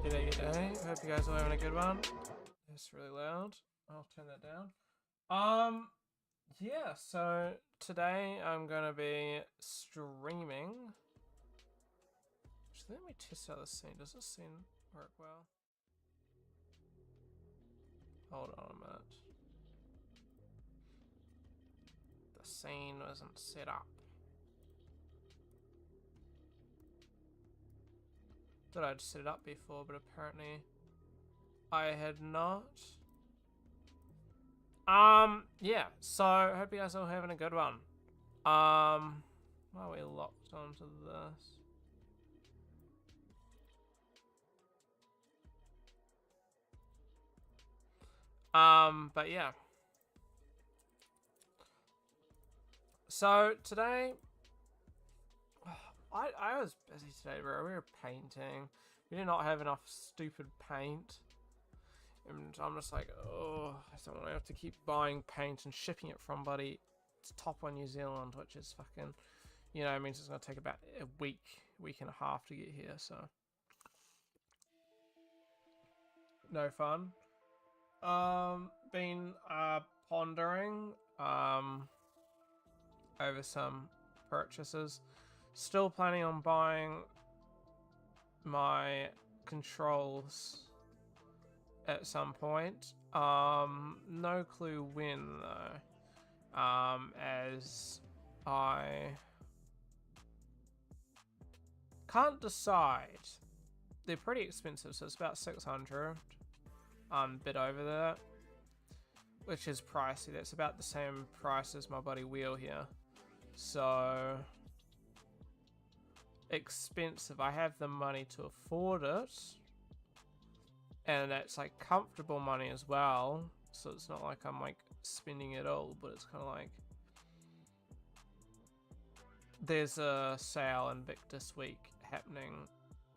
G'day. Hope you guys are having a good one. It's really loud. I'll turn that down. Yeah, so today I'm gonna be streaming. Actually, let me test out the scene. Does this scene work well? Hold on a minute. The scene wasn't set up. Thought I'd set it up before, but apparently I had not. Yeah, so hope you guys are all having a good one. Why are we locked onto this? But yeah. So today, I was busy today, bro. We were painting. We did not have enough stupid paint. And I'm just like, oh, I don't want to have to keep buying paint and shipping it from Top One New Zealand, which is fucking, you know, it means it's going to take about a week and a half to get here, so. No fun. Been pondering over some purchases. Still planning on buying my controls at some point. No clue when though. As I can't decide. They're pretty expensive, so it's about 600. Bit over that, which is pricey. That's about the same price as my buddy Wheel here. So expensive. I have the money to afford it, and that's like comfortable money as well. So it's not like I'm like spending it all, but it's kind of like there's a sale in Vic this week happening,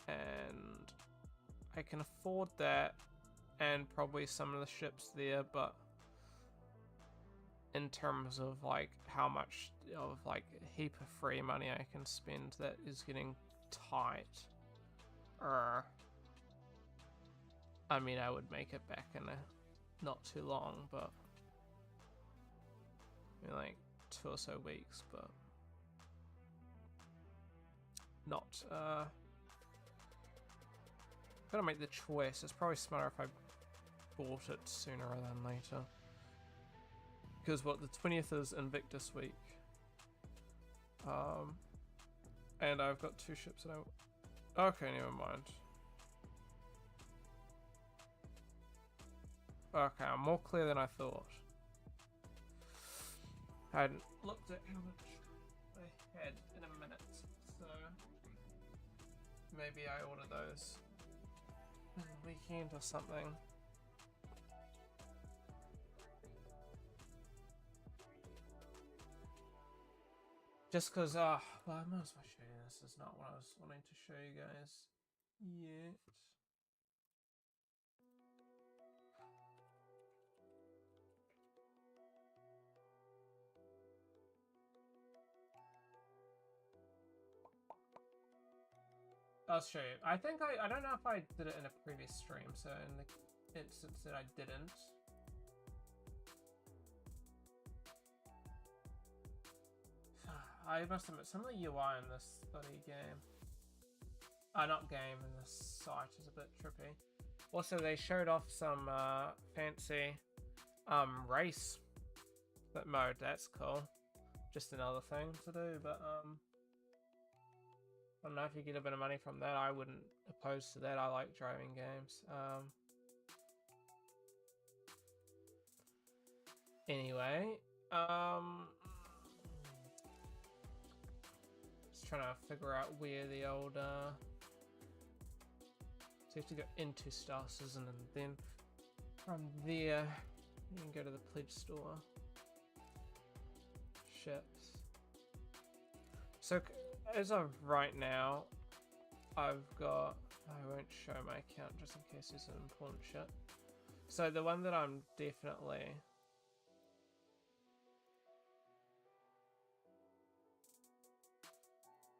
and I can afford that and probably some of the ships there, but in terms of like how much of like a heap of free money I can spend, that is getting tight. I mean, I would make it back in not too long, but maybe like 2 or so weeks, but not gotta make the choice. It's probably smarter if I bought it sooner rather than later, because what, the 20th is Invictus week, and I've got 2 ships that I okay, never mind. Okay, I'm more clear than I thought. I hadn't looked at how much I had in a minute, so maybe I order those in the weekend or something. Just because, well, I might as well show you. This is not what I was wanting to show you guys yet. I'll show you. I think I don't know if I did it in a previous stream, so in the instance that I didn't, I must admit, some of the UI in this bloody game, not game, in this site is a bit trippy. Also, they showed off some fancy race mode. That's cool. Just another thing to do, but I don't know if you get a bit of money from that. I wouldn't oppose to that. I like driving games. Anyway, just trying to figure out where the old so you have to go into Star Citizen, and then from there you can go to the pledge store. Ships. So as of right now, I've got, I won't show my account just in case there's an important shit. So the one that I'm definitely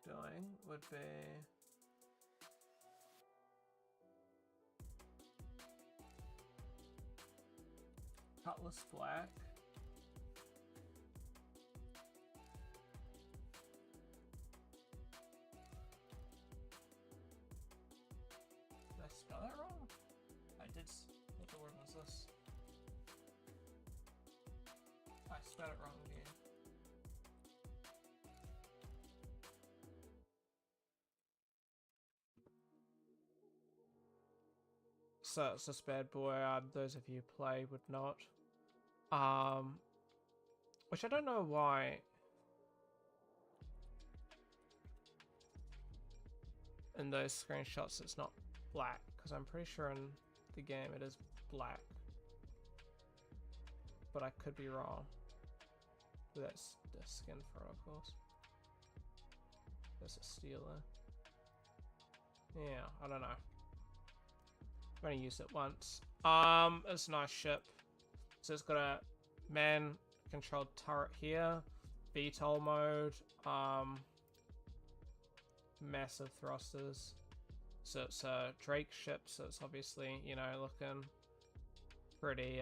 doing would be Cutlass Black. Did I spell that wrong? I did. What the word was this? I spelled it wrong again. So it's this bad boy. Those of you who play would not. Which I don't know why. In those screenshots, it's not black, because I'm pretty sure in the game it is black. But I could be wrong. That's the skin for it, of course. There's a stealer. Yeah, I don't know. I'm gonna use it once. It's a nice ship. So it's got a man-controlled turret here, VTOL mode, massive thrusters. So it's a Drake ship, so it's obviously, you know, looking pretty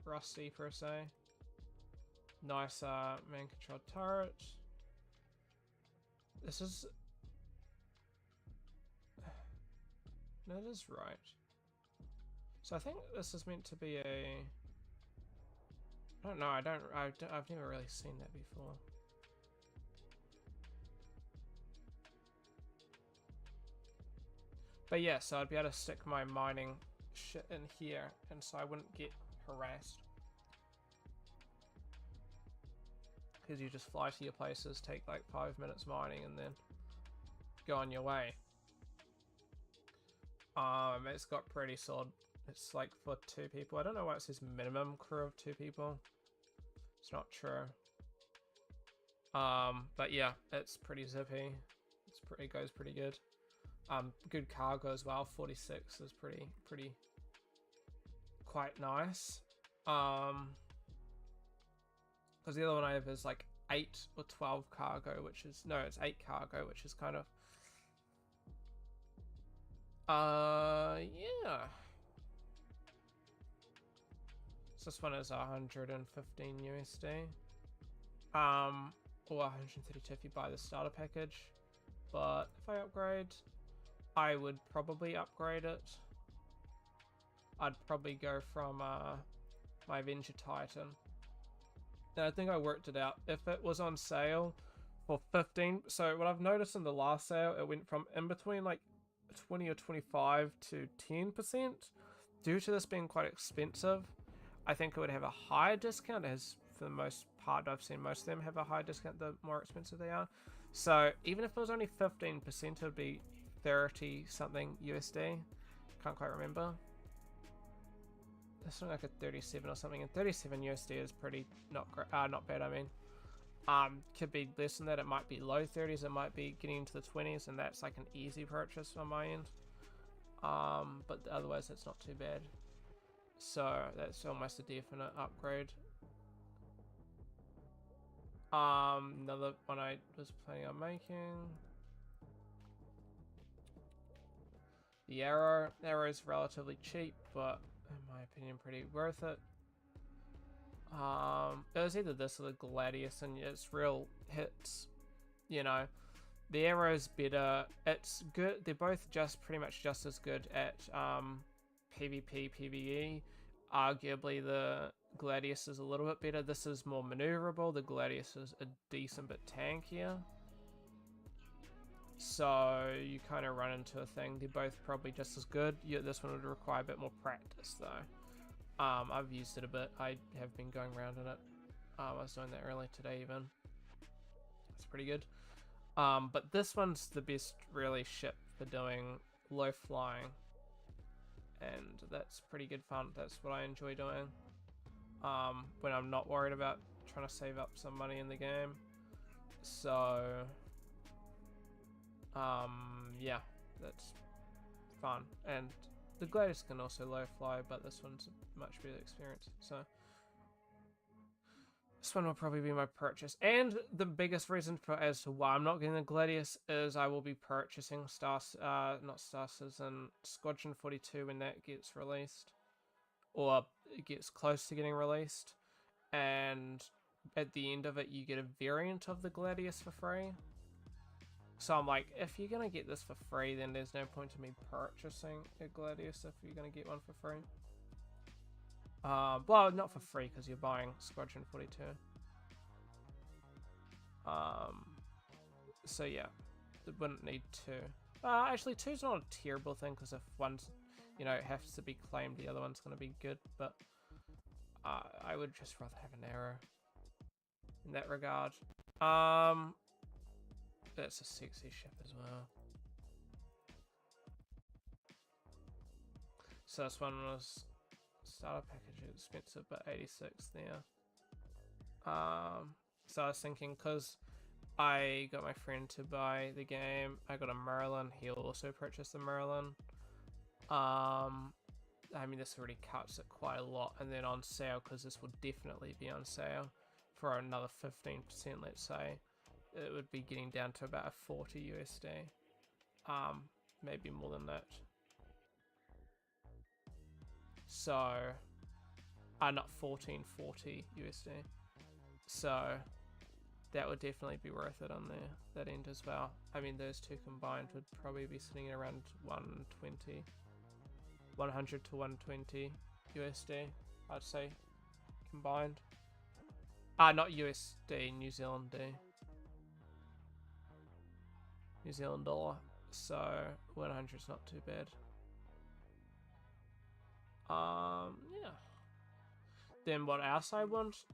rusty per se. Nice man-controlled turret. This is... No, it is right. So I think this is meant to be a... I don't know, I've never really seen that before. But yeah, so I'd be able to stick my mining shit in here, and so I wouldn't get harassed. Because you just fly to your places, take like 5 minutes mining, and then go on your way. It's got pretty solid. It's like for 2 people. I don't know why it says minimum crew of 2 people. It's not true. But yeah, it's pretty zippy. It goes pretty good. Good cargo as well. 46 is pretty quite nice. Because the other one I have is like 8 or 12 cargo, which is it's 8 cargo, which is kind of yeah. So this one is 115 USD. Or 132 if you buy the starter package. But if I upgrade, I would probably upgrade it. I'd probably go from my Avenger Titan. And I think I worked it out. If it was on sale for 15, so what I've noticed in the last sale, it went from in between like 20 or 25 to 10%. Due to this being quite expensive, I think it would have a higher discount, as for the most part I've seen most of them have a higher discount the more expensive they are. So even if it was only 15%, it would be 30 something USD. Can't quite remember. It's like a 37 or something, and 37 USD is pretty not bad. I mean, could be less than that. It might be low 30s. It might be getting into the 20s, and that's like an easy purchase on my end. But otherwise, it's not too bad. So that's almost a definite upgrade. Another one I was planning on making. The arrow. The arrow is relatively cheap, but in my opinion, pretty worth it. It was either this or the Gladius, and it's real hits. You know, the arrow's better. It's good. They're both pretty much just as good at PvP, PvE. Arguably, the Gladius is a little bit better. This is more maneuverable. The Gladius is a decent bit tankier. So you kind of run into a thing. They're both probably just as good. Yeah, this one would require a bit more practice though. I've used it a bit. I have been going around in it. I was doing that earlier today even. It's pretty good. But this one's the best really ship for doing low flying. And that's pretty good fun. That's what I enjoy doing. When I'm not worried about trying to save up some money in the game. So yeah, that's fun. And the Gladius can also low fly, but this one's a much better experience. So this one will probably be my purchase. And the biggest reason for as to why I'm not getting the Gladius is I will be purchasing not Star Citizen Squadron 42 when that gets released. or it gets close to getting released, and at the end of it you get a variant of the Gladius for free. So I'm like, if you're gonna get this for free, then there's no point to me purchasing a Gladius if you're gonna get one for free. Well, not for free because you're buying Squadron 42. So yeah, it wouldn't need two. Actually, two's not a terrible thing because if one's, you know, has to be claimed, the other one's gonna be good. But I would just rather have an arrow in that regard. That's a sexy ship as well. So this one was starter package expensive, but 86 there. So I was thinking, because I got my friend to buy the game, I got a Merlin, he'll also purchase the Merlin. I mean, this already cuts it quite a lot, and then on sale, because this will definitely be on sale for another 15%, let's say, it would be getting down to about 40 USD. Maybe more than that. So, not 1440 USD. So, that would definitely be worth it on there, that end as well. I mean, those two combined would probably be sitting at around 120, 100 to 120 USD, I'd say, combined. Not USD, New Zealand D. New Zealand dollar. So 100 is not too bad. Yeah. Then what else I want?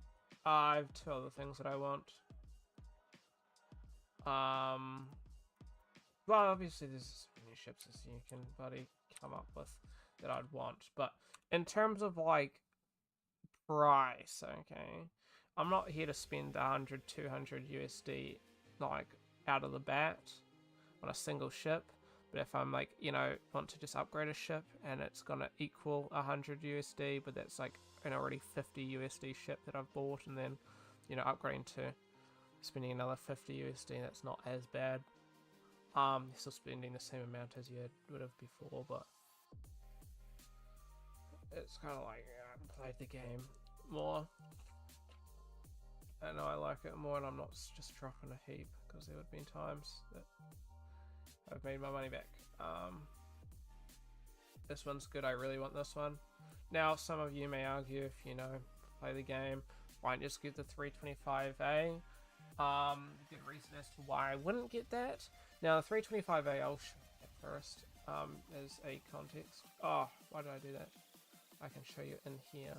I have two other things that I want. Well, obviously there's as many ships as you can bloody come up with that I'd want, but in terms of like price, okay, I'm not here to spend 100, 200 USD like out of the bat on a single ship. But if I'm like, you know, want to just upgrade a ship and it's gonna equal 100 USD, but that's like an already 50 USD ship that I've bought, and then, you know, upgrading to spending another 50 USD, that's not as bad. Still spending the same amount as you would have before, but it's kind of like, I played the game more. I know I like it more, and I'm not just dropping a heap, because there would have been times that I've made my money back. This one's good, I really want this one. Now, some of you may argue, if you know, play the game, why not just get the 325A? Good reason as to why I wouldn't get that. Now, the 325A, I'll show you that first, as a context. Oh, why did I do that? I can show you in here.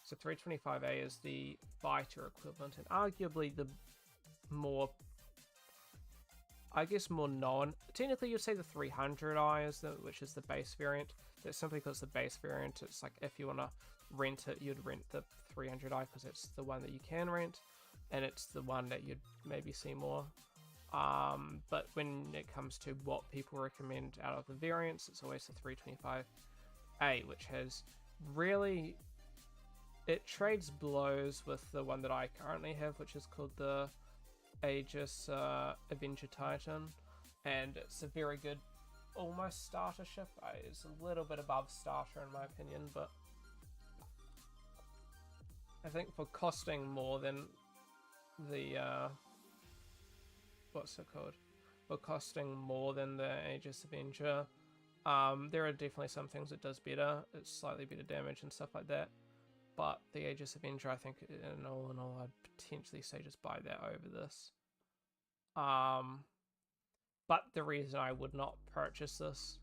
So 325A is the fighter equivalent, and arguably the more, I guess, more known. Technically, you'd say the 300i is which is the base variant. That's simply because the base variant, it's like if you want to rent it, you'd rent the 300i because it's the one that you can rent, and it's the one that you'd maybe see more. But when it comes to what people recommend out of the variants, it's always the 325A, which has really, it trades blows with the one that I currently have, which is called the Aegis Avenger Titan, and it's a very good almost starter ship. It's a little bit above starter in my opinion, but I think for costing more than the what's it called? For costing more than the Aegis Avenger, there are definitely some things it does better. It's slightly better damage and stuff like that. But the Aegis Avenger, I think, in all, I'd potentially say just buy that over this. But the reason I would not purchase this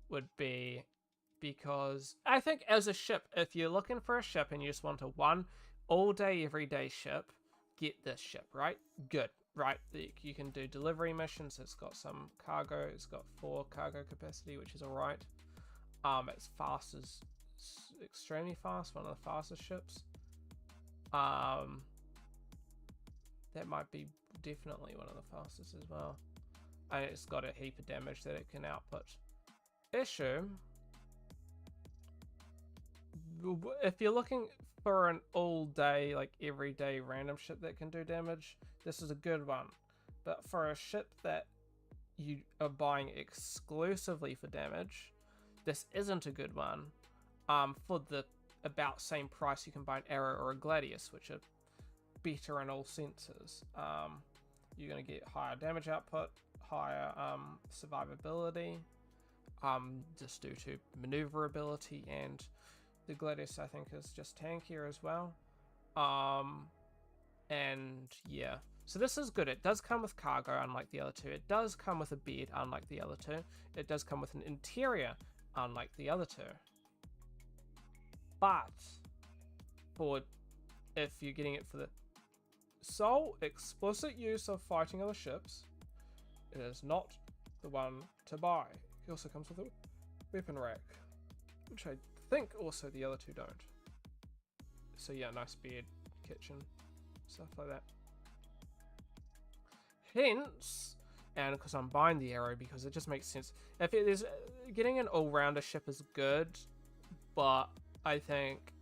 would be because I think as a ship, if you're looking for a ship and you just want a one all-day, everyday ship, get this ship, right? Good, right? You can do delivery missions. It's got some cargo. It's got 4 cargo capacity, which is alright. It's fast as extremely fast, one of the fastest ships. That might be definitely one of the fastest as well, and it's got a heap of damage that it can output. Issue, if you're looking for an all-day, like everyday random ship that can do damage, this is a good one. But for a ship that you are buying exclusively for damage, this isn't a good one. for the about same price you can buy an Arrow or a Gladius, which are better in all senses. You're going to get higher damage output, higher survivability, just due to maneuverability, and the Gladius I think is just tankier as well. And yeah, so this is good. It does come with cargo, unlike the other two. It does come with a bed, unlike the other two. It does come with an interior, unlike the other two. But for if you're getting it for the sole explicit use of fighting other ships, it is not the one to buy. It also comes with a weapon rack, which I think also the other two don't. So yeah, nice bed, kitchen, stuff like that. Hence, and because I'm buying the Arrow because it just makes sense. If it is getting an all-rounder ship is good, but I think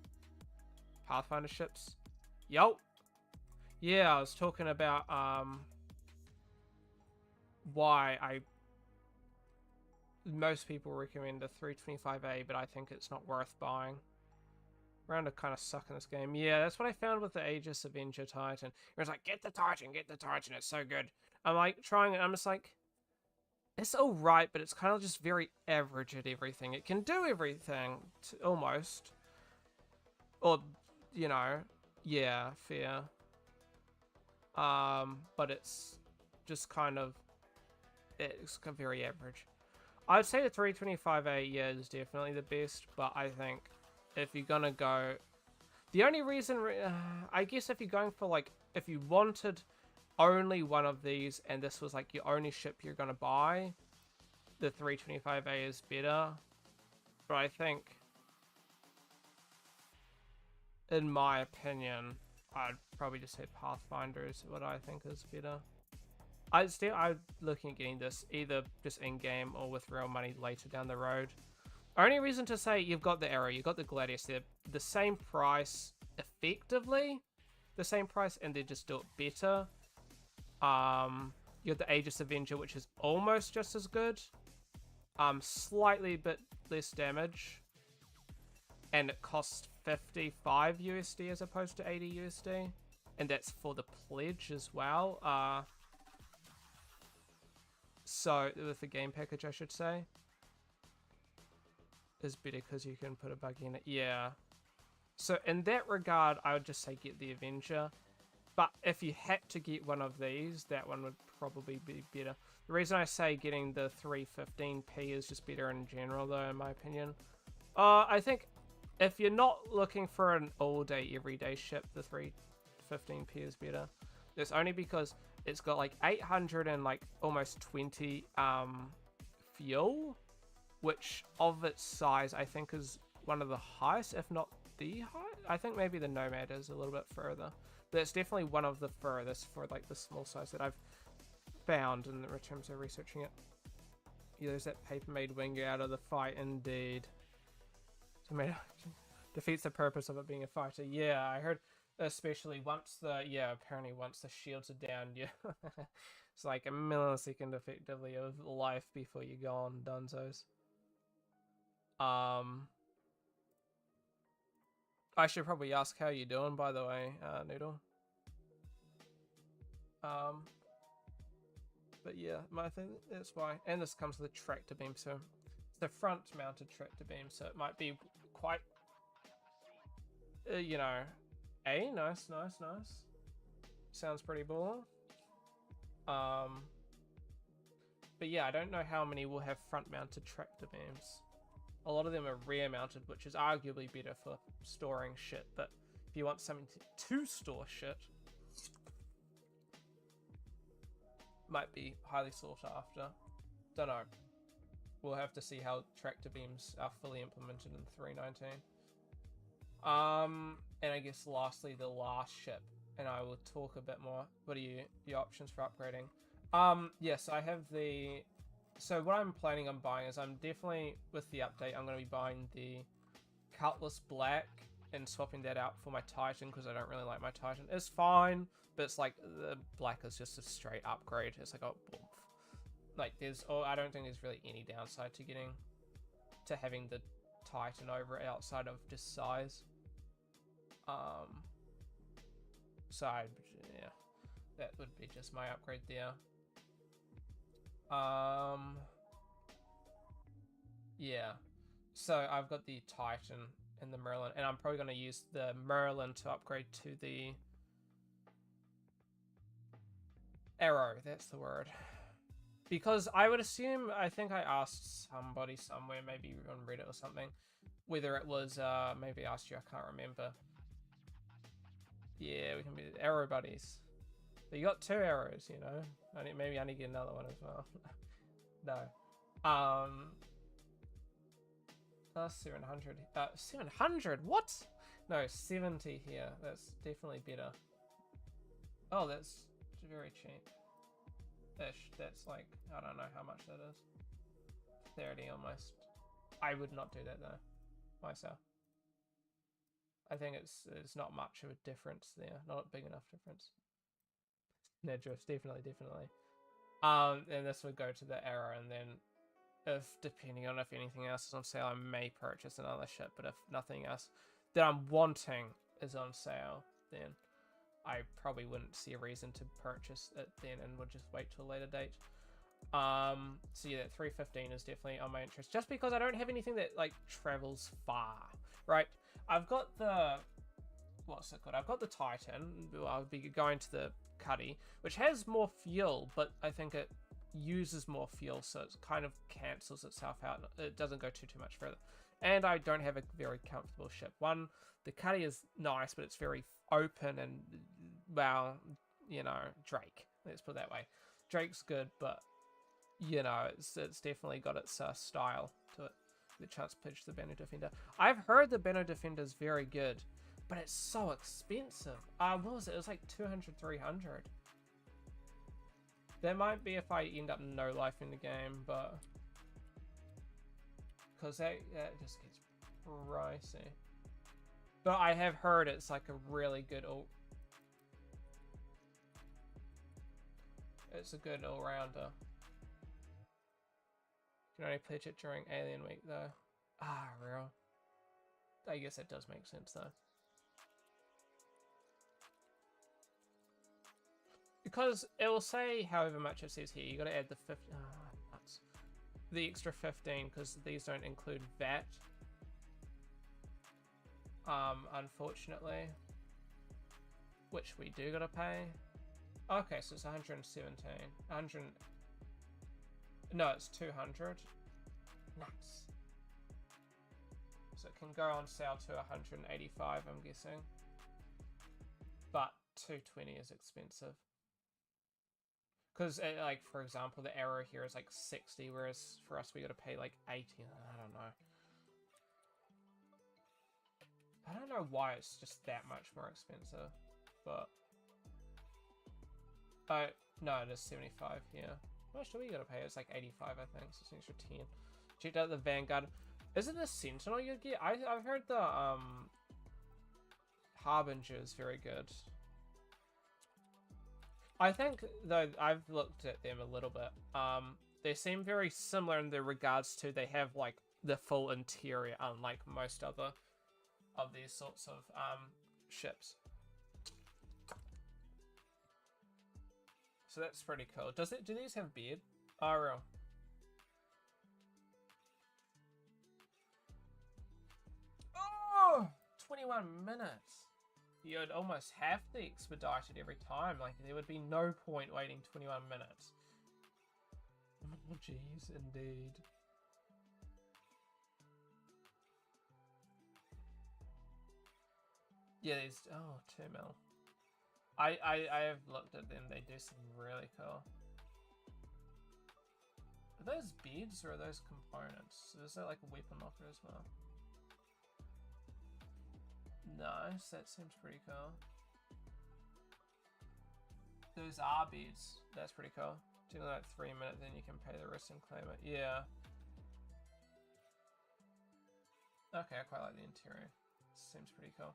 Pathfinder ships. Yo. Yeah, I was talking about why most people recommend a 325A, but I think it's not worth buying. Rounder kind of suck in this game. Yeah, that's what I found with the Aegis Avenger Titan. It was like, get the Titan, it's so good. I'm like trying it, I'm just like, it's alright, but it's kind of just very average at everything. It can do everything, almost. Or, you know, yeah, fair. But it's just kind of, it's very average. I'd say the 325A, yeah, is definitely the best, but I think if you're gonna go, the only reason, I guess if you're going for like, if you wanted only one of these and this was like your only ship you're gonna buy, the 325A is better. But I think, in my opinion, I'd probably just say Pathfinder is what I think is better. I'm looking at getting this either just in-game or with real money later down the road. Only reason to say you've got the Arrow, you've got the Gladius, they're the same price, effectively the same price, and they just do it better. You got the Aegis Avenger, which is almost just as good. Slightly bit less damage. And it costs 55 USD as opposed to 80 USD. And that's for the pledge as well. So, with the game package, I should say. Is better because you can put a buggy in it. Yeah. So, in that regard, I would just say get the Avenger. But if you had to get one of these, that one would probably be better. The reason I say getting the 315p is just better in general, though, in my opinion. I think if you're not looking for an all-day, everyday ship, the 315p is better. It's only because it's got like 800 and like almost 20 fuel, which of its size I think is one of the highest, if not the highest. I think maybe the Nomad is a little bit further. But it's definitely one of the furthest for like the small size that I've found in terms of researching it. Yeah, there's that paper-made wing out of the fight, indeed. So defeats the purpose of it being a fighter. Yeah, I heard, especially once the, apparently once the shields are down, yeah. It's like a millisecond effectively of life before you go on dunzos. I should probably ask how you're doing, by the way, Noodle. But yeah, I think that's why. And this comes with a tractor beam, so it's the front-mounted tractor beam, so it might be quite, you know, nice. Sounds pretty baller. But yeah, I don't know how many will have front-mounted tractor beams. A lot of them are rear-mounted, which is arguably better for storing shit, but if you want something to store shit, might be highly sought after. Don't know. We'll have to see how tractor beams are fully implemented in 3.19. And I guess lastly, the last ship, and I will talk a bit more. What are your options for upgrading? Yes, I have the... So what I'm planning on buying is I'm definitely, with the update, I'm going to be buying the Cutlass Black and swapping that out for my Titan, because I don't really like my Titan. It's fine, but it's like, the Black is just a straight upgrade. It's like, oh, boom. Like, I don't think there's really any downside to having the Titan over it outside of just size. So yeah, that would be just my upgrade there. Yeah, so I've got the Titan and the Merlin, and I'm probably going to use the Merlin to upgrade to the Arrow. That's the word. Because I would assume, I think I asked somebody somewhere, maybe on Reddit or something, whether it was, maybe I asked you, I can't remember. Yeah, we can be arrow buddies. But you got 2 arrows, you know? Maybe I need to get another one as well. No. 700. 700? What? No, 70 here. That's definitely better. Oh, that's very cheap. Ish. That's like, I don't know how much that is. 30 almost. I would not do that though, myself. I think it's not much of a difference there. Not a big enough difference. Nedris, definitely. And this would go to the arrow, and then if, depending on if anything else is on sale, I may purchase another ship, but if nothing else that I'm wanting is on sale, then I probably wouldn't see a reason to purchase it then and would just wait till a later date. So yeah, that 315 is definitely on my interest, just because I don't have anything that like travels far, right? I've got the, what's it called? I've got the Titan. I'll be going to the Cuddy, which has more fuel, but I think it uses more fuel, so it kind of cancels itself out. It doesn't go too much further. And I don't have a very comfortable ship. One, the Cuddy is nice, but it's very open and, well, you know, Drake. Let's put it that way. Drake's good, but, you know, it's definitely got its style to it. The chance to pitch the Banner Defender. I've heard the Banner Defender is very good, but it's so expensive. What was it? It was like 200, 300. There might be if I end up no life in the game, but because that just gets pricey. But I have heard it's like a really good it's a good all-rounder. You can only pledge it during Alien Week though. Ah, real. I guess that does make sense though. Because it will say however much it says here. You got to add the 50. Nuts. The extra 15 because these don't include VAT. Unfortunately, which we do got to pay. Okay, so it's 117. 100. No, it's 200. Nice. So it can go on sale to 185, I'm guessing. But 220 is expensive. Because, like, for example, the arrow here is like 60, whereas for us we got to pay like 80. I don't know. I don't know why it's just that much more expensive, but... Oh, no, it is 75 here. How much do we got to pay? It's like 85, I think, so it's an extra 10. Checked out the Vanguard. Is it the Sentinel you get? I've heard the Harbinger is very good. I think, though, I've looked at them a little bit. They seem very similar in the regards to they have like the full interior, unlike most other of these sorts of ships. So that's pretty cool. Do these have beard? Oh, real. Oh, 21 minutes. You'd almost have to expedite it every time. Like, there would be no point waiting 21 minutes. Oh, jeez, indeed. Yeah, these... Oh, 2 mil. I have looked at them. They do seem really cool. Are those beads or are those components? Is that like a weapon locker as well? Nice, that seems pretty cool. Those are beads. That's pretty cool. Do like 3 minutes, then you can pay the rest and claim it. Yeah. Okay, I quite like the interior. Seems pretty cool.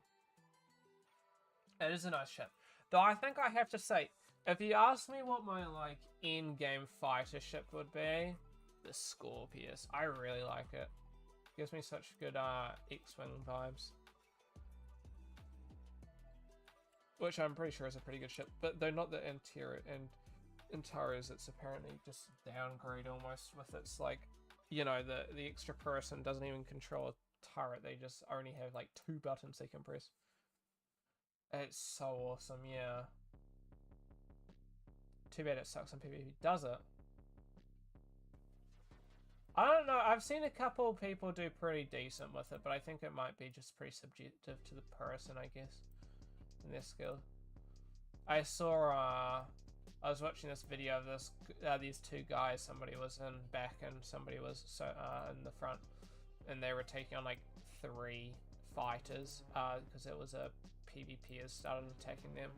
It is a nice ship. Though I think I have to say, if you ask me what my like in-game fighter ship would be, the Scorpius. I really like it. Gives me such good X-Wing vibes. Which I'm pretty sure is a pretty good ship, but they're not the interior and Antares. It's apparently just downgrade almost with its like, you know, the extra person doesn't even control a turret. They just only have like 2 buttons they can press. It's so awesome, yeah. Too bad it sucks on PvP, does it? I don't know, I've seen a couple people do pretty decent with it, but I think it might be just pretty subjective to the person, I guess, in their skill. I saw, I was watching this video of this, these 2 guys, somebody was in back and somebody was in the front, and they were taking on like 3 fighters, because it was a PvP has started attacking them.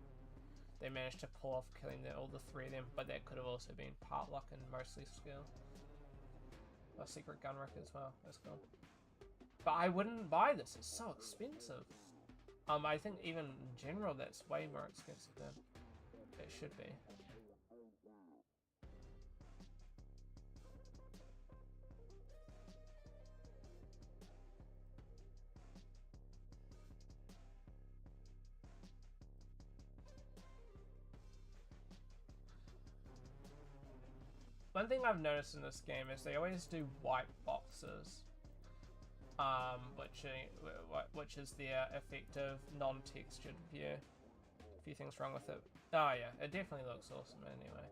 They managed to pull off killing all the 3 of them, but that could have also been part luck and mostly skill. A secret gun rack as well, that's cool. But I wouldn't buy this, it's so expensive. I think even in general that's way more expensive than it should be. One thing I've noticed in this game is they always do white boxes, which is their effective non-textured view. A few things wrong with it. Oh yeah, it definitely looks awesome anyway.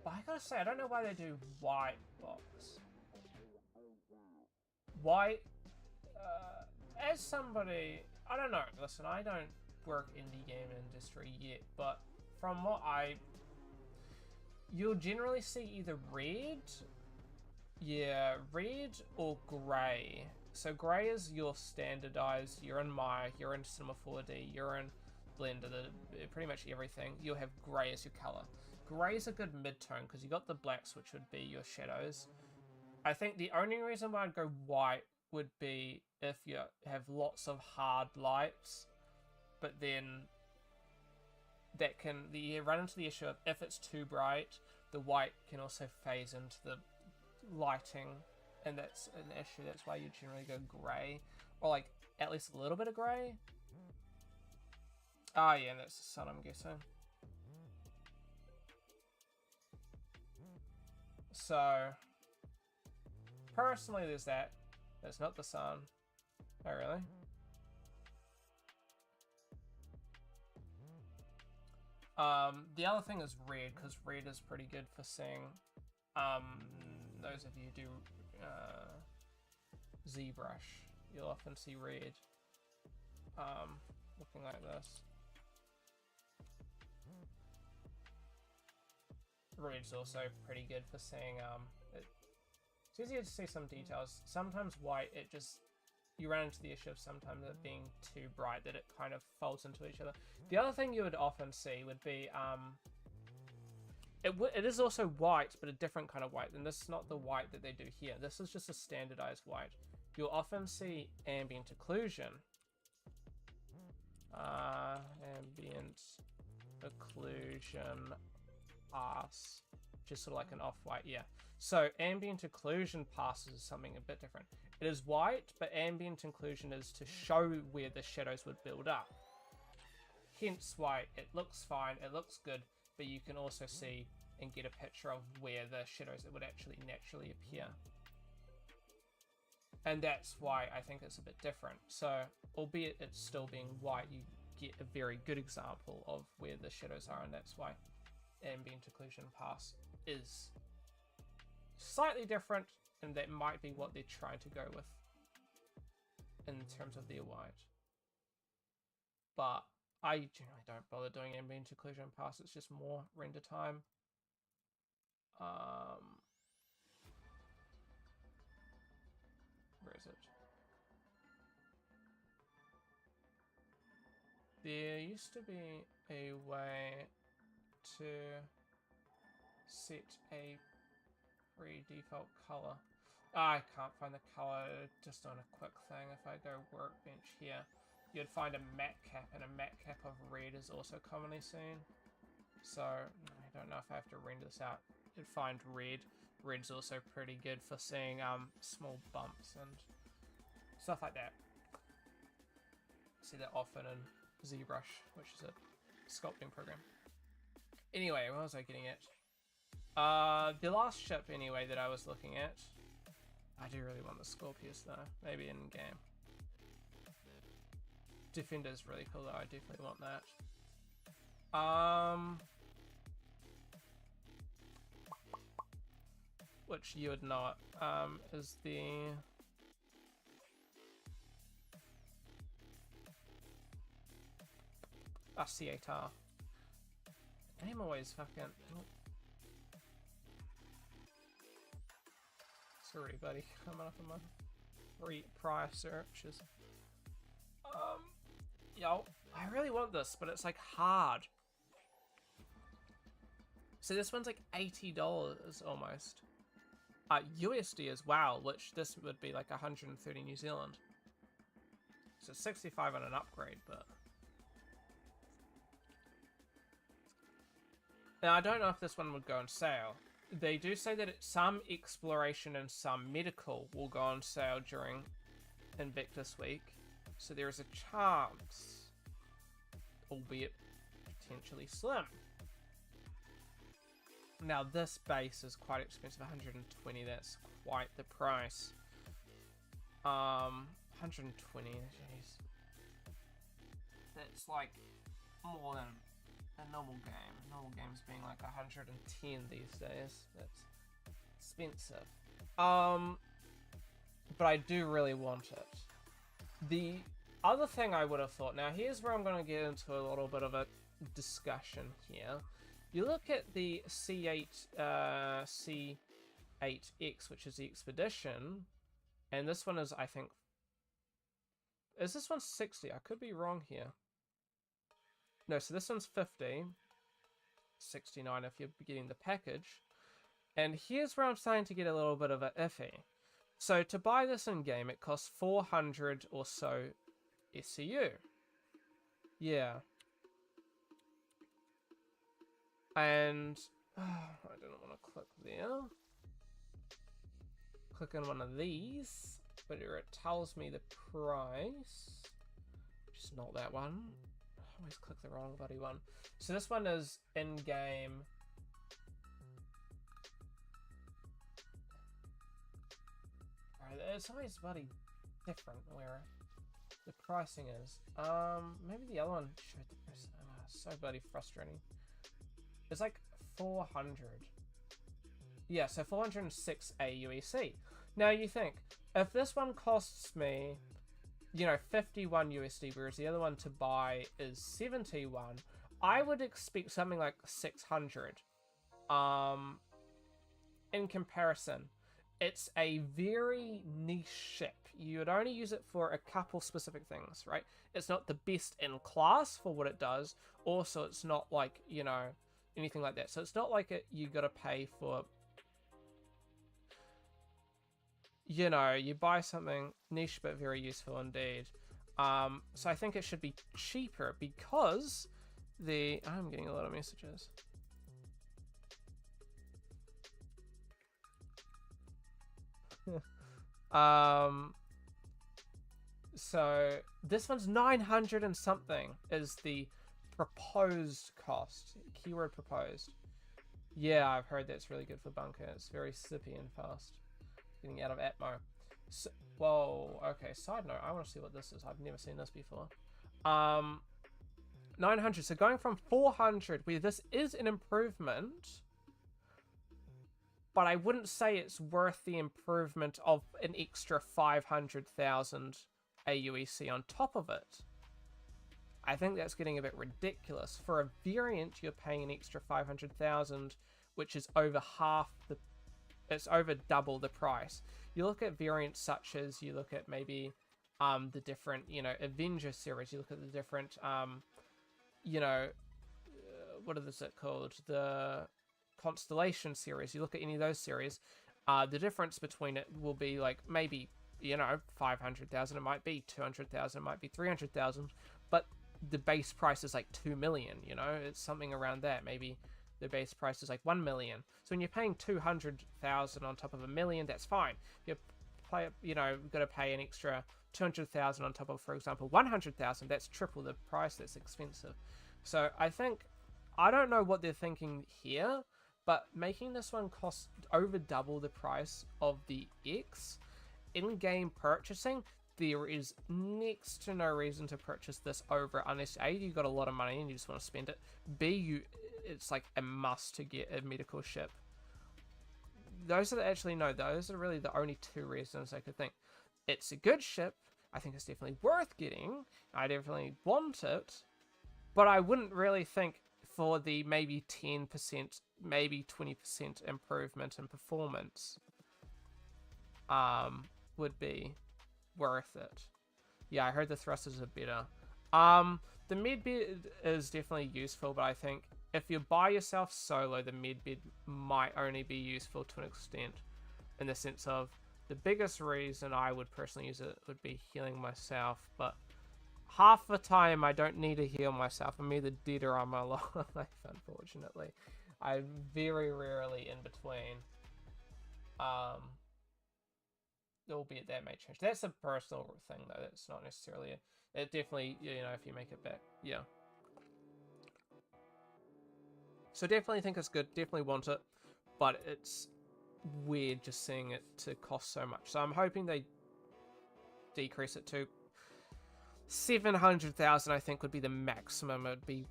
But I gotta say, I don't know why they do white box. White, as somebody, I don't know, listen, I don't work in the game industry yet, but from what you'll generally see either red, red or grey. So grey is your standardized, you're in Maya, you're in Cinema 4D, you're in Blender, pretty much everything. You'll have grey as your color. Grey is a good mid-tone because you got the blacks, which would be your shadows. I think the only reason why I'd go white would be if you have lots of hard lights, but then you run into the issue of if it's too bright, the white can also phase into the lighting, and that's an issue. That's why you generally go grey, or like at least a little bit of grey. Ah, yeah, that's the sun, I'm guessing. So personally, there's that. That's not the sun. Oh, really? The other thing is red, because red is pretty good for seeing, those of you who do ZBrush, you'll often see red, looking like this. Red's also pretty good for seeing, it's easier to see some details. Sometimes white, you run into the issue of sometimes it being too bright that it kind of folds into each other. The other thing you would often see would be, it is also white, but a different kind of white, and this is not the white that they do here. This is just a standardized white. You'll often see ambient occlusion. Ambient occlusion pass, just sort of like an off-white, yeah. So ambient occlusion passes is something a bit different. It is white, but ambient occlusion is to show where the shadows would build up. Hence why it looks fine, it looks good, but you can also see and get a picture of where the shadows would actually naturally appear. And that's why I think it's a bit different. So, albeit it's still being white, you get a very good example of where the shadows are, and that's why ambient occlusion pass is slightly different, and that might be what they're trying to go with in terms of their white. But I generally don't bother doing ambient occlusion pass, it's just more render time. Where is it? There used to be a way to set a pre-default color. I can't find the color, just on a quick thing. If I go workbench here, you'd find a matte cap, and a matte cap of red is also commonly seen. So I don't know if I have to render this out. You'd find red. red's also pretty good for seeing small bumps and stuff like that. See that often in ZBrush, which is a sculpting program. Anyway, what was I getting at? The last ship anyway that I was looking at. I do really want the Scorpius though, maybe in game. Defender's really cool though, I definitely want that. Which you would not, is the... C8R. I'm always fucking... Oh. Sorry buddy, coming up on my prior searches. Yo, I really want this, but it's like hard. So this one's like $80 almost. USD as well, which this would be like 130 New Zealand. So 65 on an upgrade, but... Now I don't know if this one would go on sale. They do say that some exploration and some medical will go on sale during Invictus Week. So there is a chance, albeit potentially slim. Now this base is quite expensive, 120, that's quite the price. 120, jeez. That's like more than a normal game. Normal games being like 110 these days. That's expensive. But I do really want it. The other thing I would have thought, now here's where I'm going to get into a little bit of a discussion here. You look at the C8, C8X, which is the Expedition, and this one is, I think, is this one 60? I could be wrong here. No, so this one's 50, 69 if you're getting the package. And here's where I'm starting to get a little bit of an iffy. So to buy this in game, it costs 400 or so SCU. Yeah. And I don't want to click there. Click on one of these, but it tells me the price, which is not that one. I always click the wrong bloody one. So this one is in-game. It's always bloody different where the pricing is. Maybe the other one showed the price. So bloody frustrating. It's like 400. Yeah, so 406 AUEC. Now you think, if this one costs me, you know, 51 USD, whereas the other one to buy is 71, I would expect something like 600. In comparison, it's a very niche ship. You would only use it for a couple specific things, right? It's not the best in class for what it does. Also, it's not like, you know, anything like that. So it's not like you gotta pay for, you know, you buy something niche but very useful indeed. So I think it should be cheaper because I'm getting a lot of messages. So this one's 900 and something is the proposed cost. Keyword proposed. Yeah, I've heard that's really good for bunker. It's very sippy and fast. Getting out of Atmo. So, whoa, okay, side note, I want to see what this is. I've never seen this before. 900, so going from 400, where this is an improvement, but I wouldn't say it's worth the improvement of an extra 500,000 AUEC on top of it. I think that's getting a bit ridiculous. For a variant, you're paying an extra 500,000, which is over it's over double the price. You look at variants such as, you look at maybe the different, you know, Avenger series, you look at the different, you know, what is it called? The Constellation series. You look at any of those series, the difference between it will be like maybe, you know, 500,000, it might be 200,000, it might be 300,000, but the base price is like 2 million, you know, it's something around that, maybe the base price is like 1 million. So when you're paying 200,000 on top of a million, that's fine. If you got to pay an extra 200,000 on top of, for example, 100,000, that's triple the price. That's expensive. So I don't know what they're thinking here, but making this one cost over double the price of the X in-game purchasing, there is next to no reason to purchase this over unless A, you got a lot of money and you just want to spend it. B, it's like a must to get a medical ship. Those are really the only two reasons I could think. It's a good ship. I think it's definitely worth getting. I definitely want it. But I wouldn't really think for the maybe 10%, maybe 20% improvement in performance would be worth it. Yeah, I heard the thrusters are better. The mid bid is definitely useful, but I think if you're by yourself solo, the mid bid might only be useful to an extent, in the sense of the biggest reason I would personally use it would be healing myself, but half the time I don't need to heal myself. I'm either dead or I'm alive, unfortunately. I'm very rarely in between. Albeit that may change. That's a personal thing though. That's not necessarily it definitely, if you make it back. Yeah. So definitely think it's good. Definitely want it. But it's weird just seeing it to cost so much. So I'm hoping they decrease it to 700,000, I think would be the maximum. It would be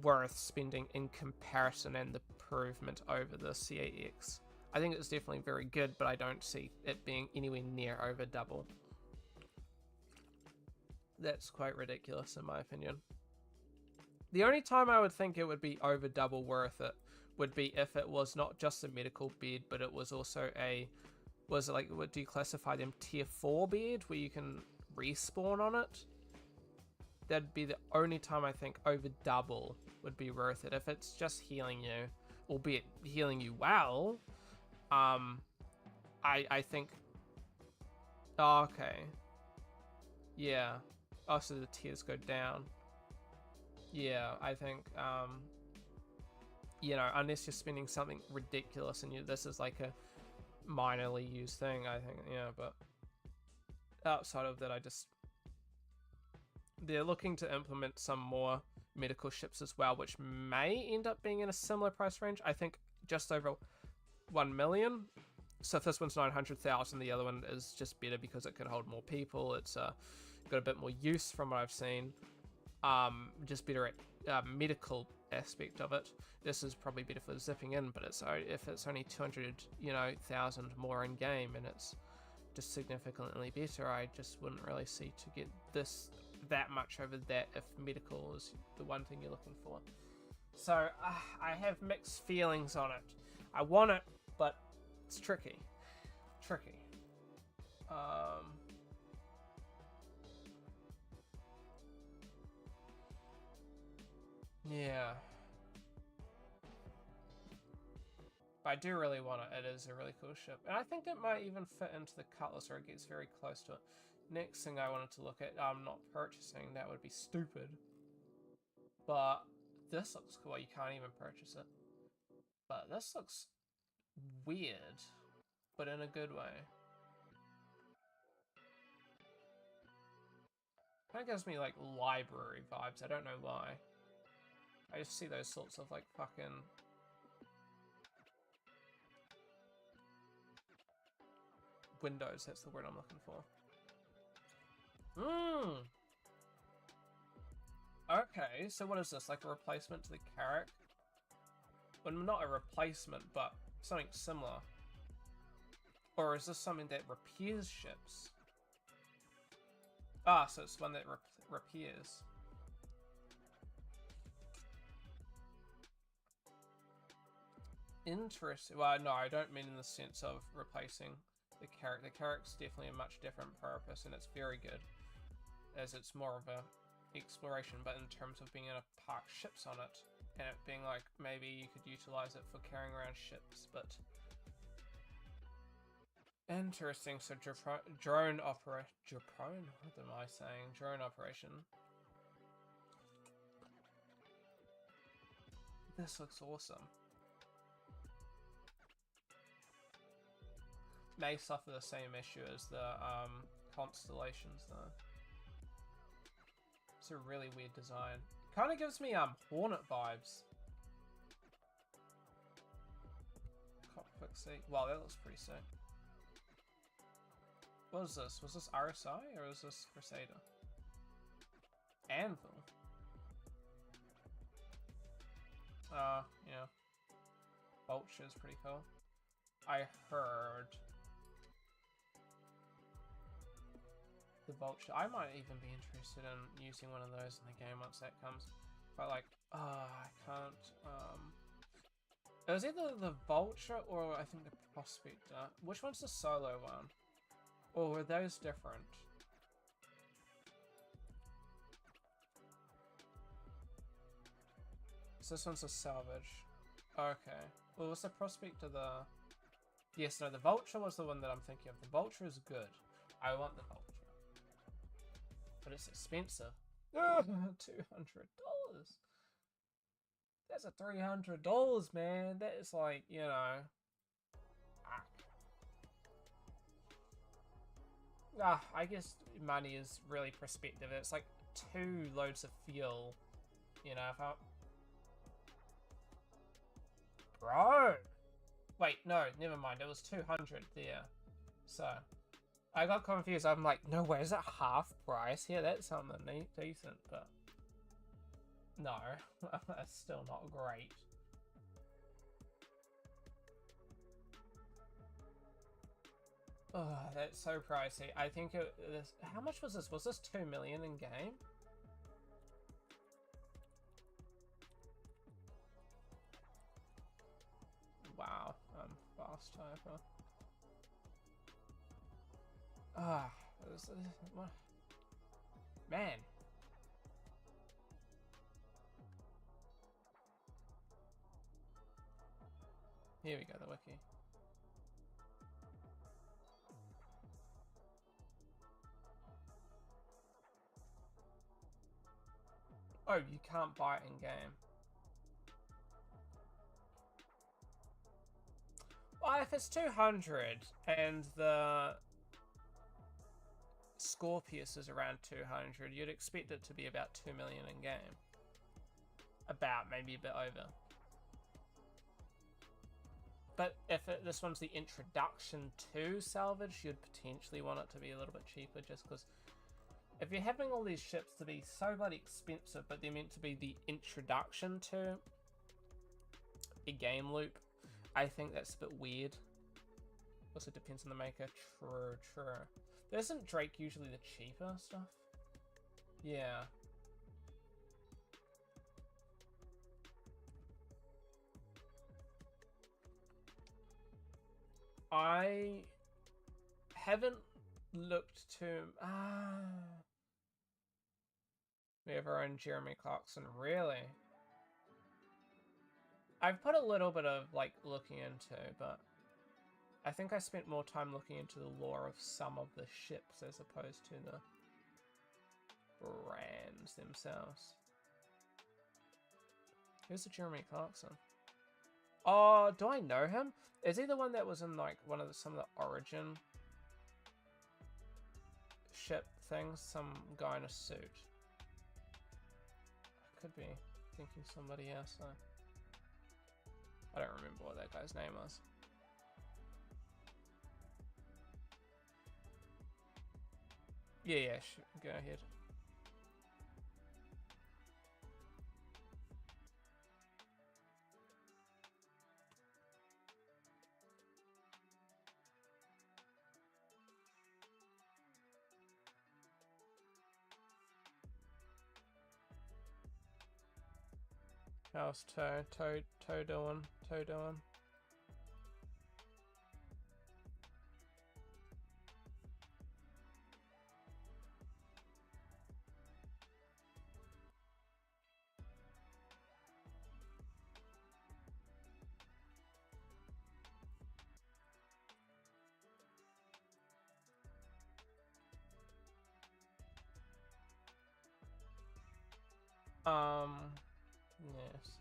worth spending in comparison and the improvement over the CAX. I think it's definitely very good, but I don't see it being anywhere near over double. That's quite ridiculous in my opinion. The only time I would think it would be over double worth it would be if it was not just a medical bed, but it was also what do you classify them, tier 4 bed where you can respawn on it? That'd be the only time I think over double would be worth it. If it's just healing you, albeit healing you well, I think, oh, okay, yeah, oh, so the tiers go down. Yeah, I think, unless you're spending something ridiculous and this is like a minorly used thing, I think, yeah, but outside of that, they're looking to implement some more medical ships as well, which may end up being in a similar price range. I think just over 1 million. So if this one's 900,000, the other one is just better because it can hold more people. It's got a bit more use from what I've seen. Just better at medical aspect of it. This is probably better for zipping in, but if it's only 200,000 more in game and it's just significantly better, I just wouldn't really see to get that much over that if medical is the one thing you're looking for. So I have mixed feelings on it. I want it, but it's tricky. Yeah. But I do really want it. It is a really cool ship. And I think it might even fit into the Cutlass, or it gets very close to it. Next thing I wanted to look at, I'm not purchasing, that would be stupid. But this looks cool. You can't even purchase it. But this looks weird, but in a good way. Kind of gives me like library vibes. I don't know why. I just see those sorts of like fucking windows. That's the word I'm looking for. Okay, so what is this? Like a replacement to the Carrack? Well, not a replacement, but something similar. Or is this something that repairs ships? Ah, so it's one that repairs. Interesting. Well, no, I don't mean in the sense of replacing the Carrack. The Carrack's definitely a much different purpose, and it's very good, as it's more of a exploration, but in terms of being able to park ships on it, and it being like, maybe you could utilize it for carrying around ships, but... Interesting, so drone operation... What am I saying? Drone operation. This looks awesome. May suffer the same issue as the constellations though. It's a really weird design. Kind of gives me Hornet vibes. Cockpit seat. Wow, that looks pretty sick. What was this? Was this RSI or was this Crusader? Anvil. Yeah. Vulture's pretty cool. I heard the Vulture. I might even be interested in using one of those in the game once that comes. But like, I can't. It was either the Vulture or I think the Prospector. Which one's the solo one? Or were those different? So this one's a salvage. Okay. Well, was the Prospector the... Yes, no, the Vulture was the one that I'm thinking of. The Vulture is good. I want the Vulture. But it's expensive. $200. That's a $300, man. That is like, you know... I guess money is really perspective. It's like 2 loads of fuel. You know, if I... Bro! Wait, no, never mind. It was 200 there. So, I got confused. I'm like, no way, is it half price here? That's something decent, but... No, that's still not great. Oh, that's so pricey. I think how much was this? Was this 2 million in game? Wow, I'm fast typer. Man. Here we go, the wiki. Oh, you can't buy it in game. Well, if it's 200 and the Scorpius is around 200, you'd expect it to be about 2 million in game. About, maybe a bit over. But if this one's the introduction to salvage, you'd potentially want it to be a little bit cheaper just because if you're having all these ships to be so bloody expensive, but they're meant to be the introduction to a game loop, I think that's a bit weird. Also depends on the maker. True, true. Isn't Drake usually the cheaper stuff? Yeah. I haven't looked to... We have our own Jeremy Clarkson, really? I've put a little bit of, like, looking into, but I think I spent more time looking into the lore of some of the ships as opposed to the brands themselves. Who's the Jeremy Clarkson? Oh, do I know him? Is he the one that was in, like, one of the, some of the Origin ship things? Some guy in a suit. I could be thinking somebody else, though. I don't remember what that guy's name was. Yeah, go ahead. How's Toe doing? Toe doing? Yes.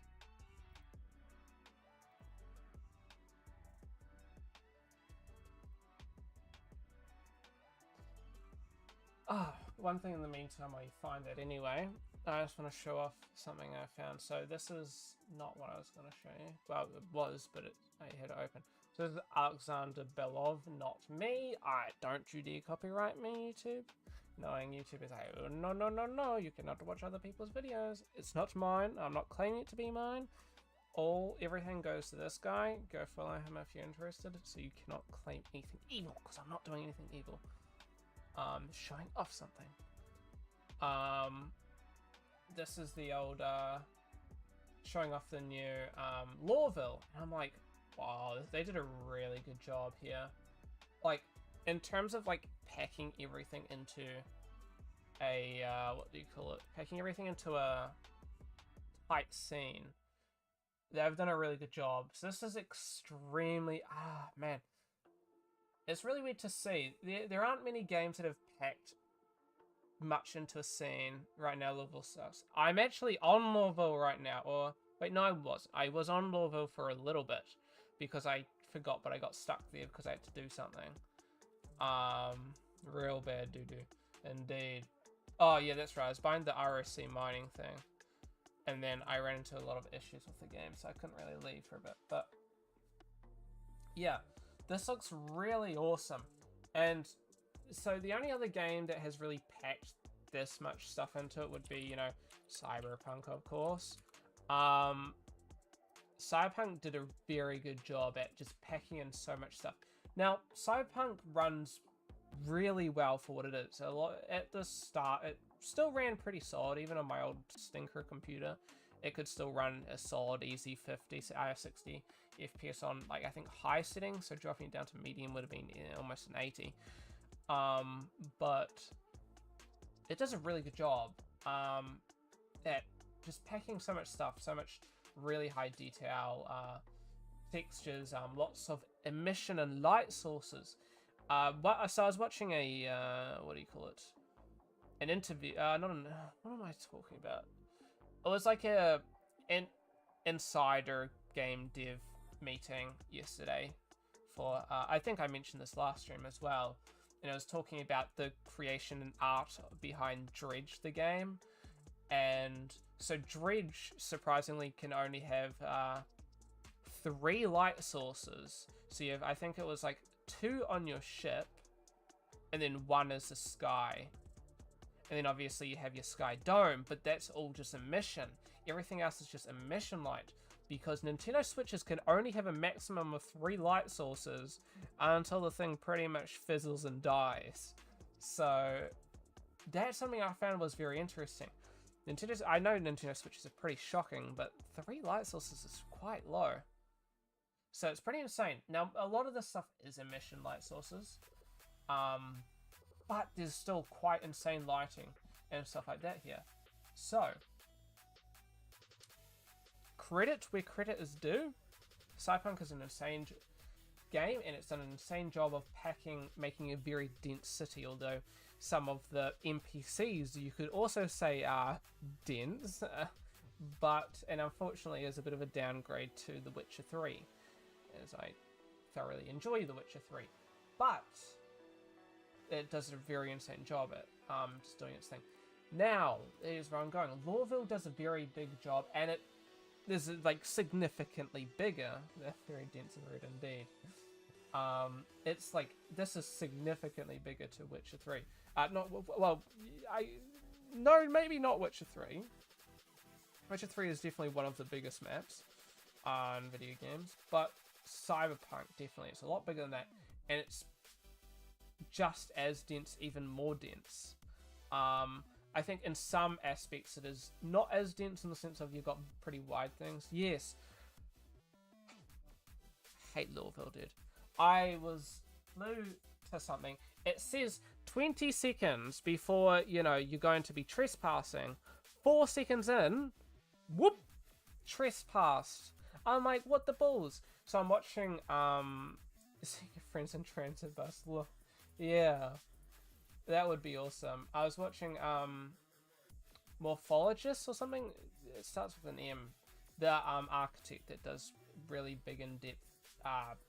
one thing in the meantime while you find it anyway, I just want to show off something I found. So this is not what I was going to show you. Well, it was, but I had it open. So this is Alexander Belov, not me. Don't you dare copyright me, YouTube. Knowing YouTube is like, oh, no, no, no, no, you cannot watch other people's videos. It's not mine. I'm not claiming it to be mine. Everything goes to this guy. Go follow him if you're interested. So you cannot claim anything evil, because I'm not doing anything evil. Showing off something. This is the old, showing off the new, Lawville. And I'm like, wow, they did a really good job here. Like, in terms of, like, packing everything into a, what do you call it? Packing everything into a tight scene. They've done a really good job. So this is extremely, man. It's really weird to see. There aren't many games that have packed much into a scene right now. Lawville sucks. I'm actually on Lawville right now, or wait, no, I was on Lawville for a little bit because I forgot, but I got stuck there because I had to do something. Real bad doo-doo, indeed. Oh yeah, that's right. I was buying the RSC mining thing, and then I ran into a lot of issues with the game, so I couldn't really leave for a bit. But yeah, this looks really awesome, and so the only other game that has really packed this much stuff into it would be, you know, Cyberpunk, of course. Cyberpunk did a very good job at just packing in so much stuff. Now, Cyberpunk runs really well for what it is. At the start, it still ran pretty solid, even on my old stinker computer. It could still run a solid, easy 60 FPS on, like, I think high settings, so dropping it down to medium would have been almost an 80. But it does a really good job at just packing so much stuff, so much really high detail textures, lots of emission and light sources. So I was watching a what do you call it? An interview. What am I talking about? It was like an insider game dev meeting yesterday for. I think I mentioned this last stream as well. And I was talking about the creation and art behind Dredge, the game. And so Dredge, surprisingly, can only have 3 light sources. So you have, I think it was like 2 on your ship, and then 1 is the sky. And then obviously you have your sky dome, but that's all just emission. Everything else is just emission light, because Nintendo Switches can only have a maximum of 3 light sources until the thing pretty much fizzles and dies. So that's something I found was very interesting. I know Nintendo Switches are pretty shocking, but 3 light sources is quite low. So it's pretty insane. Now, a lot of this stuff is emission light sources, but there's still quite insane lighting and stuff like that here. So, credit where credit is due. Cyberpunk is an insane game, and it's done an insane job of making a very dense city, although some of the NPCs you could also say are dense, and unfortunately is a bit of a downgrade to The Witcher 3, as I thoroughly enjoy The Witcher 3. But it does a very insane job at just doing its thing. Now, here's where I'm going. Lawville does a very big job, and it is like significantly bigger. They're very dense and rude indeed. It's like, this is significantly bigger to Witcher 3. No, maybe not Witcher 3. Witcher 3 is definitely one of the biggest maps on video games, but Cyberpunk definitely is a lot bigger than that, and it's just as dense, even more dense. I think in some aspects it is not as dense in the sense of you've got pretty wide things. Yes. Hate Lawville, dude. I was flew to something. It says 20 seconds before, you know, you're going to be trespassing. 4 seconds in, whoop, trespassed. I'm like, what the balls? So I'm watching, seeing your friends in transit bus. Look, yeah, that would be awesome. I was watching, Morphologist or something. It starts with an M. The, architect that does really big in-depth,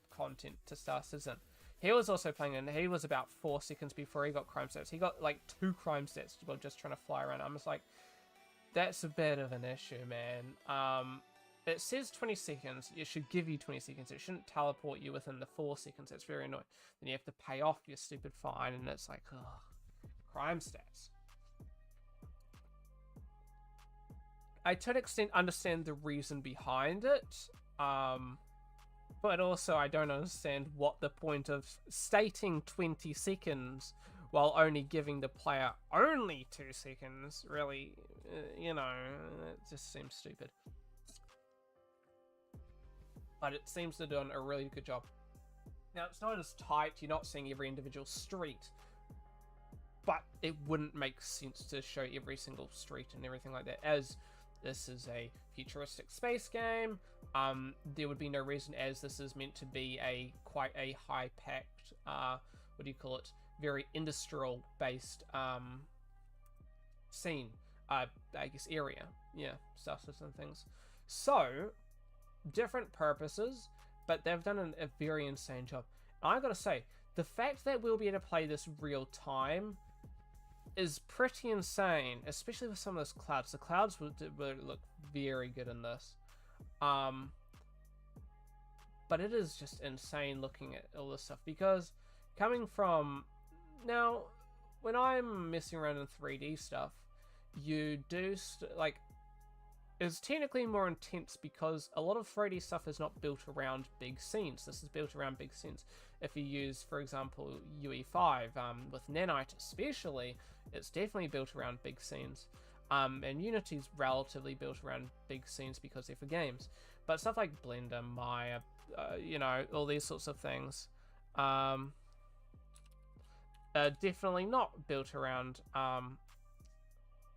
content to Star Citizen. He was also playing, and he was about 4 seconds before he got crime stats. He got like 2 crime stats while just trying to fly around. I'm just like, that's a bit of an issue, man. It says 20 seconds. It should give you 20 seconds. It shouldn't teleport you within the 4 seconds. That's very annoying. Then you have to pay off your stupid fine, and it's like, ugh, crime stats. I to an extent understand the reason behind it, but also I don't understand what the point of stating 20 seconds while only giving the player only 2 seconds, really, you know, it just seems stupid. But it seems to do a really good job. Now, it's not as tight, you're not seeing every individual street, but it wouldn't make sense to show every single street and everything like that, as this is a futuristic space game. There would be no reason, as this is meant to be quite a high-packed, what do you call it, very industrial-based scene, I guess area, yeah, stuff and things. So, different purposes, but they've done a very insane job. And I gotta say, the fact that we'll be able to play this real time is pretty insane, especially with some of those clouds. The clouds would look very good in this. But it is just insane looking at all this stuff, because coming from... Now, when I'm messing around in 3D stuff, you do, like... It's technically more intense because a lot of 3D stuff is not built around big scenes. This is built around big scenes. If you use, for example, UE5, with Nanite especially, it's definitely built around big scenes. And Unity's relatively built around big scenes because they're for games. But stuff like Blender, Maya, you know, all these sorts of things, are definitely not built around...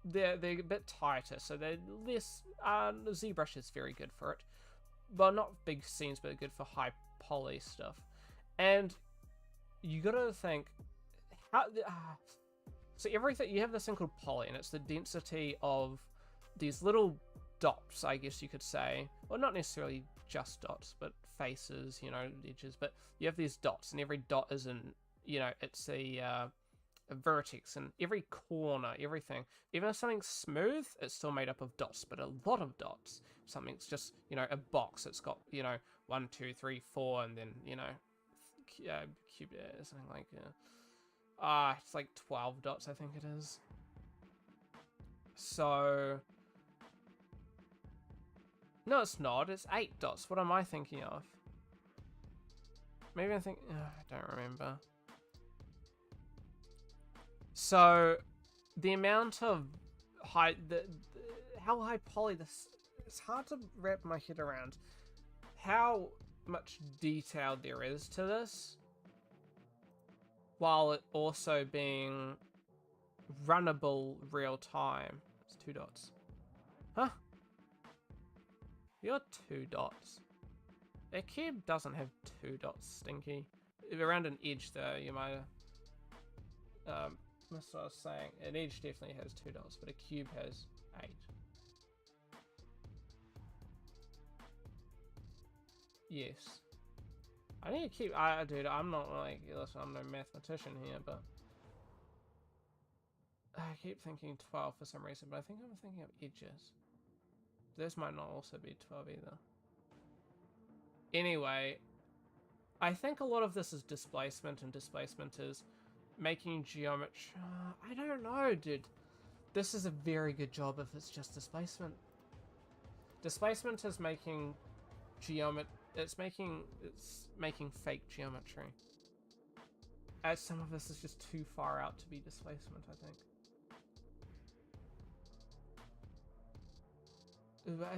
They're a bit tighter, so they're less... ZBrush is very good for it. Well, not big scenes, but good for high poly stuff. And you gotta think... So everything... You have this thing called poly, and it's the density of these little dots, I guess you could say. Well, not necessarily just dots, but faces, you know, edges. But you have these dots, and every dot is in... You know, it's a vertex, and every corner, everything, even if something's smooth, it's still made up of dots, but a lot of dots. Something's just, you know, a box, it's got, you know, 1, 2, 3, 4, and then, you know, cube, something like, it's like 12 dots, I think it is. So, no, it's not, it's 8 dots. What am I thinking of? Maybe I think, I don't remember. So, the amount of how high poly this, it's hard to wrap my head around how much detail there is to this, while it also being runnable real time. It's 2 dots. Huh? You're 2 dots. A cube doesn't have 2 dots, Stinky. If around an edge there, you might that's what I was saying. An edge definitely has 2 dots, but a cube has 8. Yes. I need to keep... dude, I'm not like... Listen, I'm no mathematician here, but... I keep thinking 12 for some reason, but I think I'm thinking of edges. This might not also be 12 either. Anyway, I think a lot of this is displacement, and displacement is making geometry... I don't know, dude. This is a very good job if it's just displacement. Displacement is making it's making fake geometry. As some of this is just too far out to be displacement, I think.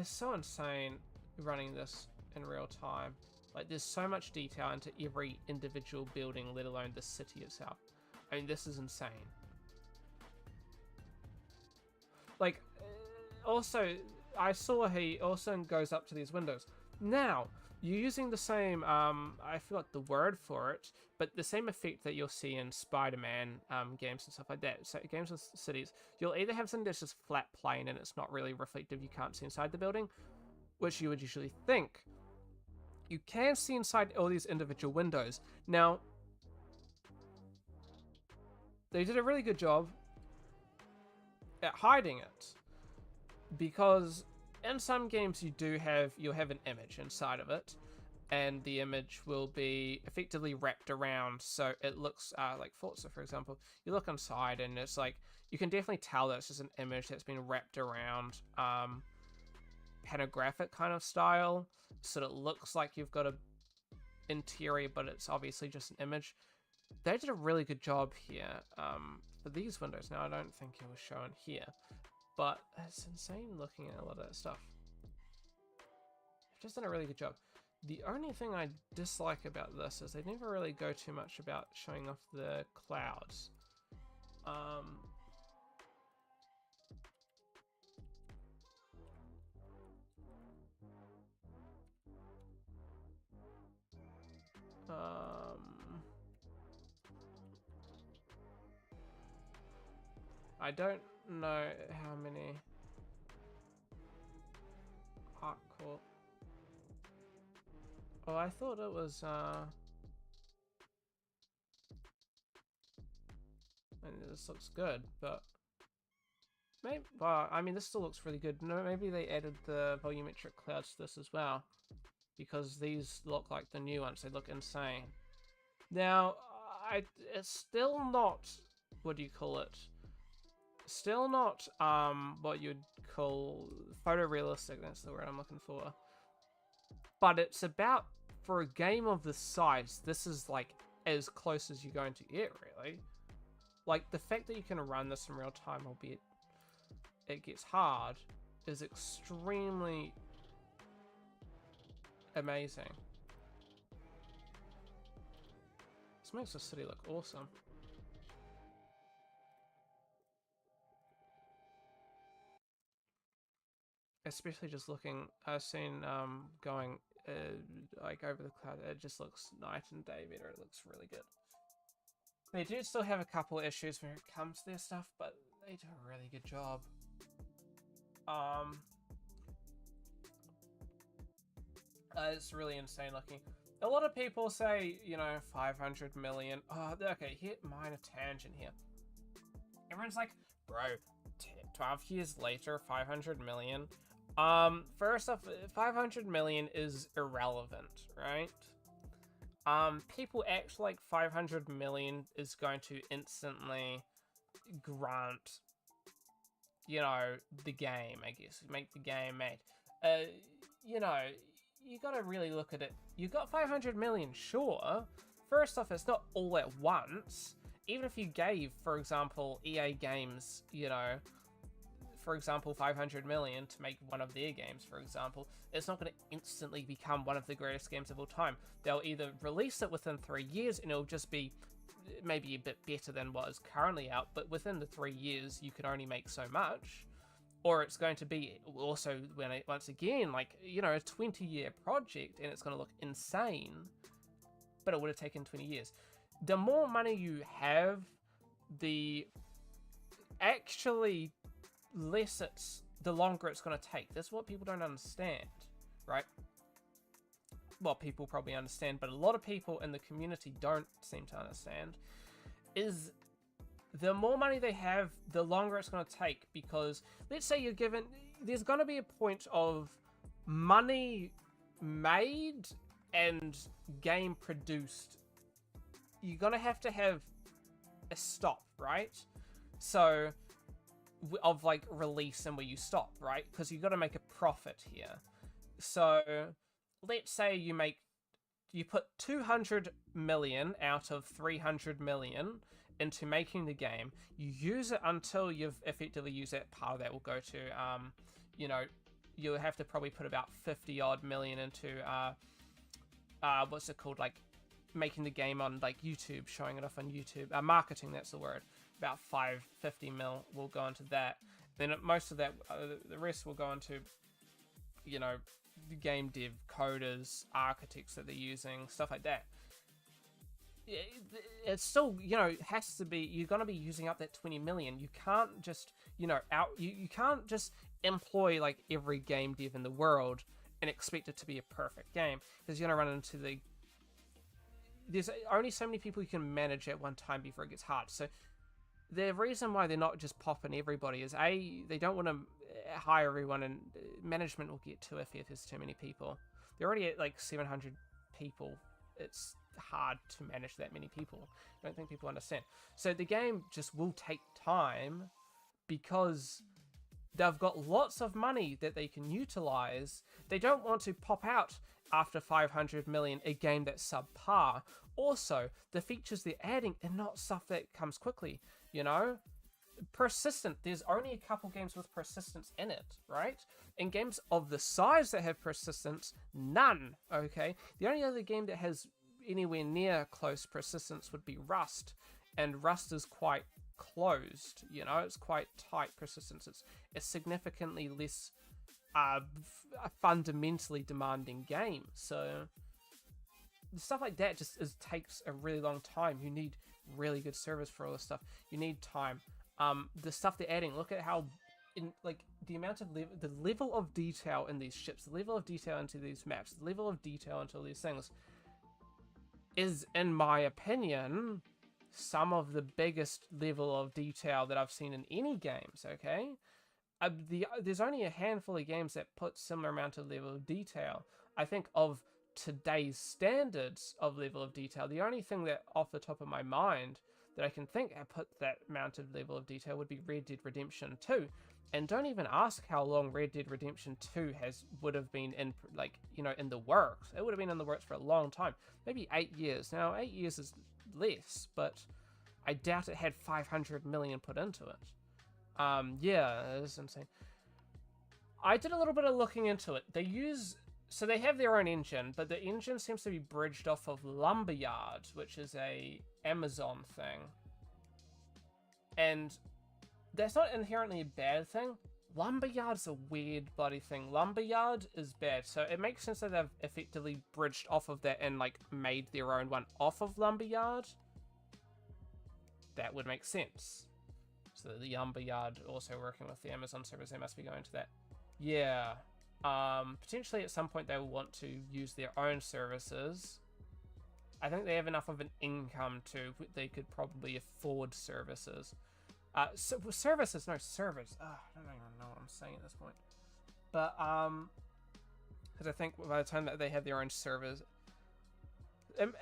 It's so insane running this in real time. Like, there's so much detail into every individual building, let alone the city itself. I mean, this is insane. Like, also, I saw he also goes up to these windows. Now, you're using the same, I forgot the word for it, but the same effect that you'll see in Spider-Man games and stuff like that. So games with cities, you'll either have something that's just flat plane and it's not really reflective, you can't see inside the building, which you would usually think. You can see inside all these individual windows. Now, they did a really good job at hiding it, because in some games you'll have an image inside of it, and the image will be effectively wrapped around, so it looks like Forza, for example. You look inside and it's like, you can definitely tell that it's just an image that's been wrapped around panographic kind of style, so it looks like you've got a interior, but it's obviously just an image. They did a really good job here for these windows. Now, I don't think it was shown here, but it's insane looking at a lot of that stuff. They've just done a really good job. The only thing I dislike about this is they never really go too much about showing off the clouds. I don't know how many hardcore. Oh, I thought it was and this looks good, but maybe, well, I mean, this still looks really good. No, maybe they added the volumetric clouds to this as well, because these look like the new ones. They look insane. Now, it's still not, what do you call it? Still not what you'd call photorealistic. That's the word I'm looking for. But it's about, for a game of this size, this is like as close as you're going to get, really. Like, the fact that you can run this in real time, albeit it gets hard, is extremely amazing. This makes the city look awesome. Especially just looking, I've seen going like over the cloud, it just looks night and day better. It looks really good. They do still have a couple issues when it comes to their stuff, but they do a really good job. It's really insane looking. A lot of people say, you know, 500 million. Oh, okay, hit minor tangent here. Everyone's like, bro, 12 years later, 500 million. First off, 500 million is irrelevant, right? People act like 500 million is going to instantly grant, you know, the game, I guess, make the game made. You know, you gotta really look at it. You got 500 million, sure. First off, it's not all at once. Even if you gave, for example, EA Games, you know, for example, 500 million to make one of their games, for example, it's not going to instantly become one of the greatest games of all time. They'll either release it within 3 years and it'll just be maybe a bit better than what is currently out, but within the 3 years you can only make so much. Or it's going to be also, when it, once again, like, you know, a 20-year project and it's going to look insane, but it would have taken 20 years. The more money you have, the actually less it's, the longer it's going to take. That's what people don't understand, right? Well, people probably understand, but a lot of people in the community don't seem to understand, is the more money they have, the longer it's going to take. Because let's say you're given, there's going to be a point of money made and game produced. You're going to have a stop, right? So, of like release and where you stop, right? Because you got to make a profit here. So let's say you put 200 million out of 300 million into making the game. You use it until you've effectively used it. Part of that will go to, you know, you'll have to probably put about 50 odd million into, what's it called? Like making the game on like YouTube, showing it off on YouTube, marketing, that's the word. About 50 mil will go into that. Then most of that, the rest will go into, you know, the game dev, coders, architects that they're using, stuff like that. It's still, you know, has to be, you're going to be using up that 20 million. You can't just, you know, you can't just employ like every game dev in the world and expect it to be a perfect game, because you're going to run into there's only so many people you can manage at one time before it gets hard. So the reason why they're not just popping everybody is they don't want to hire everyone, and management will get too iffy if there's too many people. They're already at like 700 people. It's hard to manage that many people. I don't think people understand. So the game just will take time because they've got lots of money that they can utilize. They don't want to pop out after 500 million a game that's subpar. Also, the features they're adding are not stuff that comes quickly, you know? Persistent, there's only a couple games with persistence in it, right? In games of the size that have persistence, none, okay? The only other game that has anywhere near close persistence would be Rust, and Rust is quite closed, you know? It's quite tight persistence. It's significantly less a fundamentally demanding game, so stuff like that just takes a really long time. You need really good servers for all this stuff. You need time. The stuff they're adding, look at how the amount of the level of detail in these ships, the level of detail into these maps, the level of detail into all these things is, in my opinion, some of the biggest level of detail that I've seen in any games, okay? There's only a handful of games that put similar amount of level of detail. I think of today's standards of level of detail, the only thing that off the top of my mind that I can think put that amount of level of detail would be Red Dead Redemption 2. And don't even ask how long Red Dead Redemption 2 would have been in in the works. It would have been in the works for a long time, maybe 8 years. Now 8 years is less, but I doubt it had 500 million put into it. Yeah, it's insane. I did a little bit of looking into it. They have their own engine, but the engine seems to be bridged off of Lumberyard, which is a Amazon thing. And that's not inherently a bad thing. Lumberyard's a weird bloody thing. Lumberyard is bad, so it makes sense that they've effectively bridged off of that and like made their own one off of Lumberyard. That would make sense. So the Lumberyard also working with the Amazon servers, they must be going to that. Yeah. Potentially at some point they will want to use their own services. I think they have enough of an income to, they could probably afford services. Services, no, servers. I don't even know what I'm saying at this point. But, because I think by the time that they have their own servers,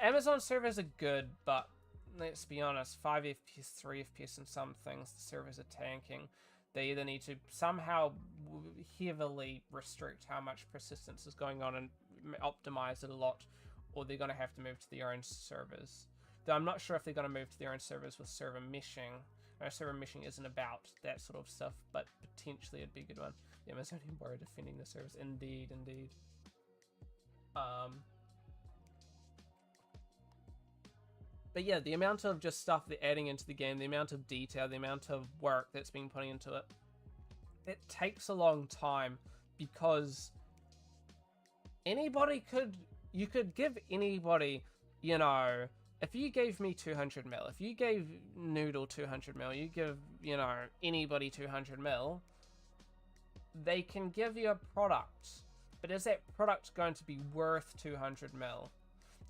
Amazon servers are good, but let's be honest, 5 FPS, 3 FPS in some things, the servers are tanking. They either need to somehow heavily restrict how much persistence is going on and optimize it a lot, or they're going to have to move to their own servers. Though I'm not sure if they're going to move to their own servers with server meshing. Server meshing isn't about that sort of stuff, but potentially it'd be a good one. The Amazonian Warrior defending the servers. Indeed, indeed. But yeah, the amount of just stuff they're adding into the game, the amount of detail, the amount of work that's been putting into it, it takes a long time because you could give anybody, if you gave me 200 mil, if you gave Noodle 200 mil, you give, anybody 200 mil, they can give you a product, but is that product going to be worth 200 mil?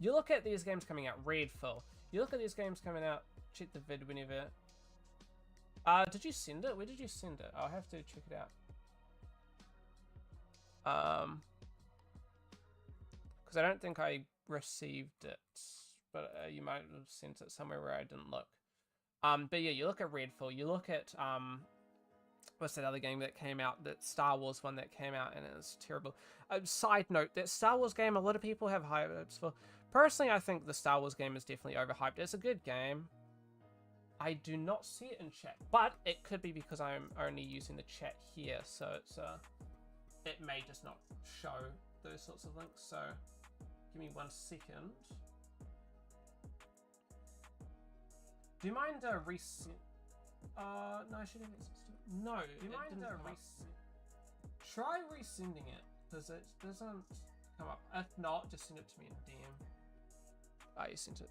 You look at these games coming out, Redfall. You look at these games coming out, check the vid whenever. Did you send it? Where did you send it? I'll have to check it out. Because I don't think I received it, but you might have sent it somewhere where I didn't look. But yeah, you look at Redfall, you look at, what's that other game that came out, that Star Wars one that came out, and it was terrible. Side note, that Star Wars game, a lot of people have high hopes for. Personally, I think the Star Wars game is definitely overhyped. It's a good game. I do not see it in chat, but it could be because I'm only using the chat here, so it's it may just not show those sorts of links, so give me 1 second. Do you mind resend? No, I shouldn't. No, do you mind try resending it, because it doesn't come up. If not, just send it to me in DM. Ah, you sent it.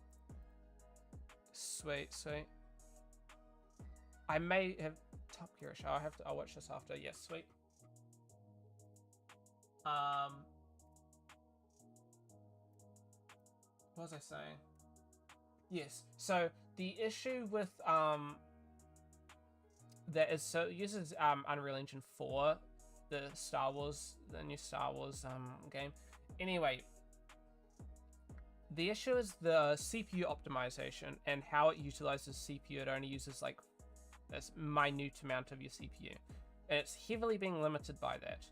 Sweet, sweet. I may have Top Gear show. I'll watch this after. Yes, sweet. What was I saying? Yes. So the issue with that is so it uses Unreal Engine 4, the new Star Wars game. Anyway, the issue is the CPU optimization and how it utilizes CPU. It only uses like this minute amount of your CPU, and it's heavily being limited by that.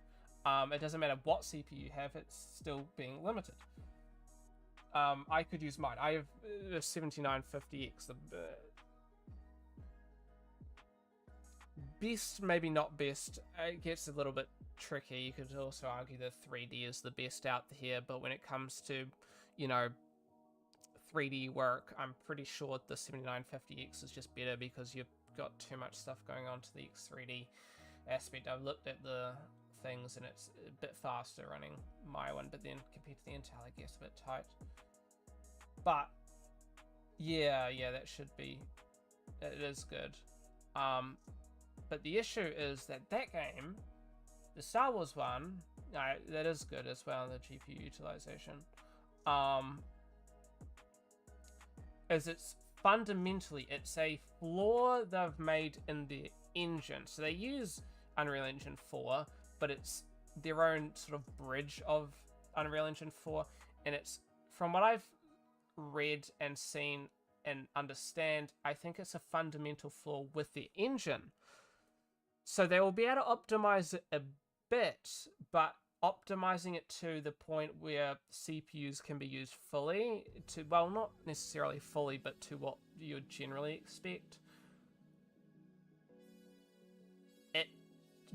It doesn't matter what CPU you have, it's still being limited. I could use mine. I have a 7950X, the best, maybe not best. It gets a little bit tricky. You could also argue that 3D is the best out here, but when it comes to, you know, 3D work, I'm pretty sure the 7950X is just better because you've got too much stuff going on to the X3D aspect. I've looked at the things and it's a bit faster running my one, but then compared to the Intel, I guess a bit tight. But yeah, that should be, it is good. But the issue is that game, the Star Wars one, that is good as well, the GPU utilization, is it's fundamentally, it's a flaw they've made in the engine. So they use Unreal Engine 4, but it's their own sort of bridge of Unreal Engine 4, and it's, from what I've read and seen and understand, I think it's a fundamental flaw with the engine. So they will be able to optimize it a bit, but optimizing it to the point where CPUs can be used fully to, well, not necessarily fully, but to what you would generally expect. It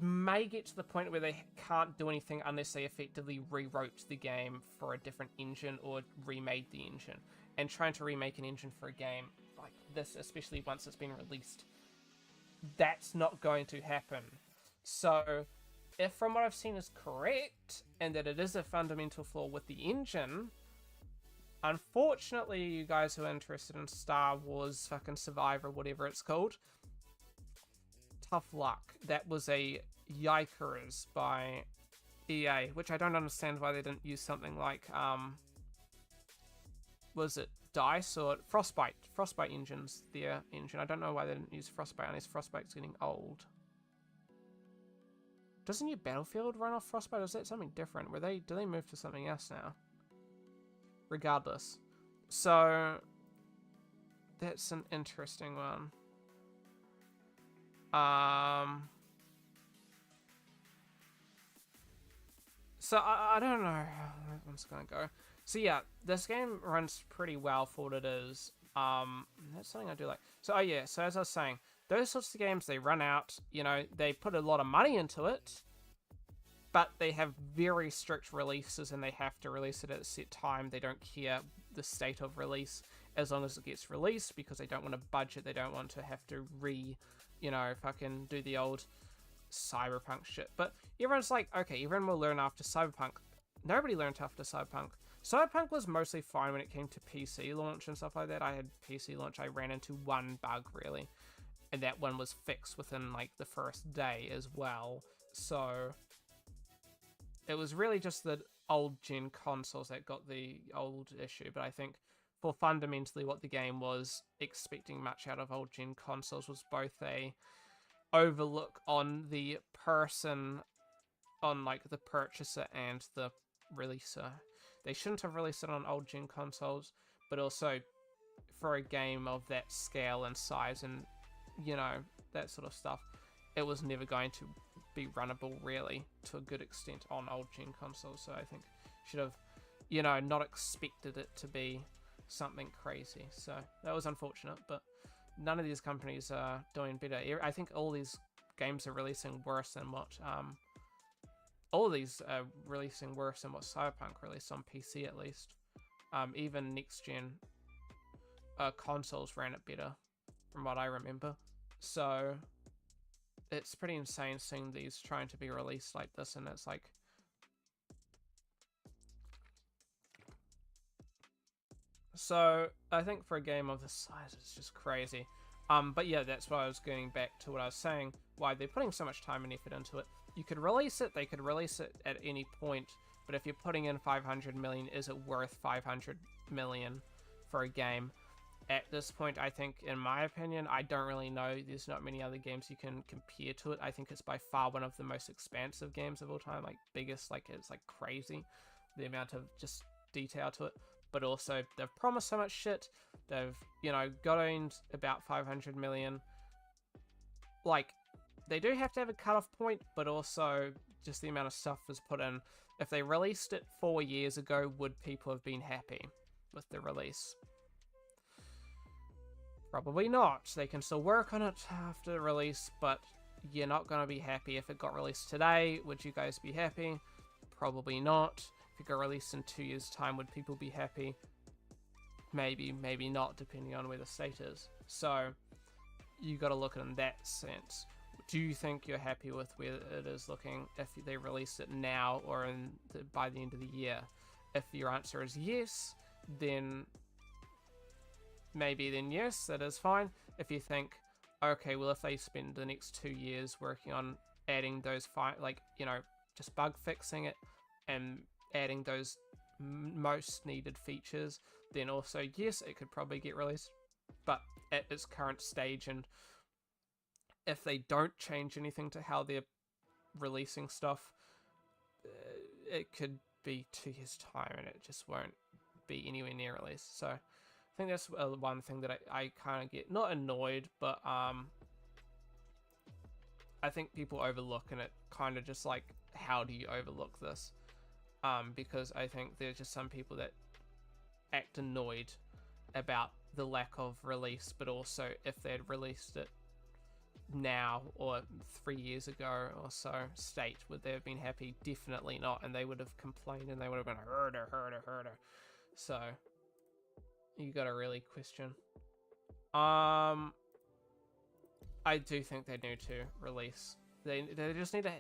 may get to the point where they can't do anything unless they effectively rewrote the game for a different engine or remade the engine. And trying to remake an engine for a game like this, especially once it's been released, that's not going to happen. So if from what I've seen is correct, and that it is a fundamental flaw with the engine, unfortunately, you guys who are interested in Star Wars fucking Survivor, whatever it's called, tough luck. That was a yikers by EA, which I don't understand why they didn't use something like, was it DICE or Frostbite? Frostbite engine's their engine. I don't know why they didn't use Frostbite unless Frostbite's getting old. Doesn't your Battlefield run off Frostbite, or is that something different? Do they move to something else now? Regardless. So that's an interesting one. So I don't know how that one's gonna go. So yeah, this game runs pretty well for what it is. That's something I do like. So oh yeah, so as I was saying, those sorts of games, they run out, you know, they put a lot of money into it, but they have very strict releases and they have to release it at a set time. They don't care the state of release as long as it gets released, because they don't want to budget, they don't want to have to fucking do the old Cyberpunk shit. But everyone's like, okay, everyone will learn after Cyberpunk. Nobody learned after Cyberpunk. Cyberpunk was mostly fine when it came to PC launch and stuff like that. I had PC launch, I ran into one bug really, and that one was fixed within like the first day as well. So it was really just the old gen consoles that got the old issue. But I think for fundamentally what the game was expecting much out of old gen consoles was both a overlook on the person, on like the purchaser and the releaser. They shouldn't have released it on old gen consoles, but also for a game of that scale and size and, you know, that sort of stuff, it was never going to be runnable really to a good extent on old gen consoles. So I think should have, you know, not expected it to be something crazy. So that was unfortunate, but none of these companies are doing better. I think all these games are releasing worse than what all of these are releasing worse than what Cyberpunk released on PC at least. Even next gen consoles ran it better from what I remember. So it's pretty insane seeing these trying to be released like this, and it's like, so I think for a game of this size, it's just crazy. But yeah, that's why I was getting back to what I was saying, why they're putting so much time and effort into it. You could release it, they could release it at any point, but if you're putting in 500 million, is it worth 500 million for a game? at this point, I think, in my opinion, I don't really know. There's not many other games you can compare to it. I think it's by far one of the most expansive games of all time, like biggest, like it's like crazy, the amount of just detail to it. But also, they've promised so much shit. They've, you know, gotten about 500 million. Like, they do have to have a cutoff point, but also just the amount of stuff was put in. If they released it 4 years ago, would people have been happy with the release? Probably not. They can still work on it after the release, but you're not going to be happy. If it got released today, would you guys be happy? Probably not. If it got released in 2 years' time, would people be happy? Maybe, maybe not, depending on where the state is. So, you got to look at it in that sense. Do you think you're happy with where it is looking if they release it now or by the end of the year? If your answer is yes, then maybe then yes, that is fine. If you think, okay, well, if they spend the next 2 years working on adding those, like, you know, just bug fixing it and adding those most needed features, then also, yes, it could probably get released. But at its current stage, and if they don't change anything to how they're releasing stuff, it could be 2 years' time and it just won't be anywhere near released. So I think that's one thing that I kind of get, not annoyed, but I think people overlook, and it kind of just like, how do you overlook this? Because I think there's just some people that act annoyed about the lack of release, but also if they had released it now or 3 years ago or so, state, would they have been happy? Definitely not, and they would have complained and they would have been herder. So you gotta really question. I do think they need to release. They just need to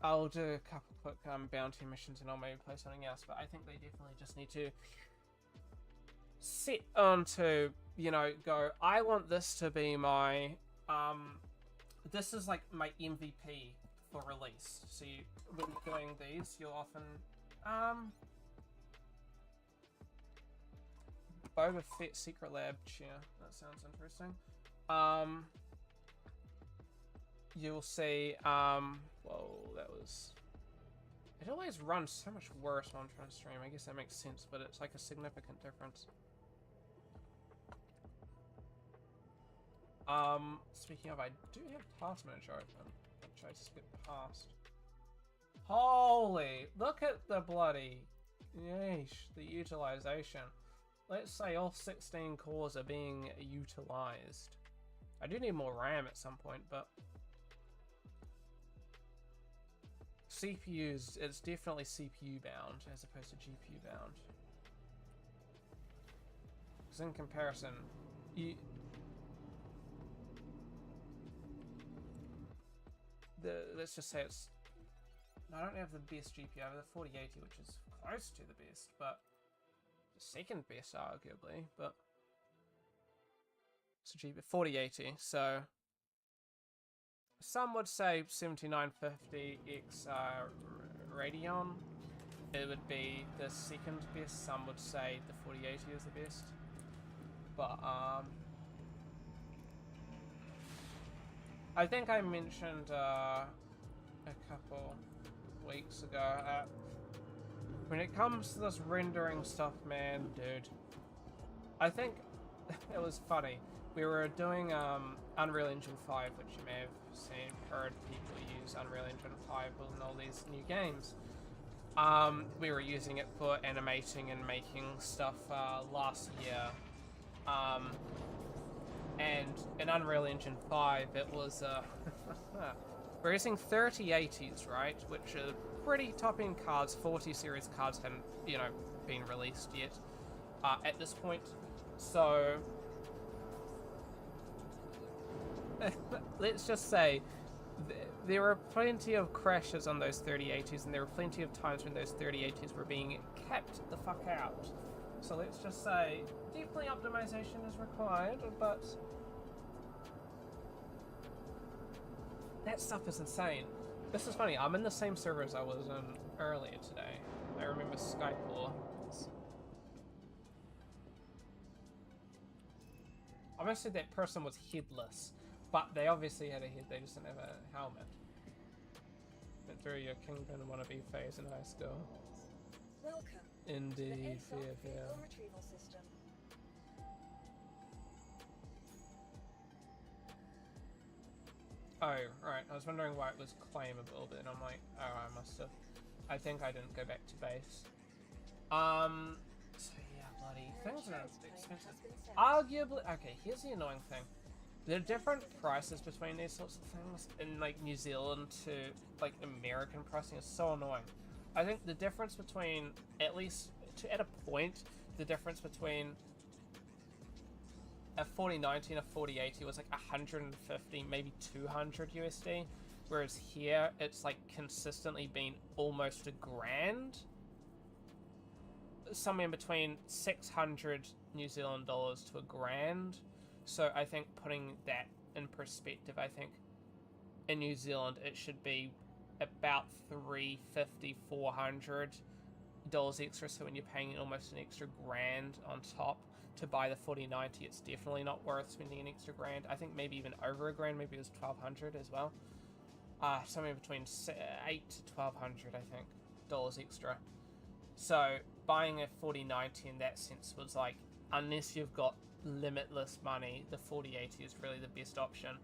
I'll do a couple quick bounty missions and I'll maybe play something else, but I think they definitely just need to sit onto, you know, go, I want this to be my, this is like my MVP for release. So when you're doing these, you'll often, Boba Fett Secret Lab chair, that sounds interesting. You'll see, whoa, that was, it always runs so much worse when I'm trying to stream. I guess that makes sense, but it's like a significant difference. Speaking of, I do have Task Manager open, which I just get past. Holy, look at the bloody, yeesh, the utilization. Let's say all 16 cores are being utilized. I do need more RAM at some point, but CPUs, it's definitely CPU bound as opposed to GPU bound. Because in comparison, let's just say it's, I don't have the best GPU, I have the 4080, which is close to the best, but the second best arguably, but it's a GPU 4080, so some would say 7950X Radeon, it would be the second best. Some would say the 4080 is the best, but I think I mentioned a couple weeks ago, when it comes to this rendering stuff, man, dude, I think it was funny. We were doing Unreal Engine 5, which you may have seen, heard people use Unreal Engine 5 building all these new games. We were using it for animating and making stuff last year. And in Unreal Engine 5, it was, we're using 3080s, right? Which are pretty top-end cards. 40 series cards hadn't, you know, been released yet at this point. So let's just say there were plenty of crashes on those 3080s, and there were plenty of times when those 3080s were being capped the fuck out. So let's just say definitely optimization is required, but that stuff is insane. This is funny, I'm in the same server as I was in earlier today. I remember Skype War. almost said that person was headless, but they obviously had a head, they just didn't have a helmet. Went through your Kingpin wannabe phase in high school. Welcome. Indeed, To the fair. vehicle retrieval system. Oh, right. I was wondering why it was claimable, but then I'm like, oh, I must have. I think I didn't go back to base. So yeah, bloody things are expensive. Arguably, okay, here's the annoying thing. There are different prices between these sorts of things in like New Zealand to like American pricing is so annoying. I think the difference between, at least at a point, the difference between a 4090 and a 4080 was like 150, maybe 200 USD, whereas here it's like consistently been almost $1,000. Somewhere between 600 New Zealand dollars to $1,000. So I think putting that in perspective, I think in New Zealand it should be about $350, $400 extra. So when you're paying almost an extra $1,000 on top to buy the 4090, it's definitely not worth spending an extra $1,000. I think maybe even over $1,000, maybe it was $1,200 as well. Somewhere between $800 to $1,200, I think, dollars extra. So buying a 4090 in that sense was like, unless you've got limitless money, the 4080 is really the best option.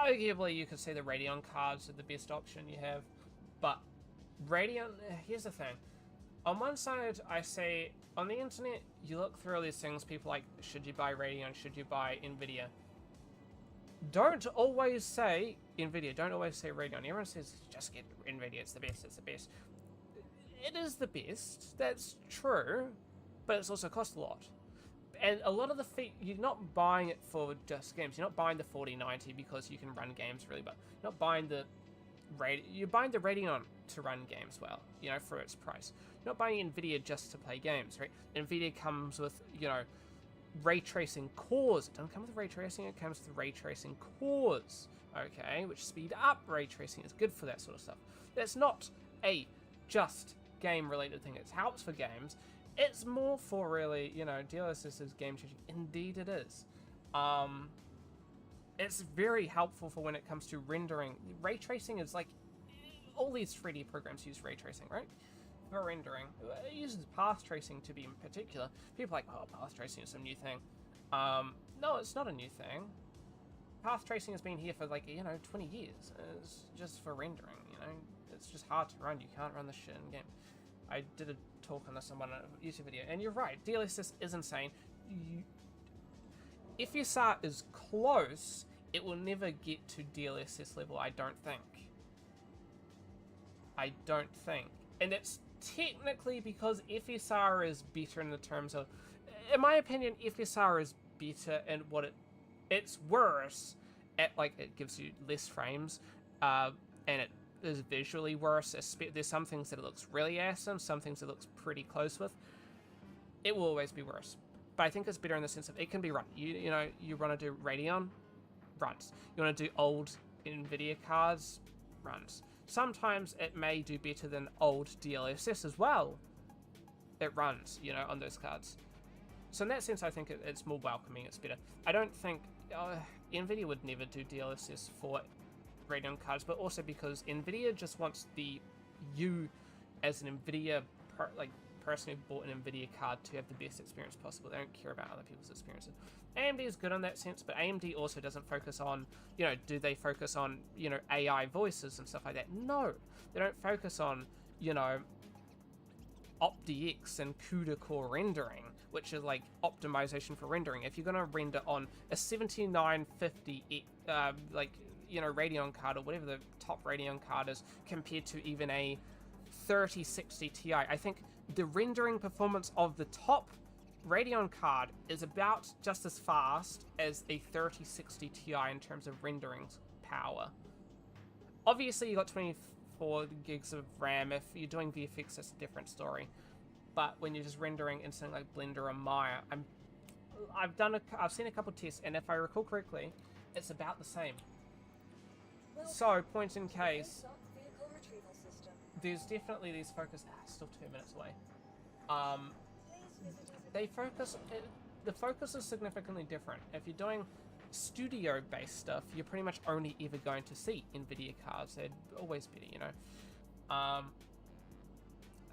Arguably, you could say the Radeon cards are the best option you have, but Radeon, here's the thing. On one side, I say, on the internet, you look through all these things, people like, should you buy Radeon, should you buy Nvidia? Don't always say Nvidia, don't always say Radeon. Everyone says, just get Nvidia, it's the best, it's the best. It is the best, that's true, but it's also cost a lot. And a lot of the you're not buying it for just games. You're not buying the 4090 because you can run games really, but you're not buying the you're buying the Radeon to run games well, you know, for its price. You're not buying Nvidia just to play games, right? Nvidia comes with, you know, ray tracing cores. It doesn't come with ray tracing, it comes with ray tracing cores, okay, which speed up ray tracing. It's good for that sort of stuff. That's not a just game related thing. It helps for games. It's more for really, you know, DLSS is game changing. Indeed it is. It's very helpful for when it comes to rendering. Ray tracing is like, all these 3D programs use ray tracing, right? For rendering. It uses path tracing to be in particular. People are like, oh, path tracing is some new thing. No, it's not a new thing. Path tracing has been here for like, you know, 20 years. It's just for rendering, you know? It's just hard to run. You can't run this shit in game. I did a talk on this on a YouTube video, and you're right, DLSS is insane. If your SAR is close, it will never get to DLSS level, I don't think. And it's technically because FSR is better in the terms of, in my opinion, FSR is better in what it's worse at, like, it gives you less frames, and it is visually worse. There's some things that it looks really awesome, some things it looks pretty close with. It will always be worse, but I think it's better in the sense of it can be run. You know, you want to do Radeon, runs. You want to do old Nvidia cards, runs. Sometimes it may do better than old DLSS as well. It runs, you know, on those cards. So in that sense, I think it's more welcoming. It's better. I don't think Nvidia would never do DLSS for Radeon cards, but also because Nvidia just wants you as an Nvidia person who bought an Nvidia card to have the best experience possible. They don't care about other people's experiences. AMD is good on that sense, but AMD also doesn't focus on, you know, do they focus on, you know, AI voices and stuff like that? No, they don't focus on, you know, OptiX and CUDA core rendering, which is like optimization for rendering. If you're going to render on a 7950 like, you know, Radeon card or whatever the top Radeon card is compared to even a 3060 Ti, I think the rendering performance of the top Radeon card is about just as fast as a 3060 Ti in terms of rendering power. Obviously, you got 24 gigs of RAM. If you're doing VFX, that's a different story. But when you're just rendering in something like Blender or Maya, I've seen a couple tests, and if I recall correctly, it's about the same. So, point in case, there's definitely these focus. Still 2 minutes away. They focus. the focus is significantly different. If you're doing studio-based stuff, you're pretty much only ever going to see NVIDIA cards. They're always better, you know.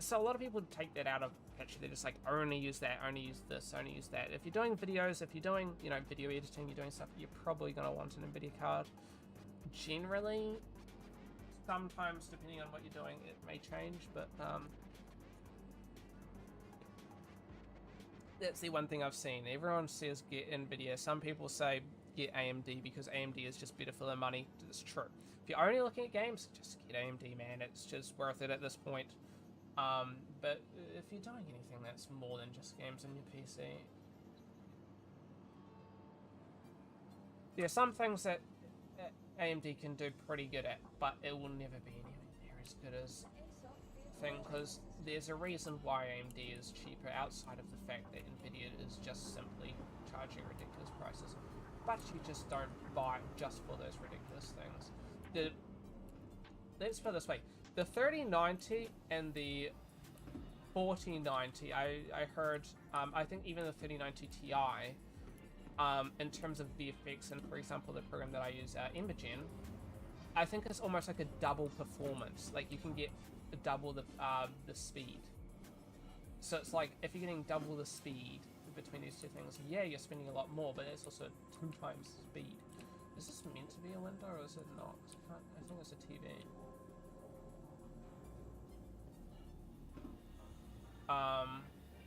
So a lot of people take that out of picture. They're just like, only use that, only use this, only use that. If you're doing videos, if you're doing, you know, video editing, you're doing stuff, you're probably going to want an NVIDIA card. Generally, sometimes, depending on what you're doing, it may change, but that's the one thing I've seen. Everyone says get NVIDIA. Some people say get AMD because AMD is just better for the money. It's true. If you're only looking at games, just get AMD, man. It's just worth it at this point. But if you're doing anything that's more than just games on your PC, there are some things that AMD can do pretty good at, but it will never be anywhere near as good as thing, because there's a reason why AMD is cheaper outside of the fact that NVIDIA is just simply charging ridiculous prices, but you just don't buy just for those ridiculous things. Let's put it this way, the 3090 and the 4090, I heard, I think even the 3090 Ti, in terms of VFX and, for example, the program that I use, Embergen, I think it's almost like a double performance. Like, you can get double the speed. So it's like, if you're getting double the speed between these two things, yeah, you're spending a lot more, but it's also 2 times speed. Is this meant to be a window, or is it not? I think it's a TV.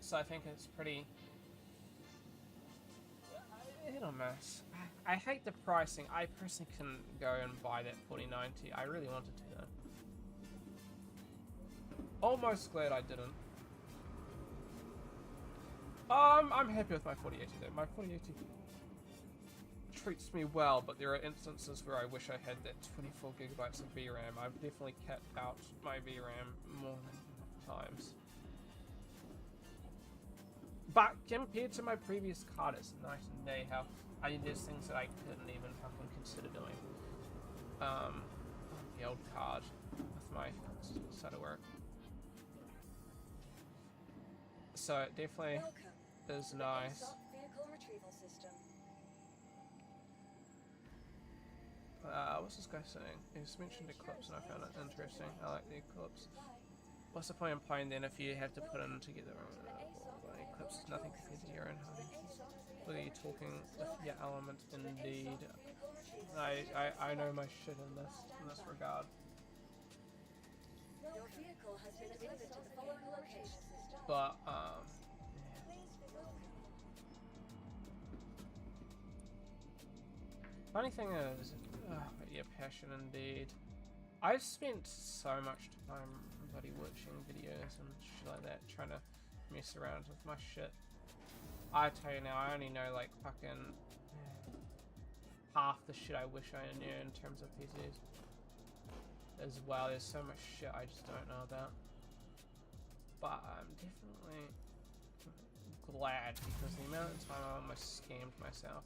So I think it's pretty hit or miss. I hate the pricing. I personally couldn't go and buy that 4090. I really wanted to though. Almost glad I didn't. I'm happy with my 4080 though. My 4080 treats me well, but there are instances where I wish I had that 24 gigabytes of VRAM. I've definitely capped out my VRAM more than enough times. But compared to my previous card, it's night and day how there's things that I couldn't even fucking consider doing. The old card with my side of work. So it definitely is nice. Vehicle retrieval system. What's this guy saying? He's mentioned Eclipse and I found it interesting. I like the Eclipse. What's the point in playing then if you have to put in together? Eclipse is nothing compared to your own home. Look at you talking with your element indeed. I know my shit in this regard. Your vehicle has been delivered to the following location. But funny thing is, yeah, passion indeed. I've spent so much time bloody watching videos and shit like that, trying to mess around with my shit. I tell you now, I only know like fucking half the shit I wish I knew in terms of PCs. As well, there's so much shit I just don't know about. But I'm definitely glad because the amount of time I almost scammed myself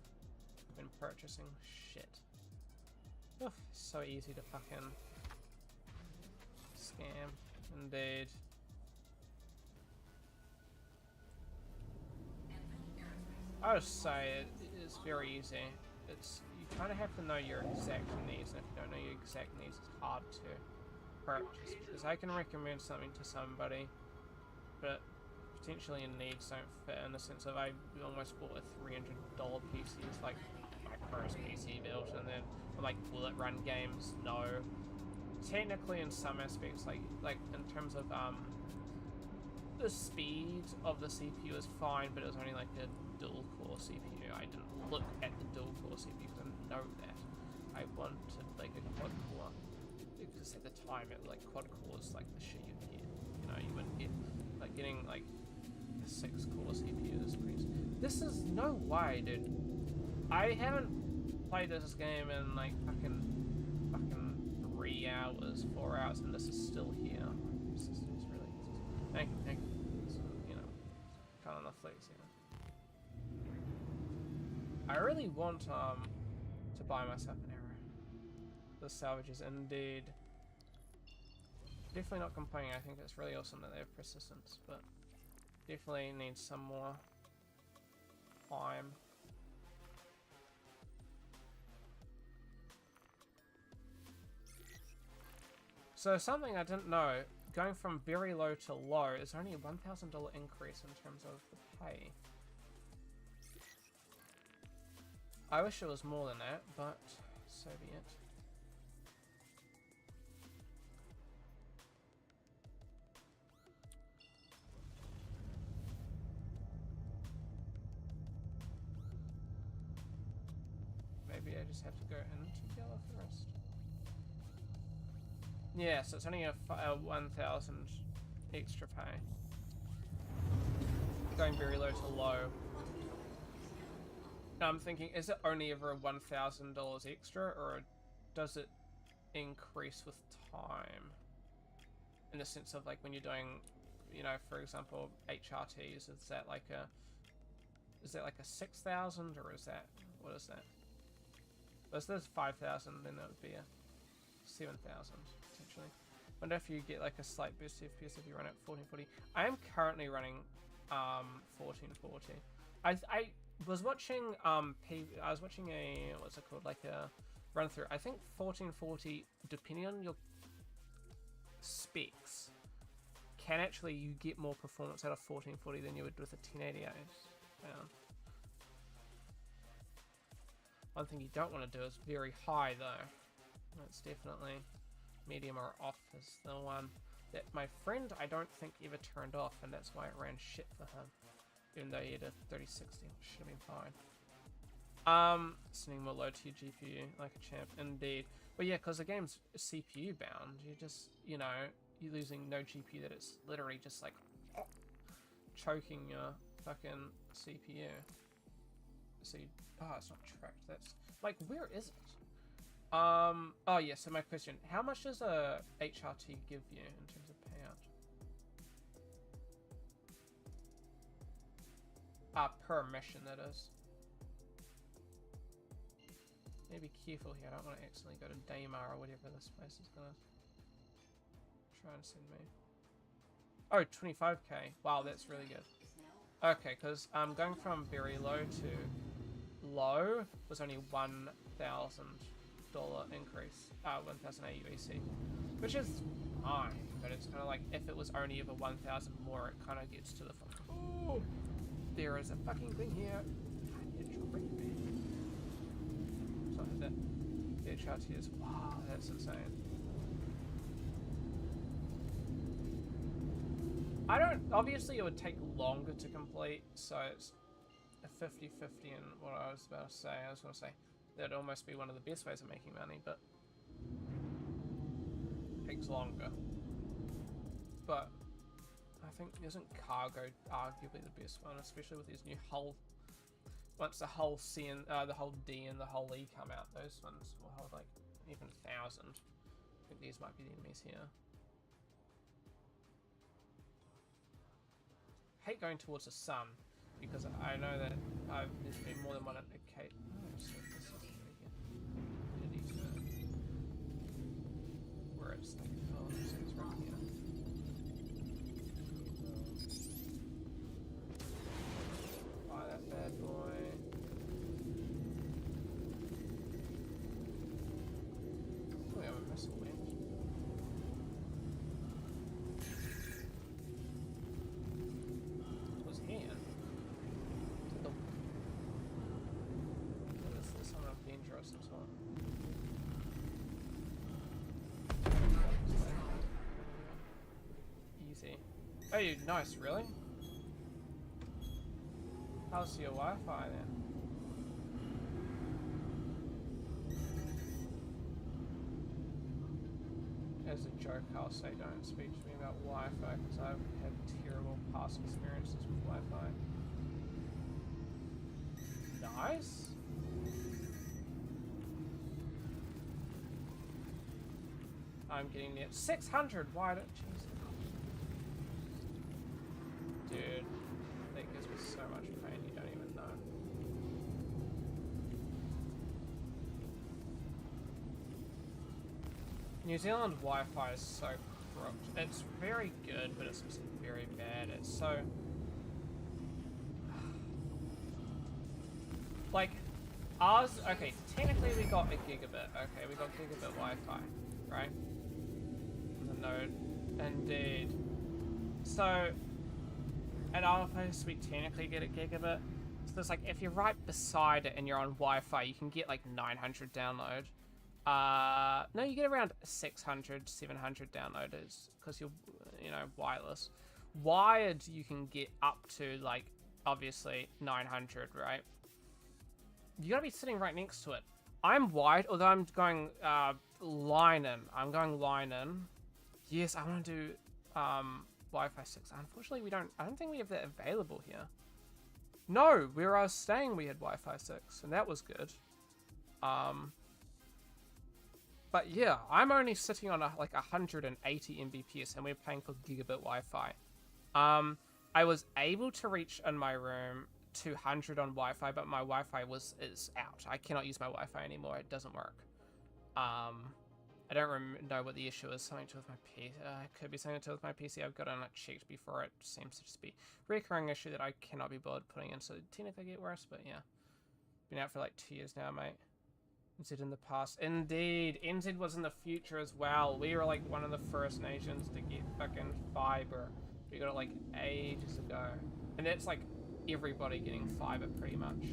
when purchasing shit. Oof, so easy to fucking scam, indeed. I would say it is very easy. It's, you kind of have to know your exact needs, and if you don't know your exact needs, it's hard to purchase. Because I can recommend something to somebody, but potentially your needs don't fit in the sense of I almost bought a $300 PC. It's like my first PC built, and then like, will it run games? No. Technically, in some aspects, like in terms of the speed of the CPU is fine, but it was only like a dual core CPU. I didn't look at the dual core CPU because I didn't know that. I wanted like a quad core because at the time it like quad core was like the shit you'd get. You know, you wouldn't get like getting like a 6 core CPU is pretty. This is no way, dude. I haven't played this game in like fucking 3 hours, 4 hours, and this is still here. This is really. Thank you. You know, kind of flex, you know. I really want to buy myself an arrow. The salvages, indeed. Definitely not complaining. I think it's really awesome that they have persistence, but definitely need some more. time. So something I didn't know, going from very low to low is only a $1,000 increase in terms of the pay. I wish it was more than that, but so be it. Maybe I just have to go into Yellow Forest. Yeah, so it's only a 1,000 extra pay. Going very low to low. Now I'm thinking, is it only ever $1,000 extra, or does it increase with time? In the sense of like when you're doing, you know, for example, HRTs, is that like a 6,000, or is that, what is that? If there's 5,000, then that would be a 7,000 potentially. Wonder if you get like a slight boost FPS if you run at 1440. I am currently running 1440. I was watching I was watching a, what's it called, like a run through. I think 1440, depending on your specs, can actually, you get more performance out of 1440 than you would with a 1080. One thing you don't want to do is very high though. That's definitely medium or off is the one that my friend I don't think ever turned off, and that's why it ran shit for him. Even though he had a 3060, should have been fine. Sending more load to your GPU like a champ, indeed. But yeah, because the game's CPU bound, you just, you know, you're losing no GPU, that it's literally just like choking your fucking CPU. So you, oh, it's not tracked. That's like, where is it? Oh yeah, so my question, how much does a HRT give you in terms of payout? Per mission, that is. Maybe careful here, I don't want to accidentally go to Daymar or whatever this place is gonna try and send me. Oh, 25k. Wow, that's really good. Okay, because going from very low to low was only $1,000 increase, 1,000 AUEC, which is fine, but it's kind of like, if it was only ever 1,000 more, it kind of gets to the oh, there is a fucking thing here. So that HRT is, wow, that's insane. I don't, obviously it would take longer to complete, so it's a 50-50 in what I was about to say. I was going to say that'd almost be one of the best ways of making money, but it takes longer. But I think, isn't cargo arguably the best one, especially with these new hull, once the hull C and the hull D and the hull E come out, those ones will hold like even 1,000. I think these might be the enemies here. Hate going towards the sun, because I know that there's been more than one occasion. Oh, so this is where it's like, oh, so it's right here. Buy that bad boy. Oh, we have a missile left. Easy. Oh, you nice, really? How's your Wi-Fi then? As a joke, I'll say don't speak to me about Wi-Fi because I've had terrible past experiences with Wi-Fi. Nice. I'm getting it. 600. Why don't Jesus? Dude, that gives me so much pain. You don't even know. New Zealand Wi-Fi is so corrupt. It's very good, but it's also very bad. It's so. like, ours, okay, technically we got a gigabit. Okay, we got gigabit Wi-Fi, right? The node, indeed. So, at our place, we technically get a gigabit. So it's like, if you're right beside it and you're on Wi-Fi, you can get like 900 download. No, you get around 600, 700 downloaders because you're, you know, wireless. Wired, you can get up to like, obviously 900, right? You gotta be sitting right next to it. I'm wired, although I'm going line in. I'm going line in. Yes, I want to do Wi-Fi 6. Unfortunately, I don't think we have that available here. No, where I was staying, we had Wi-Fi 6, and that was good. But yeah, I'm only sitting on like 180 Mbps, and we're paying for gigabit Wi-Fi. I was able to reach in my room 200 on Wi-Fi, but my Wi-Fi is out. I cannot use my Wi-Fi anymore. It doesn't work. I don't know what the issue is. Something to do with my PC. Could be something to do with my PC. I've got it checked before. It seems to just be a recurring issue that I cannot be bothered putting in. So technically get worse, but yeah. Been out for like 2 years now, mate. NZ in the past. Indeed. NZ was in the future as well. We were like one of the first nations to get fucking fiber. We got it like ages ago. And that's like everybody getting fiber pretty much.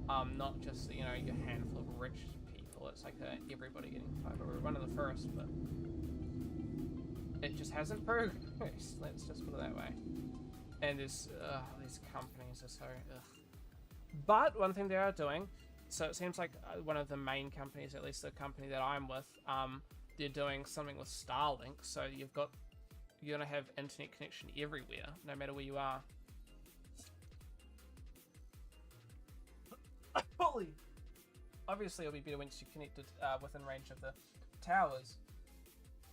Not just, you know, your handful of rich people. It's like everybody getting fiber. We're one of the first, but it just hasn't progressed. Let's just put it that way. And these companies are so ugh. But one thing they are doing, so it seems like one of the main companies, at least the company that I'm with, they're doing something with Starlink. So you're gonna have internet connection everywhere, no matter where you are. Holy! Obviously, it'll be better once you're connected within range of the towers.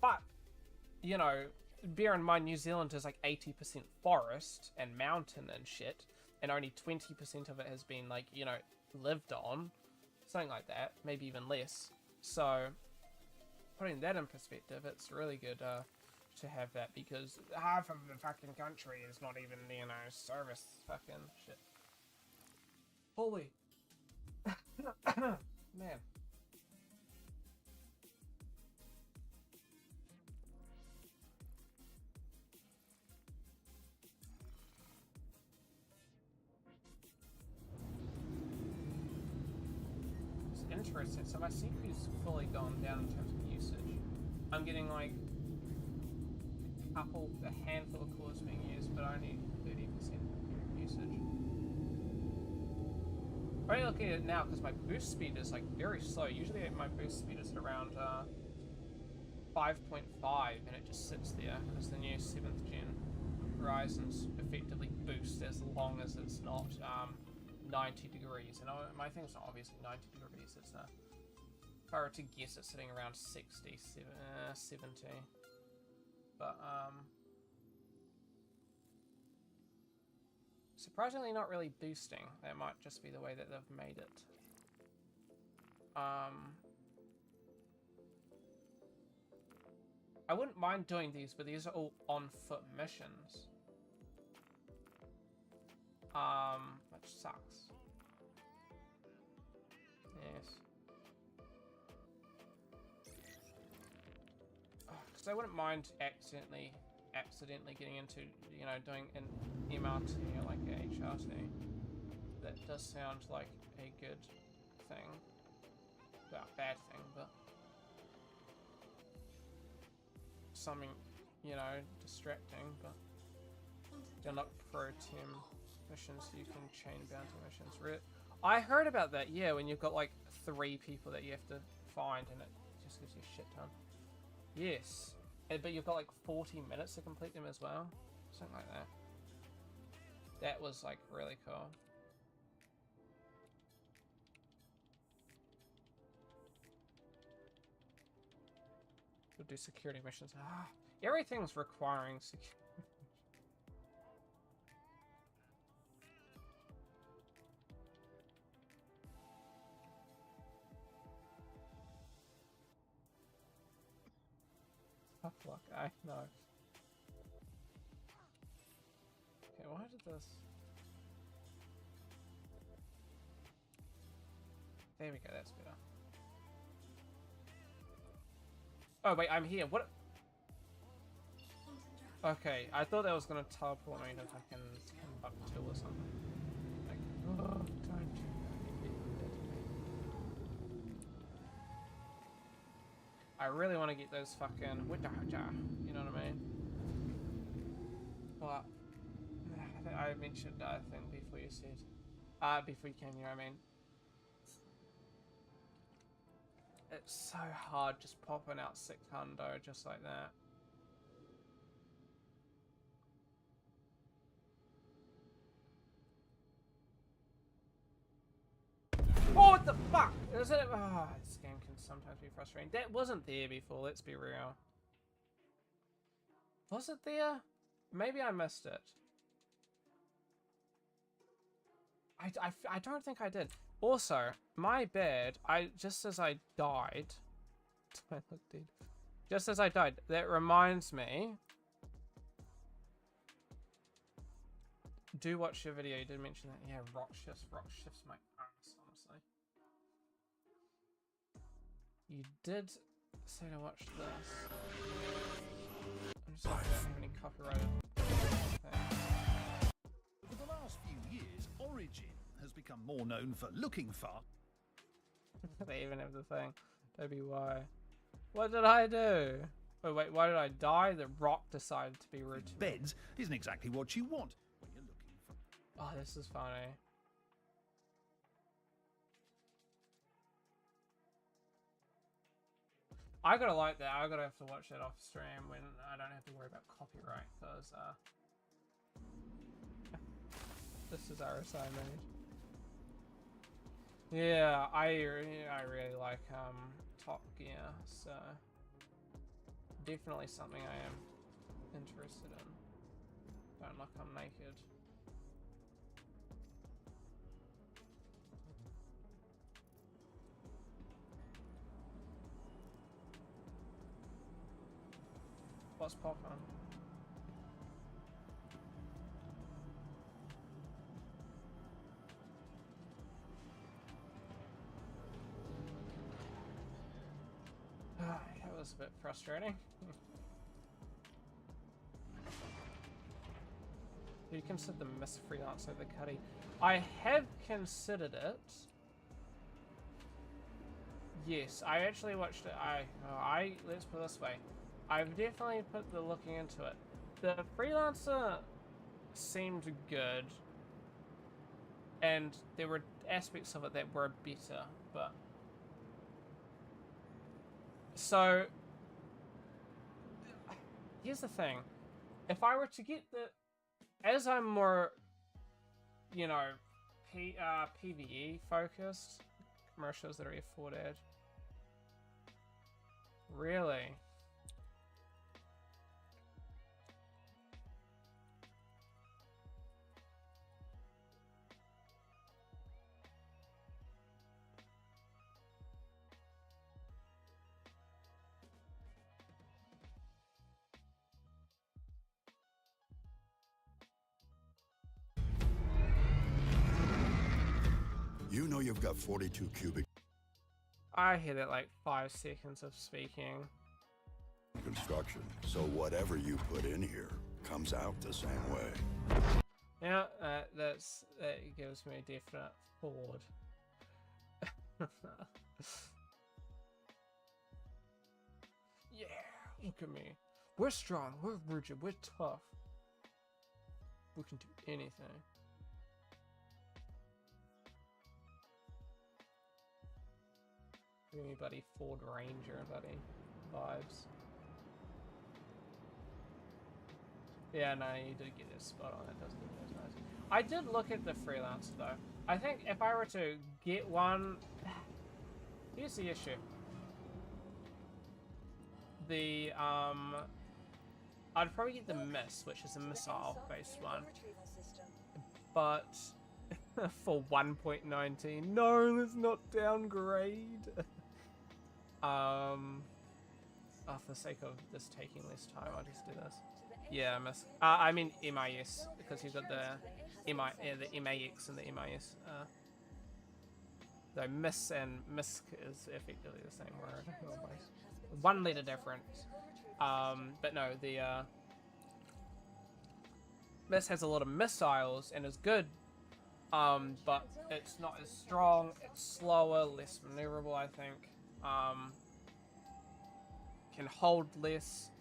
But you know, bear in mind, New Zealand is like 80% forest and mountain and shit, and only 20% of it has been like, you know, lived on, something like that, maybe even less. So putting that in perspective, it's really good to have that, because half of the fucking country is not even, you know, service fucking shit. Holy man. Interesting. So my CPU's fully gone down in terms of usage. I'm getting like a handful of cores being used, but only 30% usage. I'm only looking at it now because my boost speed is like very slow. Usually my boost speed is around 5.5, and it just sits there because the new 7th gen Ryzen's effectively boost as long as it's not 90 degrees, and my thing's not obviously 90 degrees. It's if I were to guess, it's sitting around 60, 70. But surprisingly not really boosting. That might just be the way that they've made it. I wouldn't mind doing these, but these are all on foot missions. Which sucks. Yes. Because I wouldn't mind accidentally getting into, you know, doing an MRT or like a HRT. That does sound like a good thing. Well, bad thing, but something, you know, distracting, but they're not pro team missions, so you can chain bounty missions. I heard about that, yeah, when you've got like 3 people that you have to find and it just gives you a shit ton. Yes, but you've got like 40 minutes to complete them as well. Something like that. That was like really cool. We'll do security missions. Everything's requiring security. Tough luck, I know. Okay, why did this? There we go, that's better. Oh wait, I'm here. What? Okay, I thought that was gonna teleport me to fucking Timbuktu or something. Like, oh, don't do that. I really want to get those fucking Witdahaja, you know what I mean? Well, I mentioned, I think, before you said, before you came here, I mean. It's so hard just popping out 600 just like that. Oh, what the fuck? Is it? Oh, this game can sometimes be frustrating. That wasn't there before, let's be real. Was it there? Maybe I missed it. I don't think I did. Also, my bad, just as I died, I look dead. Just as I died, that reminds me. Do watch your video, you did mention that. Yeah, rock shifts my ass, honestly. You did say to watch this. I'm just like, I don't have any copyrighted thing. For the last few years, Origin has become more known for looking far. They even have the thing. WY. What did I do? Oh wait, why did I die? The rock decided to be rude to me. Beds isn't exactly what you want when you're looking for. Oh, this is funny. I gotta like that. I gotta have to watch that off stream when I don't have to worry about copyright because this is RSI made. Yeah, I really like Top Gear, so definitely something I am interested in. Don't look, I'm naked. What's poppin'? That was a bit frustrating. Do you consider the Miss Freelance over Cuddy? I have considered it. Yes, I actually watched it. Let's put it this way. I've definitely put the looking into it. The Freelancer seemed good, and there were aspects of it that were better, but so here's the thing. If I were to get as I'm more, you know, PvE focused, commercials that are afforded. Really? You know you've got 42 cubic I hit it like 5 seconds of speaking. construction, so whatever you put in here comes out the same way. Yeah, that gives me a definite forward. Yeah, look at me. We're strong, we're rigid, we're tough. We can do anything. Give me, buddy, Ford Ranger, buddy. Vibes. Yeah, no, you did get this spot on. That does look nice. I did look at the Freelancer though. I think if I were to get one, here's the issue. The I'd probably get the Miss, which is a missile-based one, but for 1.19, no, let's not downgrade. For the sake of this taking less time, I'll just do this. Yeah, Miss. I mean MIS, because you've got the the MAX and the MIS. Though miss and misc is effectively the same word. Almost. 1 letter difference. But no, the miss has a lot of missiles and is good. But it's not as strong. It's slower, less maneuverable, I think. Can hold less.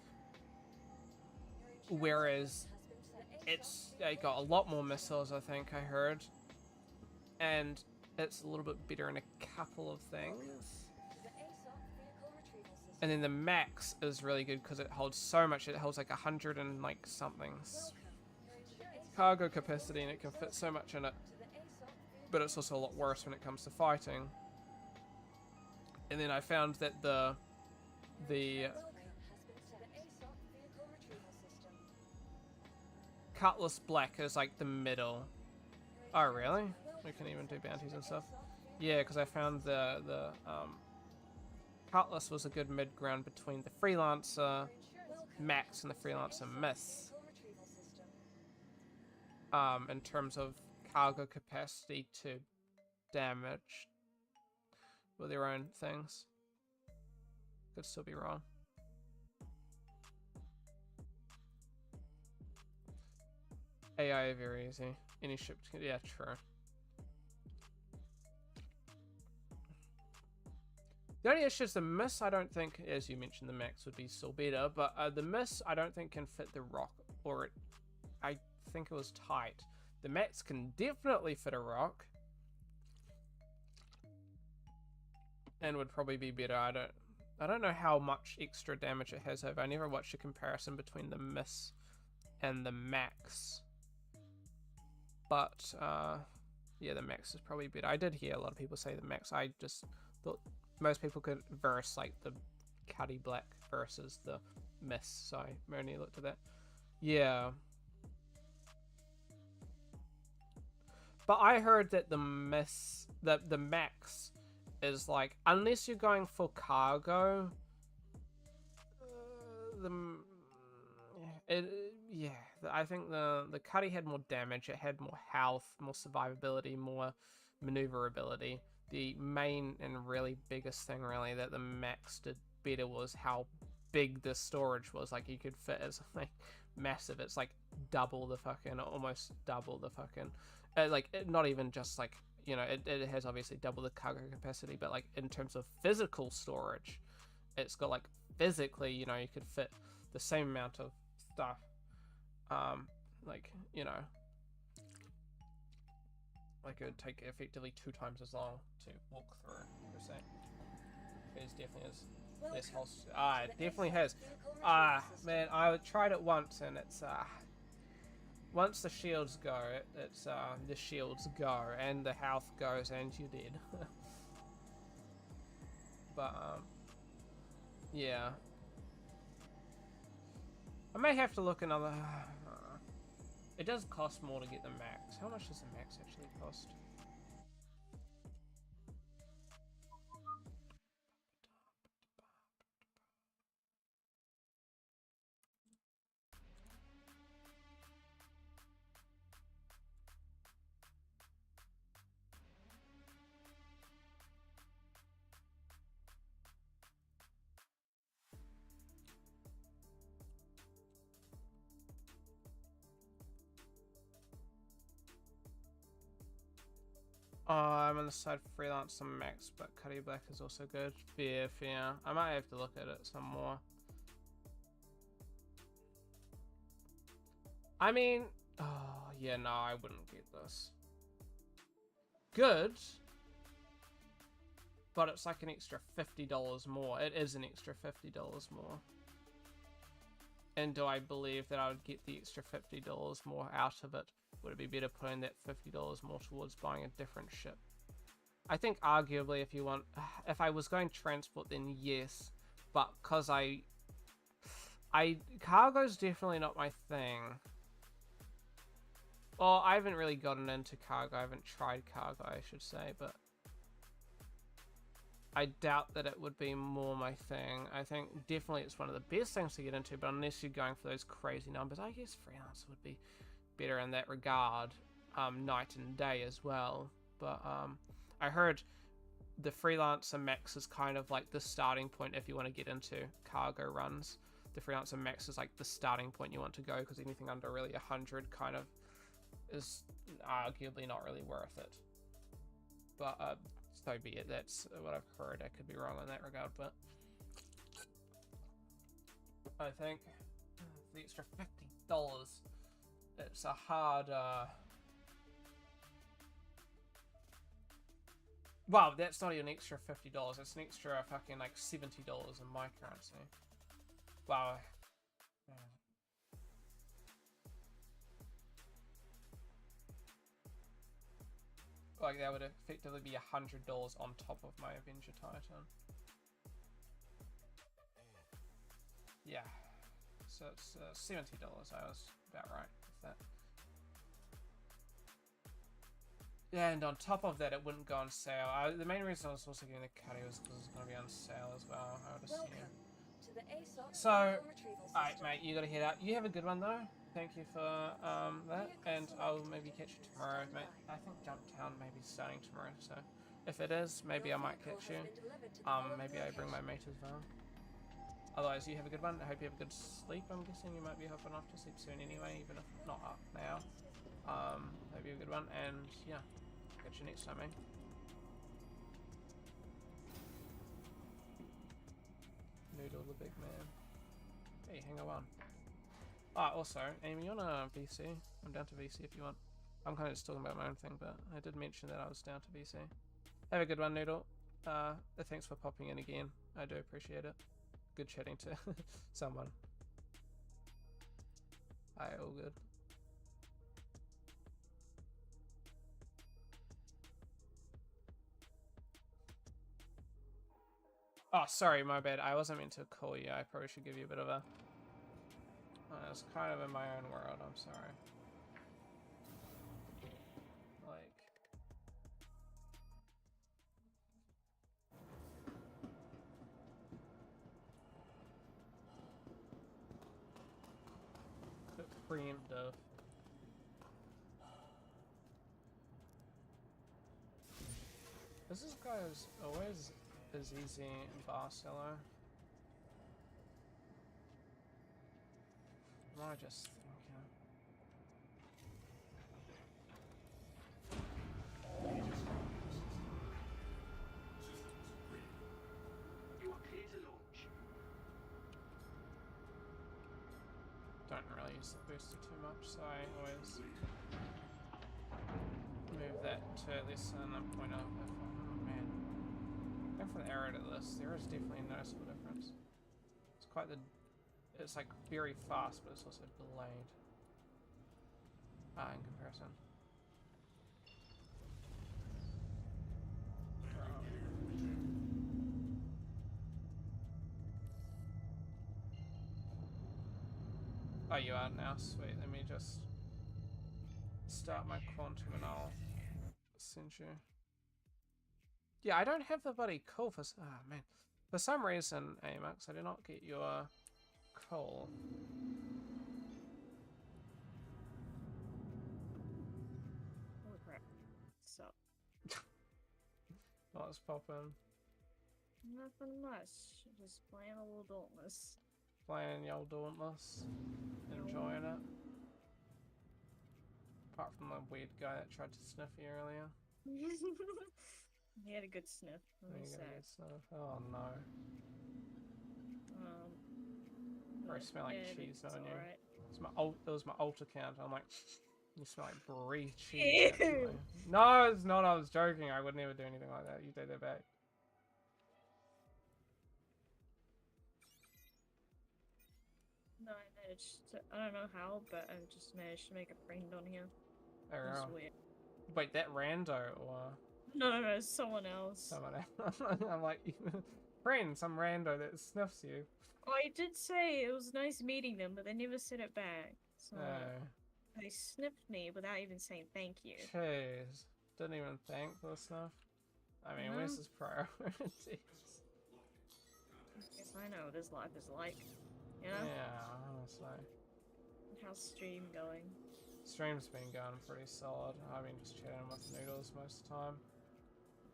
Whereas it's got a lot more missiles, I think I heard. And it's a little bit better in a couple of things. And then the max is really good because it holds so much. It holds like 100 and like something cargo capacity, and it can fit so much in it. But it's also a lot worse when it comes to fighting. And then I found that the Cutlass Black is like the middle. Oh really? We can even do bounties and stuff. Yeah, because I found the Cutlass was a good mid-ground between the Freelancer Max and the Freelancer Myth. In terms of cargo capacity to damage with their own things. Could still be wrong. AI very easy. Any ship, yeah, true. The only issue is the Miss, I don't think, as you mentioned, the Max would be still better, but the Miss, I don't think can fit the rock, or I think it was tight. The Max can definitely fit a rock, and would probably be better. I don't know how much extra damage it has over. I never watched a comparison between the Miss and the Max, but yeah, the Max is probably better. I did hear a lot of people say the Max. I just thought most people could verse like the Cuddy Black versus the Miss, so I only looked at that. Yeah. But I heard that the Miss, the Max is like, unless you're going for cargo, yeah, I think the Cuddy had more damage, it had more health, more survivability, more maneuverability. The main and really biggest thing really that the Max did better was how big the storage was. Like you could fit as like massive. It's like double the fucking, almost double the fucking, like not even just like, you know, it has obviously double the cargo capacity, but like in terms of physical storage, it's got like physically, you know, you could fit the same amount of stuff. Like, you know, like it would take effectively 2 times as long to walk through, per se. It definitely is. This whole, it definitely has. Man, I tried it once and it's, once the shields go, it's, the shields go and the health goes and you're dead. But, yeah. I may have to look another, it does cost more to get the Max. How much does the Max actually cost? I'm on the side for Freelancer Max, but Cuddy Black is also good. Fair. I might have to look at it some more. I mean, oh yeah, no, I wouldn't get this. Good, but it's like an extra $50 more. It is an extra $50 more. And do I believe that I would get the extra $50 more out of it? Would it be better putting that $50 more towards buying a different ship? I think arguably if I was going transport, then yes. But because cargo's definitely not my thing. Well, I haven't really gotten into cargo. I haven't tried cargo, I should say, but I doubt that it would be more my thing. I think definitely it's one of the best things to get into, but unless you're going for those crazy numbers, I guess Freelancer would be better in that regard, night and day as well. But I heard the Freelancer Max is kind of like the starting point if you want to get into cargo runs. The Freelancer Max is like the starting point you want to go, because anything under really 100 kind of is arguably not really worth it. But so be it. That's what I've heard. I could be wrong in that regard, but I think for the extra $50, it's a hard. Well, that's not even an extra $50. It's an extra fucking like $70 in my currency. Wow. Yeah. Like that would effectively be $100 on top of my Avenger Titan. Yeah. So it's $70. I was about right with that. Yeah, and on top of that, it wouldn't go on sale. The main reason I was also getting the Cuddy was because it's going to be on sale as well, I would assume. To the ASOC So, vehicle retrieval alright, system. mate, you gotta head out. You have a good one, though. Thank you for that, and I'll maybe catch you tomorrow, mate. I think Jumptown may be starting tomorrow, so if it is, maybe I might catch you. Maybe I bring my mate as well. Otherwise, you have a good one. I hope you have a good sleep. I'm guessing you might be hopping off to sleep soon anyway, even if not up now. Hope you have a good one, and yeah, catch you next time, mate. Noodle the big man. Hey, hang on. Also, Amy, you on a VC? I'm down to VC if you want. I'm kind of just talking about my own thing, but I did mention that I was down to VC. Have a good one, Noodle. Thanks for popping in again. I do appreciate it. Good chatting to someone. Hi, all good. Oh, sorry, my bad. I wasn't meant to call you. I probably should give you a bit of a... it's kind of in my own world. I'm sorry. Like... bit preemptive. This guy is always as easy in Barcelona. Am I just thinking? You are clear to launch. Don't really use the booster too much, so I always move that to at least a point of. Oh man. Going from the arrow to this, there is definitely a noticeable difference. It's quite the... It's like very fast, but it's also delayed. In comparison. Oh, you are now? Sweet. Let me just start my quantum and I'll send you. Yeah, I don't have the bloody call for... Ah, man. For some reason, Amux, I did not get your call. Holy crap. So, What's poppin'? nothing much. Just playing a little Dauntless. Playing the old Dauntless. Enjoying it. Apart from the weird guy that tried to sniff you earlier. He had a good sniff. Let me You say. got good stuff. Oh no. Or I but smell like yeah, cheese it's on you. alright. It's my it was my alt account. I'm like, you smell like brie cheese. Ew. Actually. No, it's not. I was joking. I would never do anything like that. You take that back. No, I managed to, I don't know how, but I just managed to make a friend on here. Oh, It's wow. weird. Wait, that rando or No, it's someone else. someone else? I'm like, friend, some rando that sniffs you. Oh, I did say it was nice meeting them, but they never said it back. So Oh, they sniffed me without even saying thank you. jeez. Didn't even thank for the stuff. I mean, where's No. his priorities? Yes, I know what this life is like. You know? Yeah, honestly. How's stream going? Stream's been going pretty solid. I've been just chatting with Noodles most of the time.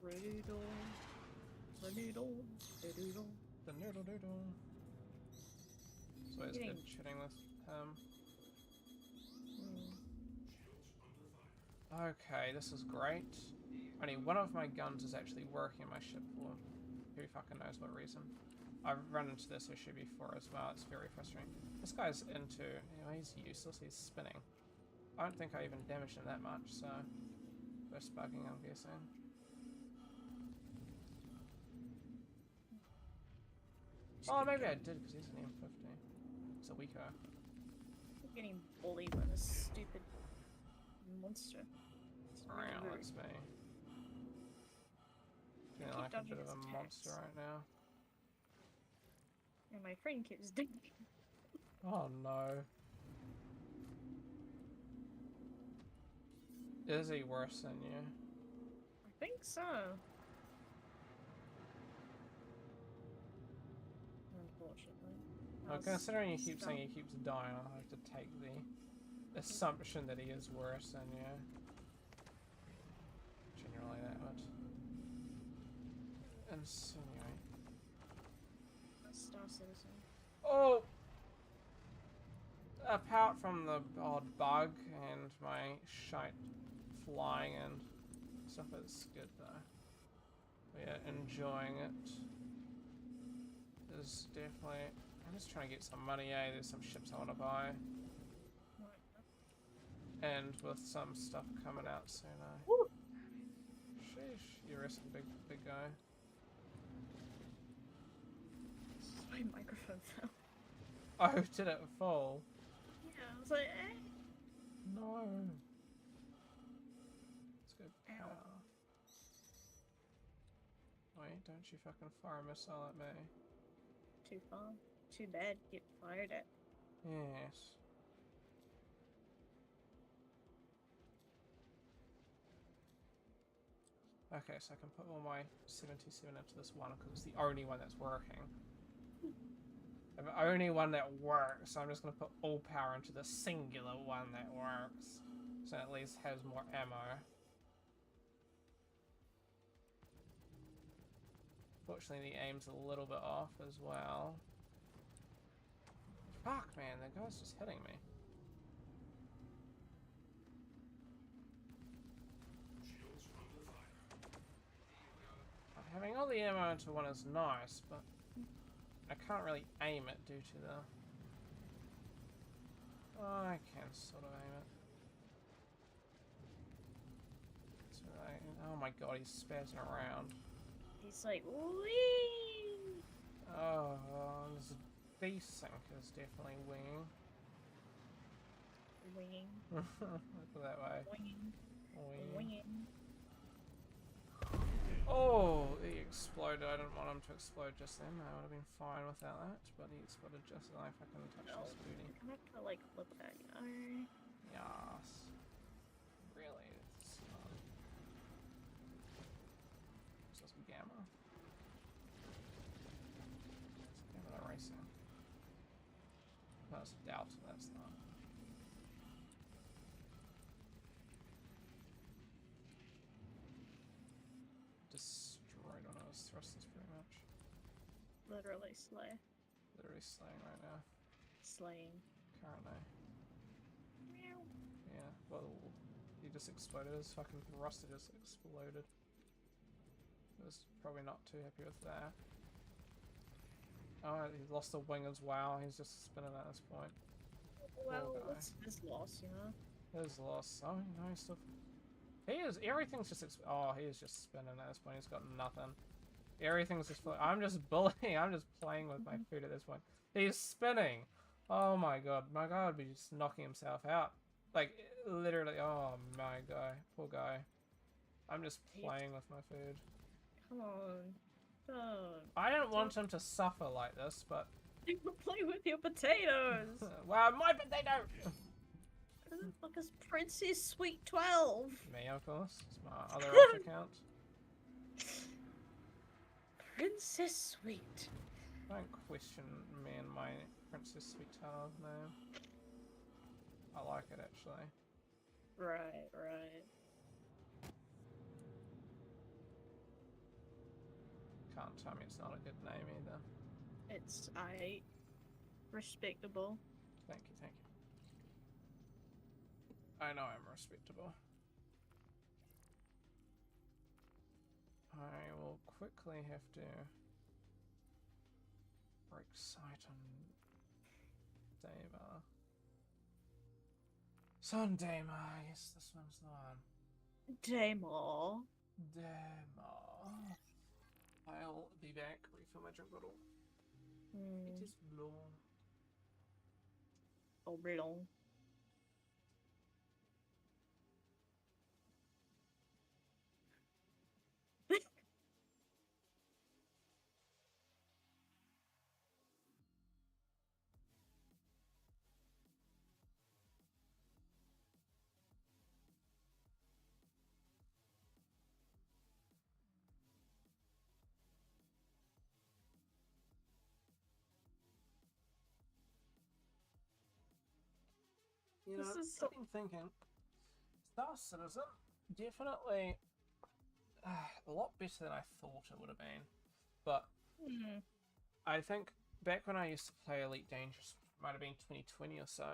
Rude or The noodle. The noodle. The noodle doodle. So it's Getting- good shooting with him. Okay, this is great. Only one of my guns is actually working in my ship for who fucking knows what reason. I've run into this issue before as well, it's very frustrating. This guy's into, you know, he's useless, he's spinning. I don't think I even damaged him that much, so just bugging, I'm guessing. Oh, maybe I did because he's an M50. It's a weaker. I'm getting bullied by this stupid monster. It's really Alright, rude. that's me. Feeling keep like a dodging bit of a his monster attacks. right now. And my friend keeps doing. Oh no. Is he worse than you? I think so. Unfortunately. Well, How's considering you keep stuff? saying he keeps dying, I'll have to take the assumption that he is worse than you. Generally that would insinuate. Star Citizen. Oh! Apart from the odd bug and my shite flying and stuff, it's good though. We are enjoying it. There's definitely... I'm just trying to get some money, eh? There's some ships I want to buy. And with some stuff coming out soon, eh? Woo! Sheesh, you arrested the big guy. My microphone fell. Oh, did it fall? Yeah, I was like, eh. No. Let's go Ow. power. Wait, don't you fucking fire a missile at me. Too far. Too bad. Get fired at. Yes. Okay, so I can put all my 77 into this one because it's the only one that's working. And the only one that works, so I'm just going to put all power into the singular one that works. So it at least has more ammo. Fortunately, the aim's a little bit off as well. Fuck, man, that guy's just hitting me. Having all the ammo into one is nice, but I can't really aim it due to the... Oh, I can sort of aim it. So oh my god, he's spazzing around. He's like, wee. Oh, these sinkers definitely winging. Winging. Look that way. Winging. Winging. Winging. Oh, he exploded. I didn't want him to explode just then. I would have been fine without that, but he exploded just as I fucking touched No. his booty. I'm gonna have to like flip that, you know? Yes. Really? It's just gamma. It's gamma racing. That's doubt. That's not. Destroyed one of his thrusters pretty much. Literally slay. Literally slaying right now. Slaying. Currently. Meow. Yeah, well, he just exploded. His fucking thruster just exploded. He was probably not too happy with that. Oh, he lost the wing as well. He's just spinning at this point. Well, guy. it's his loss, you know? His loss. Oh, no, he's still... He is... Everything's just... Oh, he is just spinning at this point. He's got nothing. Everything's just... I'm just bullying. I'm just playing with my food at this point. He's spinning! Oh my god. My guy would be just knocking himself out. Like, literally... Oh, my guy. Poor guy. I'm just playing with my food. Come on. Don't. I didn't want him to suffer like this, but... Play with your potatoes! Wow, my potato! Who the fuck is Princess Sweet 12? Me, of course. It's my other off account. Princess Sweet. Don't question me and my Princess Sweet Child name. I like it, actually. Right, right. can't tell me it's not a good name either. It's respectable. Thank you, thank you. I know I'm respectable. I will quickly have to break sight on Daemar. Sundema, yes, this one's the one. Daemar. Daemar. I'll be back, refill my drink bottle. It is long. Oh, long. You know, This is I've been thinking, Star Citizen, definitely a lot better than I thought it would have been. But I think back when I used to play Elite Dangerous, might have been 2020 or so.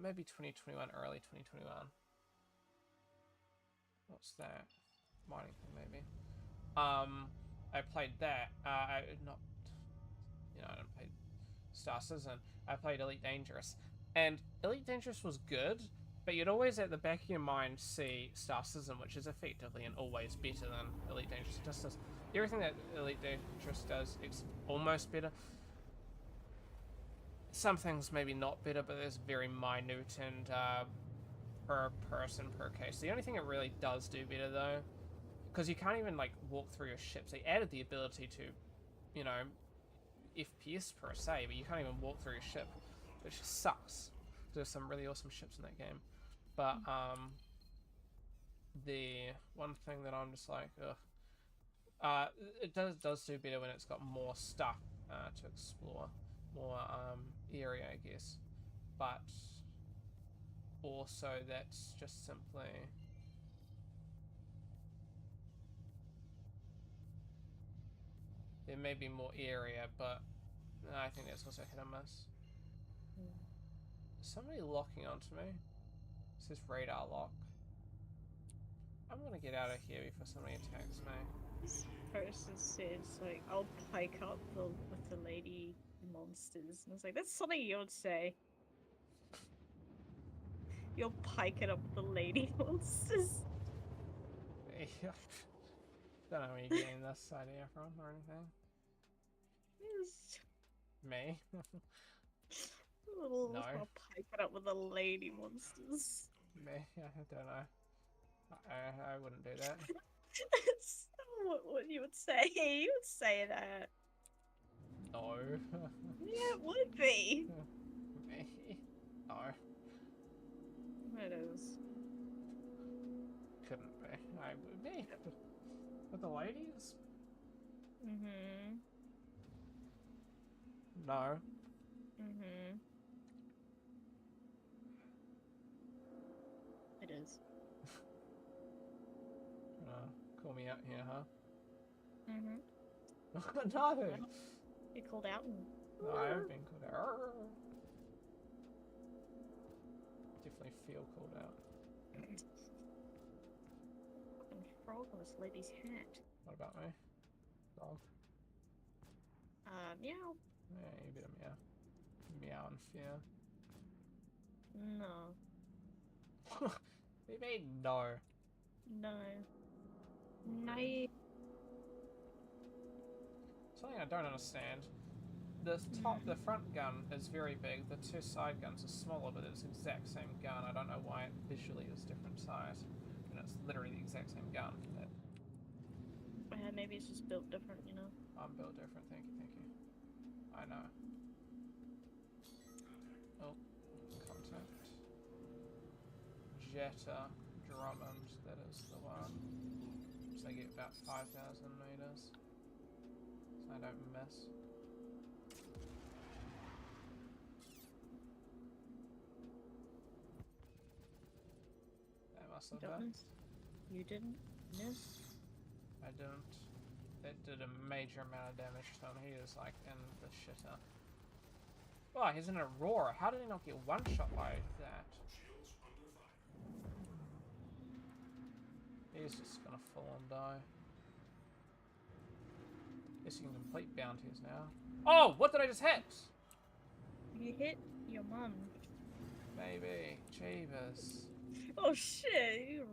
Maybe 2021, early 2021. What's that? Mining thing, maybe. I played that. I didn't play Star Citizen. I played Elite Dangerous, and Elite Dangerous was good, but you'd always at the back of your mind see Star Citizen, which is effectively and always better than Elite Dangerous. It just does everything that Elite Dangerous does. It's almost better. Some things maybe not better, but there's very minute and per person per case. The only thing it really does do better though, because you can't even like walk through your ships. They added the ability to, you know, FPS per se, but you can't even walk through your ship, which sucks. There's some really awesome ships in that game, but the one thing that I'm just like, it does do better when it's got more stuff to explore, more area, I guess, but also that's just simply there may be more area, but I think that's also hit and miss. Is somebody locking onto me? It says radar lock. I'm gonna get out of here before somebody attacks me. This person says, like, I'll pike up with the lady monsters. And I was like, that's something you would say. You'll pike it up with the lady monsters. Don't know where you're getting this idea from or anything. Yes. Me? No. No. I'll pike it up with the lady monsters. Me? I don't know. I wouldn't do that. That's what you would say. You would say that. No. Yeah, it would be. Me? No. It is. Couldn't be. I would be. With the ladies? Mm-hmm. No. Mm-hmm. It is. Call me out here, huh? Mm-hmm. No! You called out and... No, I haven't been called out. Definitely feel called out. Fucking frog on this lady's hat. What about me? Dog? Meow. Yeah, you better meow. Meow in fear. No. What do you mean, no? No. No. Something I don't understand. The front gun is very big. The two side guns are smaller, but it's the exact same gun. I don't know why it visually is different size, and it's literally the exact same gun. Maybe it's just built different, you know. I'm built different. Thank you, thank you. I know. Oh, contact. Jetta Drummond. That is the one. So they get about 5,000 meters. So I don't miss. That must have Don't been. miss. You didn't miss. didn't. It did a major amount of damage to him. He is like in the shitter. Oh, he's in Aurora. How did he not get one shot by that? He's just gonna full on die. Guess you can complete bounties now. Oh, what did I just hit? You hit your mum. Maybe. Jeebus. Oh shit!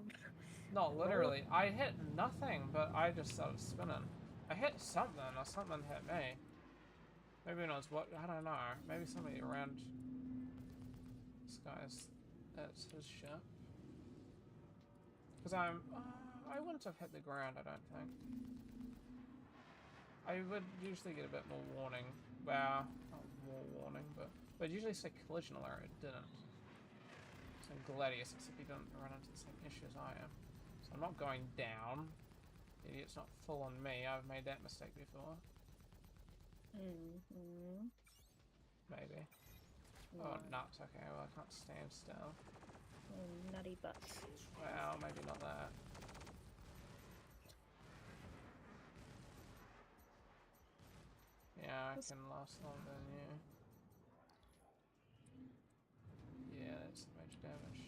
Not literally. I hit nothing, but I just started spinning. I hit something, or something hit me. Maybe when I was what? I don't know. Maybe somebody around. This guy's. That's his ship. Because I wouldn't have hit the ground, I don't think. I would usually get a bit more warning. Well, not more warning, but usually say collision alert. It didn't. So Gladius, except he didn't run into the same issue as I am. So I'm not going down. Idiot's not full on me. I've made that mistake before. Mm-hmm. Maybe. Oh, nuts. Okay, well, I can't stand still. Oh, nutty butts. Well, maybe not that. Yeah, I can last longer than you. Yeah, that's major damage.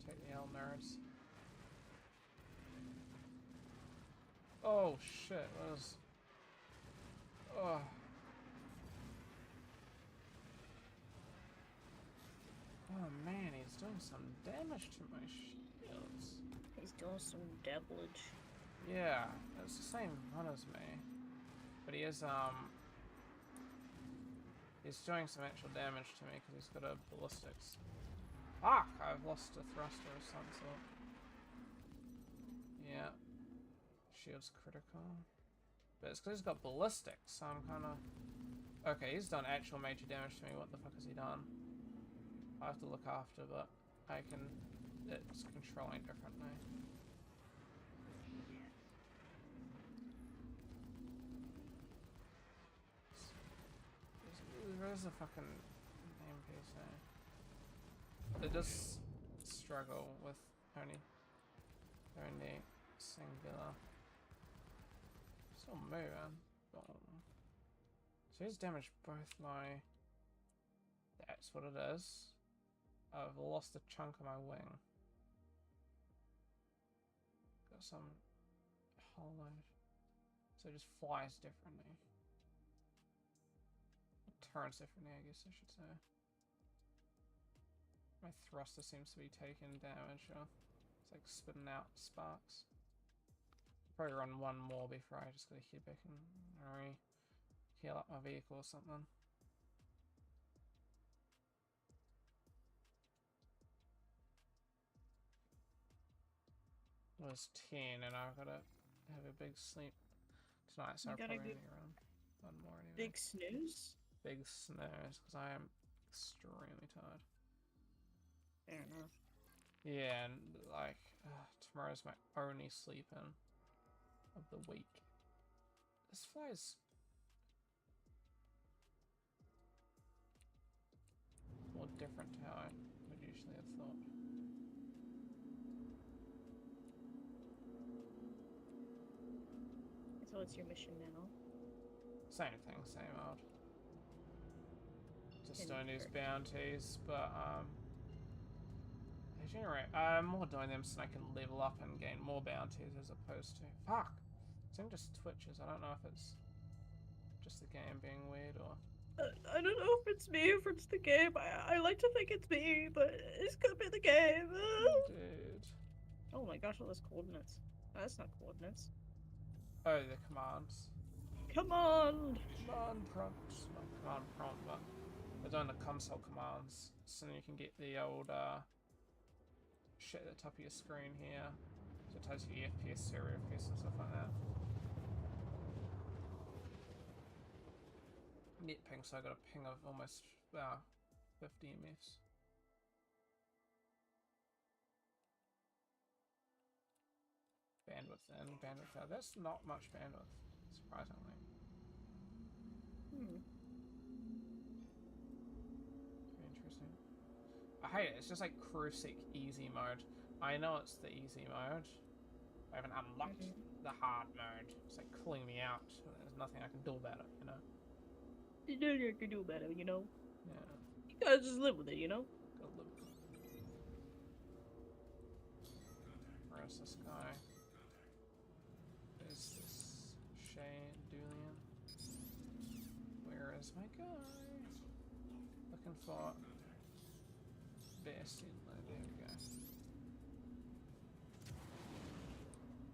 Take the L nerds. Oh shit, what was... Oh. Oh man, he's doing some damage to my shields. He's doing some devilish. Yeah, it's the same one as me. But he is, he's doing some actual damage to me because he's got a ballistics. Ah! I've lost a thruster of some sort. Yeah. Shield's critical. But it's because he's got ballistics, so I'm kind of... Okay, he's done actual major damage to me. What the fuck has he done? I have to look after, but I can... It's controlling differently. Where's the fucking name piece there? It does struggle with only singular. Still moving. Boom. So he's damaged both my... That's what it is. I've lost a chunk of my wing. Got some hollowed. So it just flies differently. Turns differently, I guess I should say. My thruster seems to be taking damage. It's like spitting out sparks. Probably run one more before I just gotta head back and heal up my vehicle or something. It was 10 and I've gotta have a big sleep tonight, so I'll probably only run one more anyway. Big snooze? Big snooze, because I am extremely tired. Fair enough. Yeah, and like, tomorrow's my only sleep in of the week. This fly's more different to how I would usually have thought. So what's your mission now? Same thing, same old. Just doing these bounties, but they generate. I'm more doing them so I can level up and gain more bounties as opposed to fuck. This thing just twitches. I don't know if it's just the game being weird or. I don't know if it's me or if it's the game. I like to think it's me, but it's gonna be the game. Dude. Oh my gosh, all those coordinates. Oh, that's not coordinates. Oh, the commands. Command! Command prompt. Not command prompt, but they're doing the console commands. So then you can get the old shit at the top of your screen here. So it tells you the FPS, serial FPS and stuff like that. Net ping, so I got a ping of almost 50 MFs. Bandwidth in, bandwidth out. That's not much bandwidth, surprisingly. Interesting. I hate it. It's just like crucial easy mode. I know it's the easy mode. I haven't unlocked the hard mode. It's like calling me out. There's nothing I can do about it, you know? You know you can do better, you know? Yeah. You gotta just live with it, you know? Gotta live with it. Where's this guy? Is this Shane Dulian? Where is my guy? Looking for Bessie. There we go.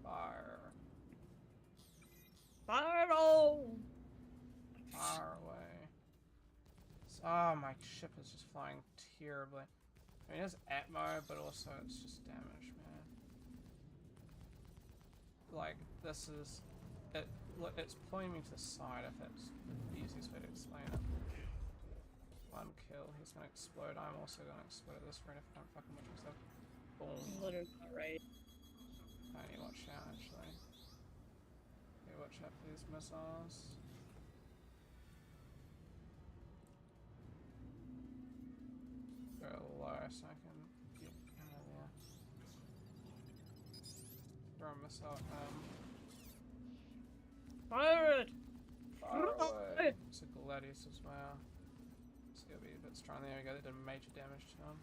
Fire. Fire all! Far away. Ah, my ship is just flying terribly. I mean, it's Atmo, but also it's just damage, man. Like, this is... It's pulling me to the side if it's the easiest way to explain it. One kill, he's gonna explode. I'm also gonna explode at this rate if I don't fucking watch myself. Boom. Literally not right. I need to watch out, actually. Okay, watch out for these missiles. Go low so I can get out of there. Throw a missile at them. Fire it! Far away. It's a Gladius as well. It's gonna be a bit strong. There we go, that did major damage to him.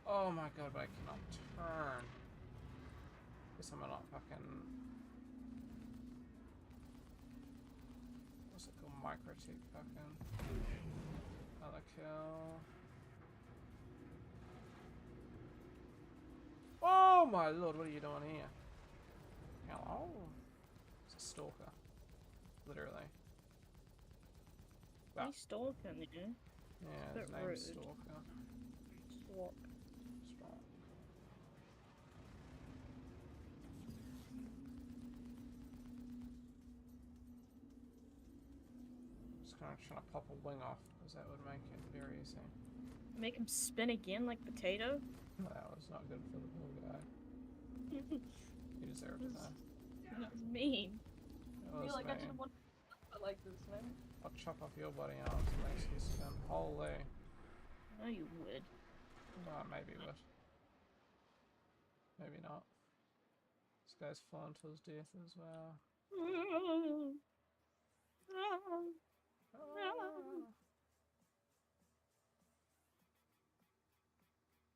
Oh my god, but I cannot turn. Guess I'm not fucking... What's it called? Micro-tick fucking. Another kill. Oh my lord, what are you doing here? Hello? It's a stalker. Literally. Wow. He's stalking you. Yeah, Bit his name's rude. Stalker. Swap. Strong. Just kind of trying to pop a wing off because that would make it very easy. Make him spin again like potato? That was not good for the poor guy. He deserved it though. That's mean. It I was feel like I me. didn't want to like this, man. I'll chop off your body arms and makes you spin. Holy. No, you would. Oh, maybe would. Maybe not. This guy's fallen to his death as well. Ah.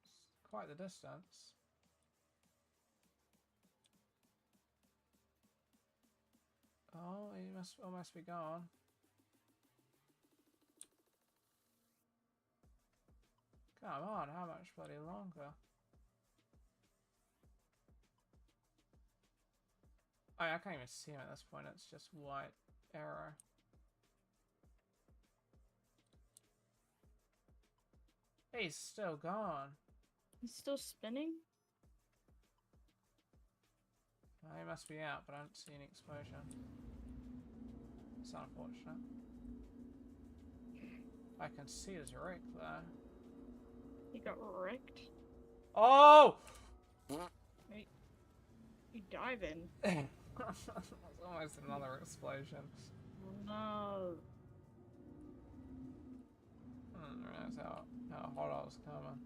It's quite the distance. Oh, he must almost be gone. Come on, how much bloody longer? Oh, I can't even see him at this point, it's just white arrow. He's still gone. He's still spinning? Oh, he must be out, but I don't see any explosion. It's unfortunate. I can see his wreck there. He got wrecked. Oh! You dive in. That's almost another explosion. No. I didn't realize how hot I was coming.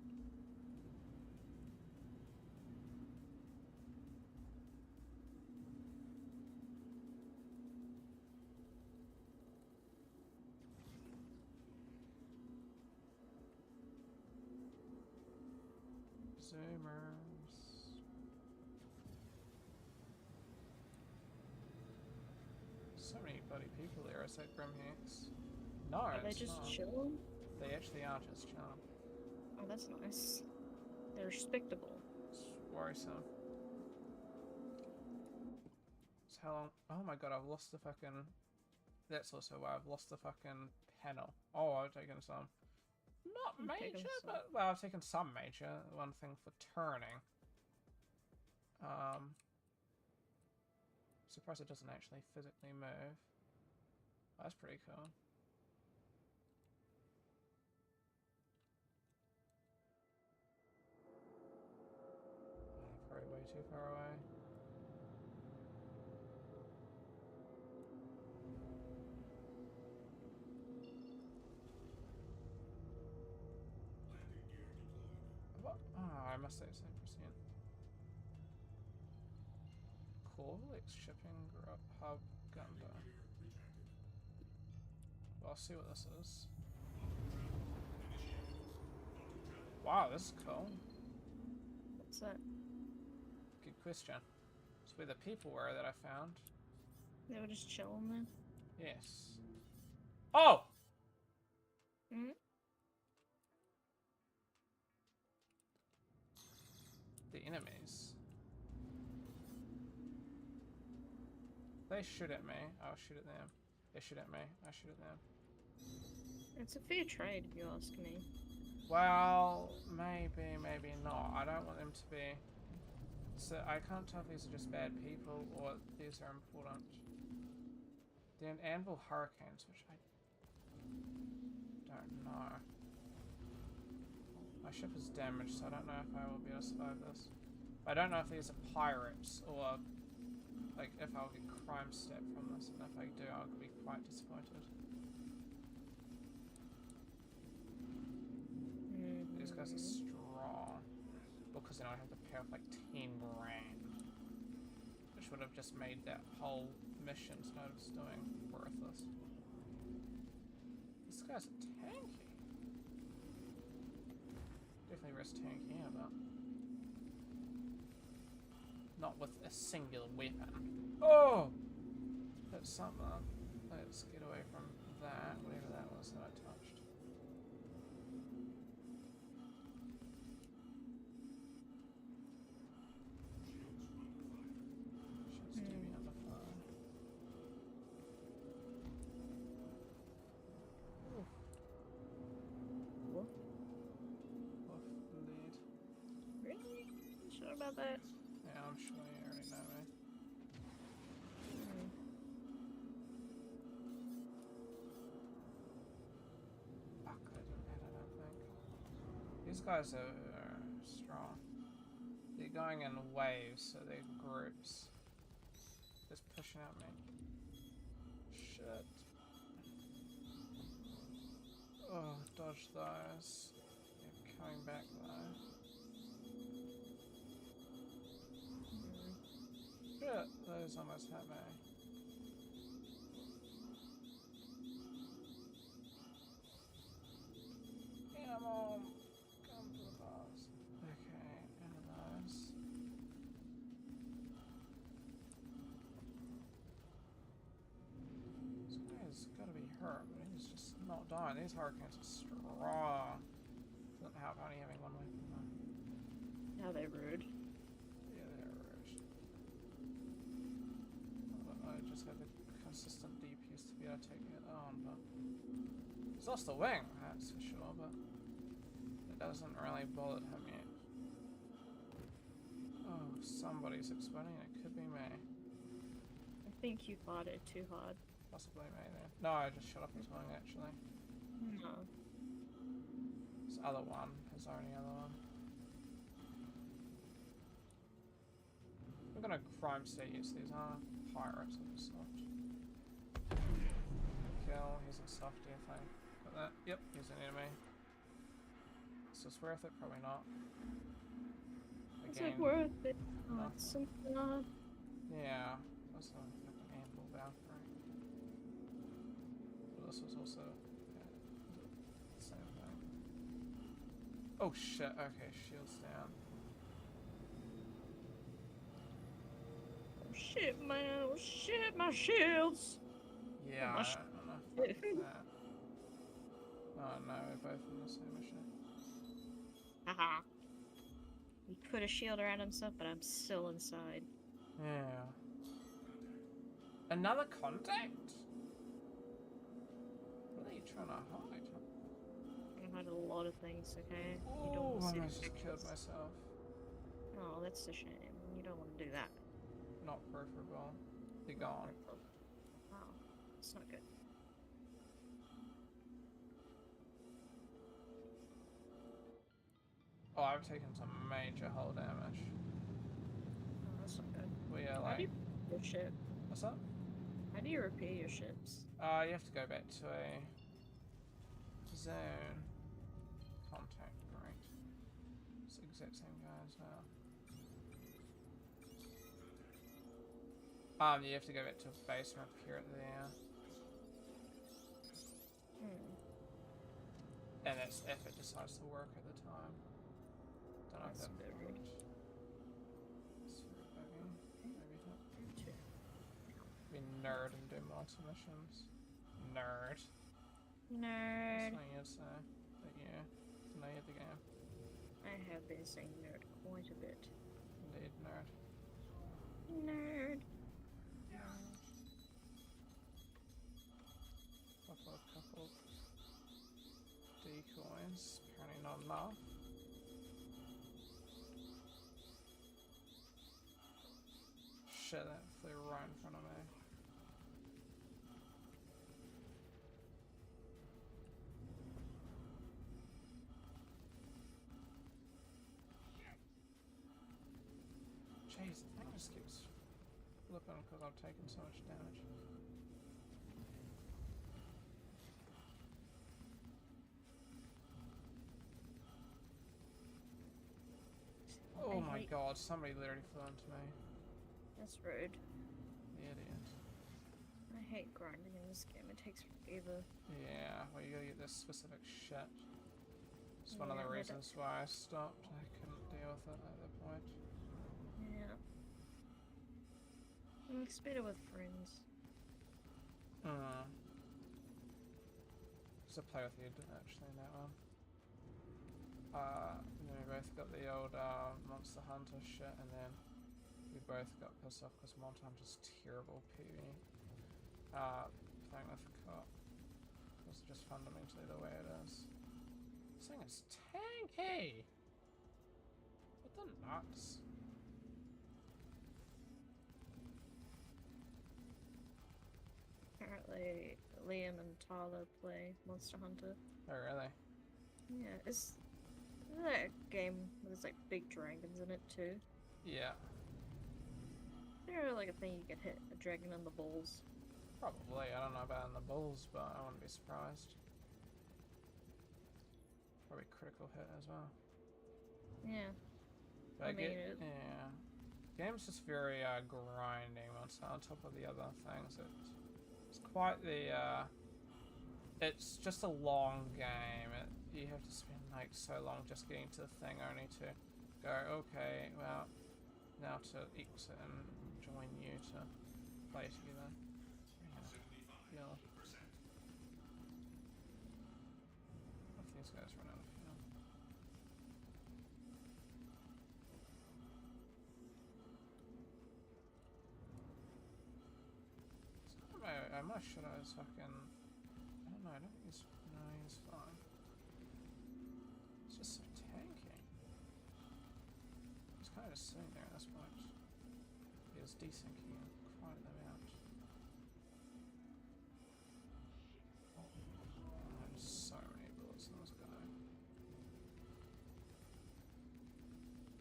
Zoomers. So many bloody people there. I said Grimhex. No, Are they it's just not. chilling? They actually are just chilling. Oh, that's nice. They're respectable. It's worrisome. So how long? Oh my god, I've lost the fucking... That's also why I've lost the fucking panel. Oh, I've taken some... Not I've taken major, some. but... Well, I've taken some major. One thing for turning. Surprised it doesn't actually physically move. That's pretty cool. Probably way too far away. What? Oh, I must say the same percent. Corvalex shipping hub Gunda. Well, I'll see what this is. Wow, this is cool. What's that? Good question. It's where the people were that I found. They were just chilling there. Yes. Oh! Hmm? The enemies. They shoot at me. I'll shoot at them. They shoot at me. I shoot at them. It's a fair trade, if you ask me. Well, maybe, maybe not. I don't want them to be... So I can't tell if these are just bad people or these are important. Then Anvil Hurricanes, which I don't know. My ship is damaged, so I don't know if I will be able to survive this. I don't know if these are pirates or like if I'll get crime step from this, and if I do, I'll be quite disappointed. These guys are strong. Because then I'd have to pay off like 10 grand. Which would have just made that whole mission Snowd's doing worthless. This guy's a tanky. Definitely risk tanking him up. Not with a singular weapon. Oh! That's something. Let's get away from that, whatever that was that I touched. She's DB on the phone. Oof. What? Oof, indeed. Really? Sure about that? Yeah, I'm sure you already know me. Fuck, I didn't hit, I don't think. These guys are strong. They're going in waves, so they're groups. Just pushing at me. Shit. Oh, dodge those. They're coming back though. Shit, those almost hit me. Come on, come to the bars. Okay, into those. This guy's gotta be hurt, but he's just not dying. These hurricanes are strong. Doesn't help only having one weapon though. How they rude. Yeah, they're rude. I just have the consistent DPS to be able to take it on, but he's lost a wing, that's for sure, but it doesn't really bullet him yet. Oh, somebody's exploding, it could be me. I think you fought it too hard. Possibly me then. No, I just shut up his wing actually. No. His other one, his only other one. We're gonna crime state use these are pirates of the soft. Kill, he's a soft definitely. Got that? Yep, he's an enemy. Is this worth it? Probably not. Is it worth it? Oh, No. it's something odd. Yeah, that's a fucking Anvil Valkyrie. But this was also the same thing. Oh shit, okay, shields down. Oh shit, man. Oh shit, my shields. Yeah, my I don't know if I did that. Oh no, we're both in the same mission. Haha. He put a shield around himself, but I'm still inside. Yeah. Another contact? What are you trying to hide? I've had a lot of things, okay? You don't Oh, want I to see almost the just killed pictures. myself. Oh, that's a shame. You don't want to do that. Not preferable. They're gone. Wow. It's not good. Oh, I've taken some major hull damage. Oh, that's not good. We are How do like... you repair your ship? What's up? How do you repair your ships? You have to go back to a zone contact, right? It's the exact same guy as well. You have to go back to base and repair it there. And that's if it decides to work at the time. Don't know if That's that a bit would. rude. It's very buggy. Maybe not. Be nerd and do multi-missions. Nerd. Nerd. That's what you'd say. But yeah, know you the game. I have been saying nerd quite a bit. Indeed, nerd. Nerd. Couple decoys. Apparently not enough. Shit, that flew right in front of me. Jeez, the thing just keeps flipping because I've taken so much damage. Oh my god, somebody literally flew into me. That's rude. The idiot. I hate grinding in this game. It takes forever. Yeah, well, you gotta get this specific shit. It's one of Yeah, the but reasons why I stopped. I couldn't deal with it at that point. Yeah. It's better with friends. Just to play with you, actually, in that one. And then we both got the old Monster Hunter shit, and then we both got pissed off because Monster Hunter's terrible PvE. Playing with a cop was just fundamentally the way it is. This thing is tanky! What the nuts? Apparently, Liam and Tyler play Monster Hunter. Oh, really? Yeah, isn't that a game where there's like big dragons in it too? Yeah, They're like a thing you can hit a dragon in the balls. probably. I don't know about in the bulls, but I wouldn't be surprised. Probably critical hit as well. Yeah. But I mean, yeah. Game's just very grinding on top of the other things. It's quite the it's just a long game. You have to spend like so long just getting to the thing only to go, okay, well, now to exit and join you to play together. Yeah. If these guys run out of fuel. I must should I was fucking. I don't know. I don't think he's. No, he's fine. It's just so tanky. He's kind of just sitting there at this point. He was desyncing quite them out. There's so many bullets in this guy.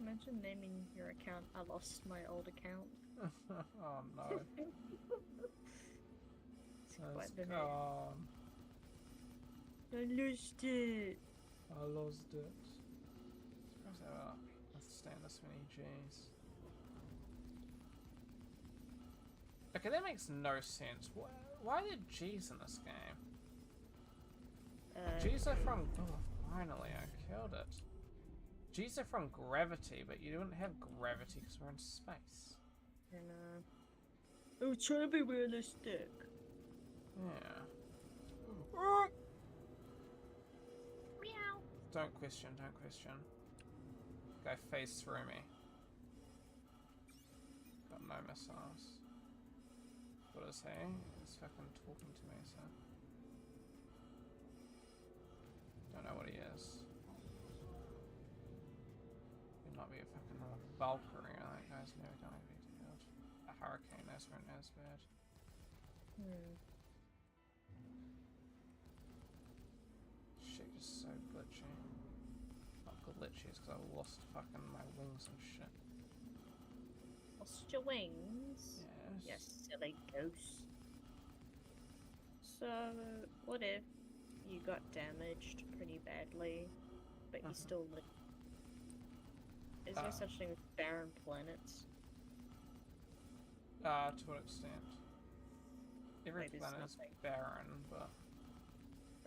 Imagine naming your account I lost my old account. Oh no. It's It's quite the name. gone. I lost it. I lost it. Surprised I have to stand this many G's. Okay, that makes no sense. Why are there G's in this game? G's are from. Oh, finally, I killed it. G's are from gravity, but you don't have gravity because we're in space. And I was trying to be realistic. Yeah. Meow. Don't question, don't question. Go face through me. Got no missiles. What is he? He's fucking talking to me, so. Don't know what he is. He might be a fucking Valkyrie. That guy's never done anything to it. A hurricane, those weren't as bad. Shit, just so glitchy. Not glitchy, it's because I lost fucking my wings and shit. Lost your wings? Yes. Yes, silly goose. So, what if you got damaged pretty badly, but you still live? Is there such thing as barren planets? To what extent? Every Like, there's planet's nothing. barren, but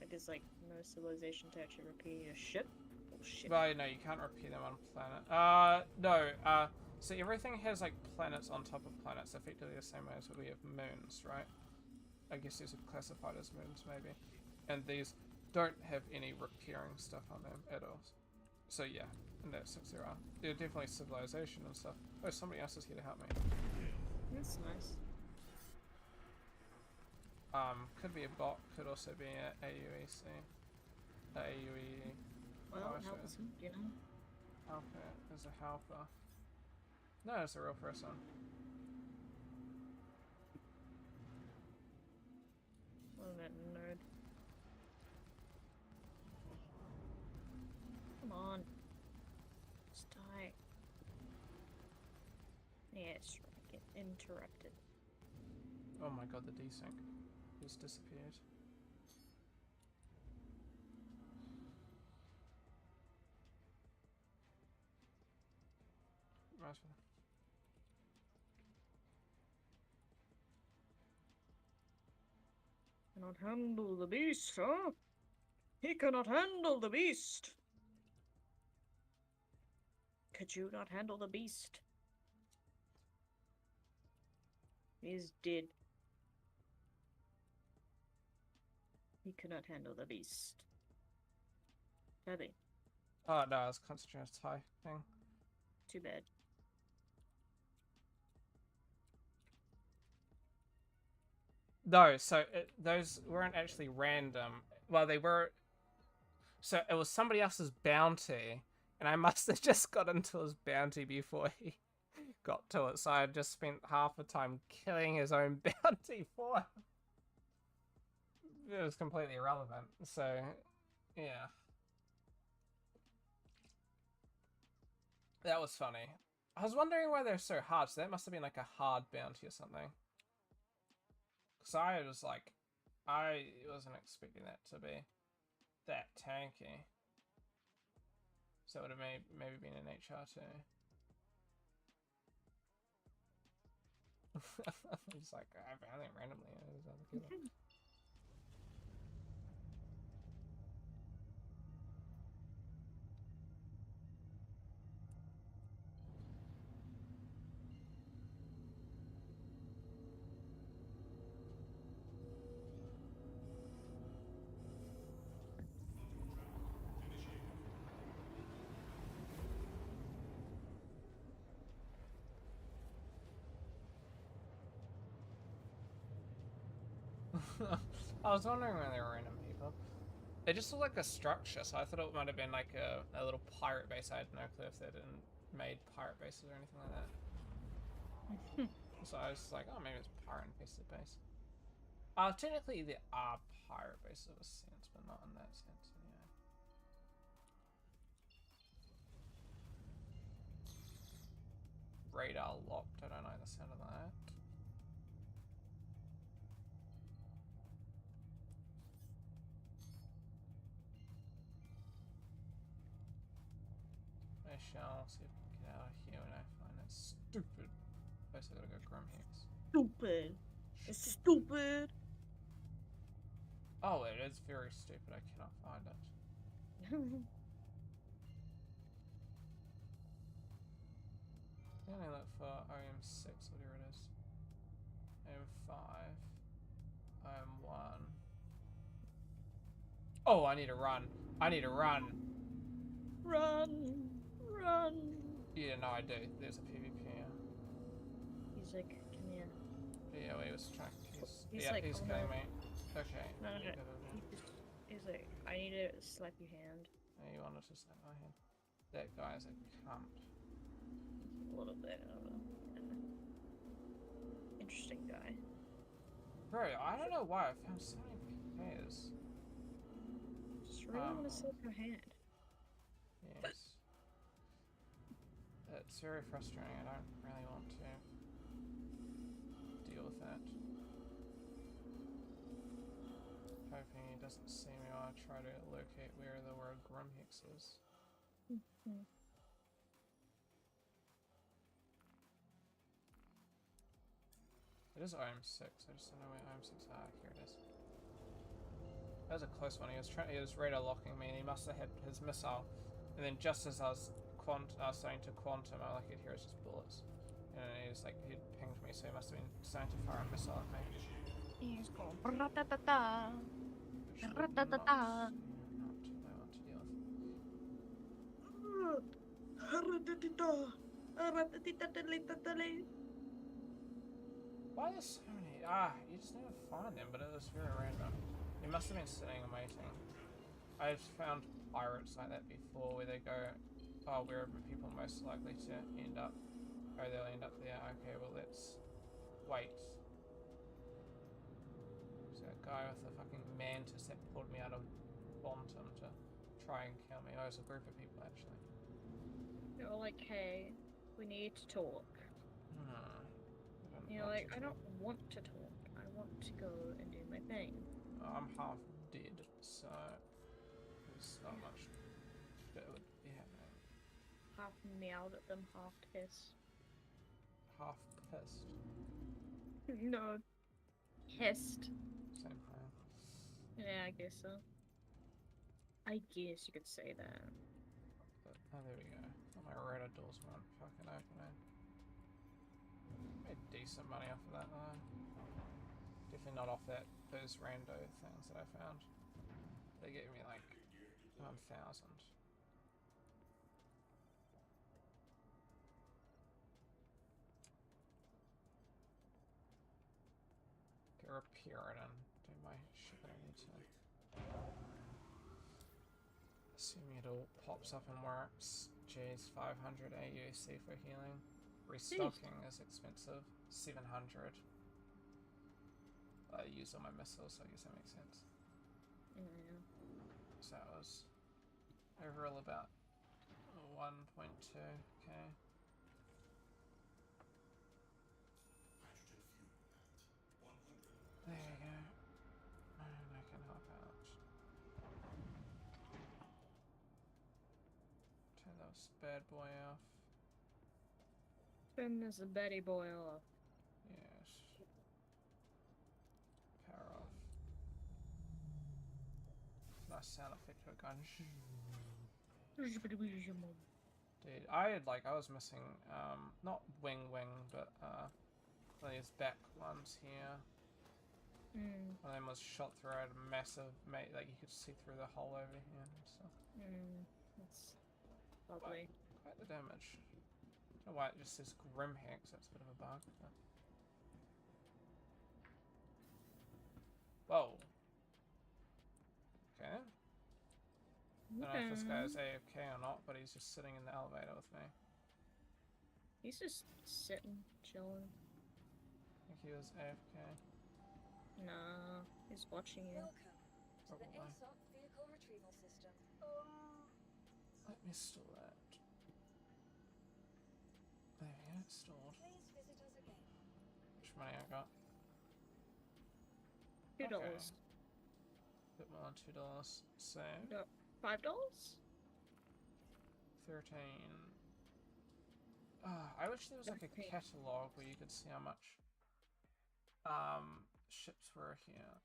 Like, there's like no civilization to actually repair your ship. Oh shit. well, no, you can't repair them on planet. No. So everything has like planets on top of planets, effectively the same way as we have moons, right? I guess these are classified as moons, maybe. And these don't have any repairing stuff on them at all. So yeah, in that sense there are. They're definitely civilization and stuff. Oh, somebody else is here to help me. That's nice. Could be a bot, could also be a AUEC. AUE. Well, Oh, help shit. us, you know. Helper is a helper. No, it's a real person. Oh, that nerd. Come on. Just die. Yes, get interrupted. Oh my god, the desync just disappeared. Right. Cannot handle the beast, huh? He cannot handle the beast. Could you not handle the beast? He is dead. He cannot handle the beast. Tabby. Oh no, I was concentrating on typing. Too bad. No, so those weren't actually random. Well, they were. So it was somebody else's bounty, and I must have just got into his bounty before he got to it. So I just spent half the time killing his own bounty for him. It was completely irrelevant. So, yeah. That was funny. I was wondering why they're so hard. So that must have been like a hard bounty or something. Because I was like, I wasn't expecting that to be that tanky. So it would have maybe been an HR2. Just like, I found it randomly. It was other killer. I was wondering why they were random people. It just looked like a structure, so I thought it might have been like a little pirate base. I had no clue if they didn't made pirate bases or anything like that. So I was like, oh, maybe it's pirate infested base. Technically there are pirate bases of a sense, but not in that sense. Yeah. Radar locked. I don't like the sound of that. I shall see if I can get out of here when I find that stupid place. I gotta go Grim Hex. Stupid. It's stupid. Oh, it is very stupid. I cannot find it. I only look for OM6, whatever it is. OM5. OM1. Oh, I need to run. I need to run. Run. Run. Yeah, no, I do. There's a PvP here. He's like, come here. Yeah, well, he was trying. He's Yeah, like, he's oh, killing no. me. Okay. No, no, no. Da, da, da. He's like, I need to slap your hand. Oh, you wanted to slap my hand. That guy's a cunt. A little bit of a interesting guy. Bro, I don't know why I found so many PKs. Just really want to slap your hand. Yes. It's very frustrating. I don't really want to deal with that. Hoping he doesn't see me while I try to locate where the word Grimhex is. It is IM6. I just don't know where IM6 are. Here it is. That was a close one. He was radar locking me, and he must have had his missile. And then just as I was starting to quantum, all I could hear was just bullets. And he was like, he pinged me, so he must have been starting to fire a missile at me. He's going ra-ta-ta-ta. Which would Ra-ta-ta-ta. not I want to deal with. Why are there so many? You just never find them, but it was very random. He must have been sitting and waiting. I've found pirates like that before, where they go, oh, where are people most likely to end up? Oh, they'll end up there. Okay, well, let's wait. There's that guy with the fucking mantis that pulled me out of Bonton to try and kill me. Oh, it was a group of people, actually. They were like, hey, we need to talk. You're like, I don't want to talk. I want to go and do my thing. I'm half dead, so there's not much that would be happening. Half meowed at them, half pissed. Half pissed. No. Pissed. Same thing. Yeah, I guess so. I guess you could say that. But, oh, there we go. Oh, my radar doors weren't fucking opening. Made decent money off of that though. Definitely not off those rando things that I found. They gave me like 1,000. Get repair it and do my shit that I need to. Assuming it all pops up and works. Jeez, 500 AUC for healing. Restocking is expensive. 700. I used all my missiles, so I guess that makes sense. Yeah. So that was overall about 1.2k. There you go. And I can help out. Turn those bad boy off. Turn this Betty boy off. Yes. Power off. Nice sound effect to a gun. Dude, I was missing, not wing, but, these back ones here. Mm. One of them was shot through a massive, like you could see through the hole over here and stuff. That's lovely. Quite the damage. I don't know why it just says Grimhex, that's a bit of a bug. But... Whoa. Okay. Don't know if this guy is AFK or not, but he's just sitting in the elevator with me. He's just sitting, chilling. I think he was AFK. Nah, he's watching you. Welcome to the Probably. ASOP vehicle retrieval system. Let me store that. There we go, it's stored. Please visit us again. Which money I got? $2. Okay. Bit more than $2. So, No, $5? 13. I wish there was like a 13. catalogue where you could see how much ships were here.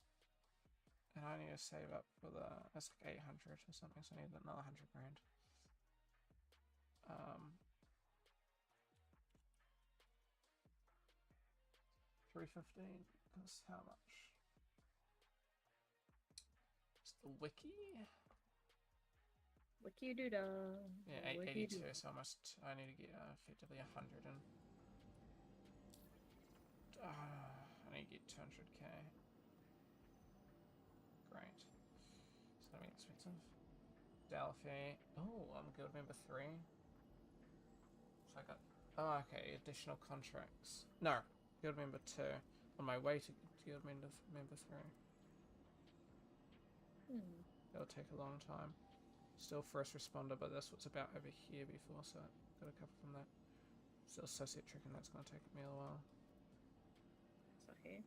And I need to save up for that's like 800 or something, so I need another 100 grand. 315, that's how much? It's the wiki? Wiki doo da. Yeah, 882, so I need to get effectively 100 and I need to get 200k. Great. It's gonna be expensive. Delphi. Oh, I'm guild member 3. So I got. Oh, okay. Additional contracts. No, guild member 2. On my way to guild member 3. It'll take a long time. Still first responder, but that's what's about over here before, so got a couple from that. Still associate trick, and that's gonna take me a while. It's okay.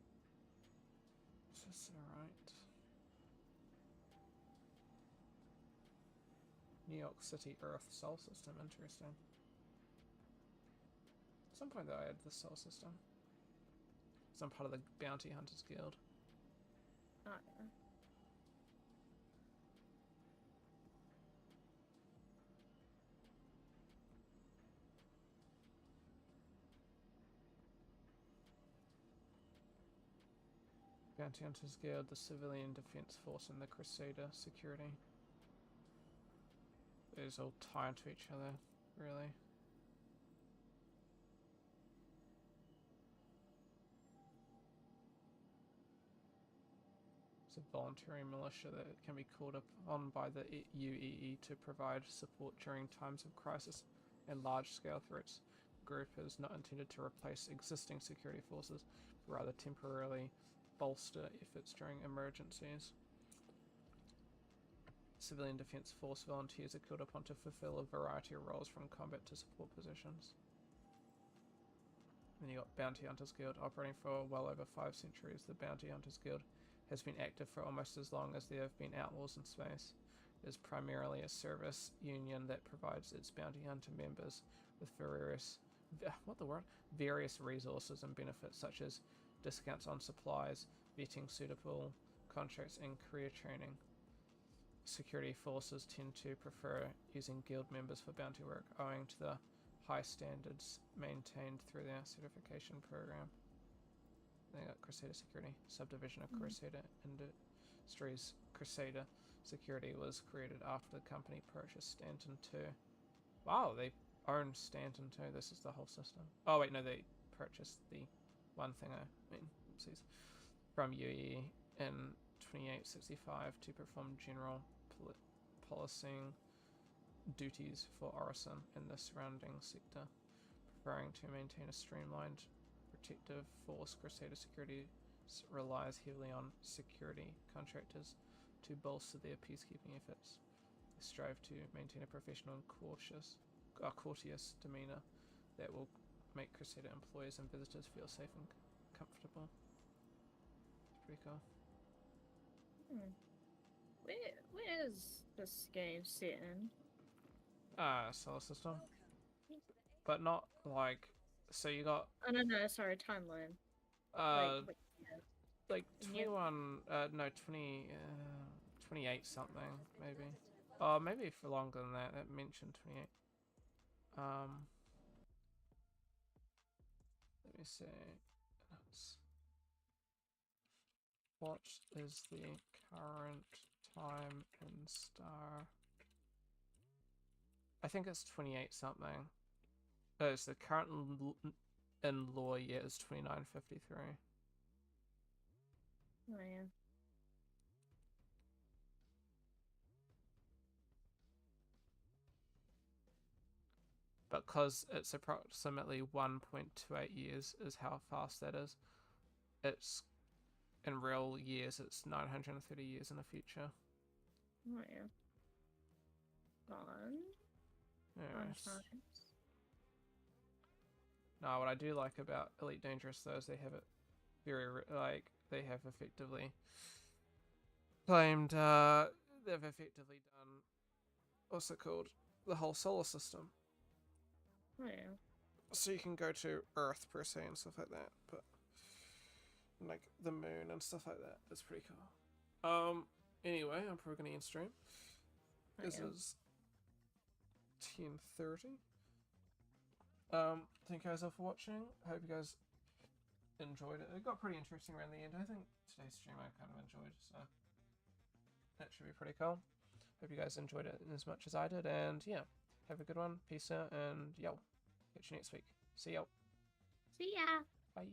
So that's alright. New York City, Earth, Sol System, interesting. At some point though I had the Sol System. Because I'm part of the Bounty Hunters Guild. Oh, yeah. Bounty Hunters Guild, the Civilian Defense Force, and the Crusader Security. These all tie into each other, really. It's a voluntary militia that can be called upon by the UEE to provide support during times of crisis and large-scale threats. The group is not intended to replace existing security forces, but rather temporarily bolster efforts during emergencies. Civilian Defense Force volunteers are called upon to fulfill a variety of roles from combat to support positions. Then you got Bounty Hunters Guild, operating for well over 5 centuries. The Bounty Hunters Guild has been active for almost as long as there have been outlaws in space. It is primarily a service union that provides its bounty hunter members with various resources and benefits such as discounts on supplies, vetting suitable contracts, and career training. Security forces tend to prefer using guild members for bounty work, owing to the high standards maintained through their certification program. They got Crusader Security, subdivision of Crusader Industries. Crusader Security was created after the company purchased Stanton 2. Wow, they own Stanton 2. This is the whole system. Oh wait, no, they purchased the one thing. Oopsies, from UE in 2865 to perform general policing duties for Orison and the surrounding sector, preferring to maintain a streamlined protective force. Crusader Security relies heavily on security contractors to bolster their peacekeeping efforts. They strive to maintain a professional and courteous demeanor that will make Crusader employees and visitors feel safe and comfortable. It's pretty cool. Where is this game set in? Solar system. Welcome to the But not like, so you got Oh no, sorry, timeline. Wait, yeah. like Yeah. 21 no 20 28 something maybe. Maybe for longer than that. It mentioned 28. Let me see. What is the current time in Star? I think it's 28 something. Oh, so the current in law year is 2953. Oh yeah. Because it's approximately 1.28 years is how fast that is. It's in real years, it's 930 years in the future. Oh yeah. Fun Anyways. times. No, what I do like about Elite Dangerous though is they have it they have effectively claimed, they've effectively done, what's it called? The whole solar system. Oh yeah. So you can go to Earth per se and stuff like that, but like the moon and stuff like that. It's pretty cool. Anyway, I'm probably gonna end stream. Oh, This yeah. is 10:30. Thank you guys all for watching. I hope you guys enjoyed it. It got pretty interesting around the end. I think today's stream I kind of enjoyed, so that should be pretty cool. Hope you guys enjoyed it as much as I did, and yeah, have a good one. Peace out, and yo, catch you next week. See ya. See ya. Bye.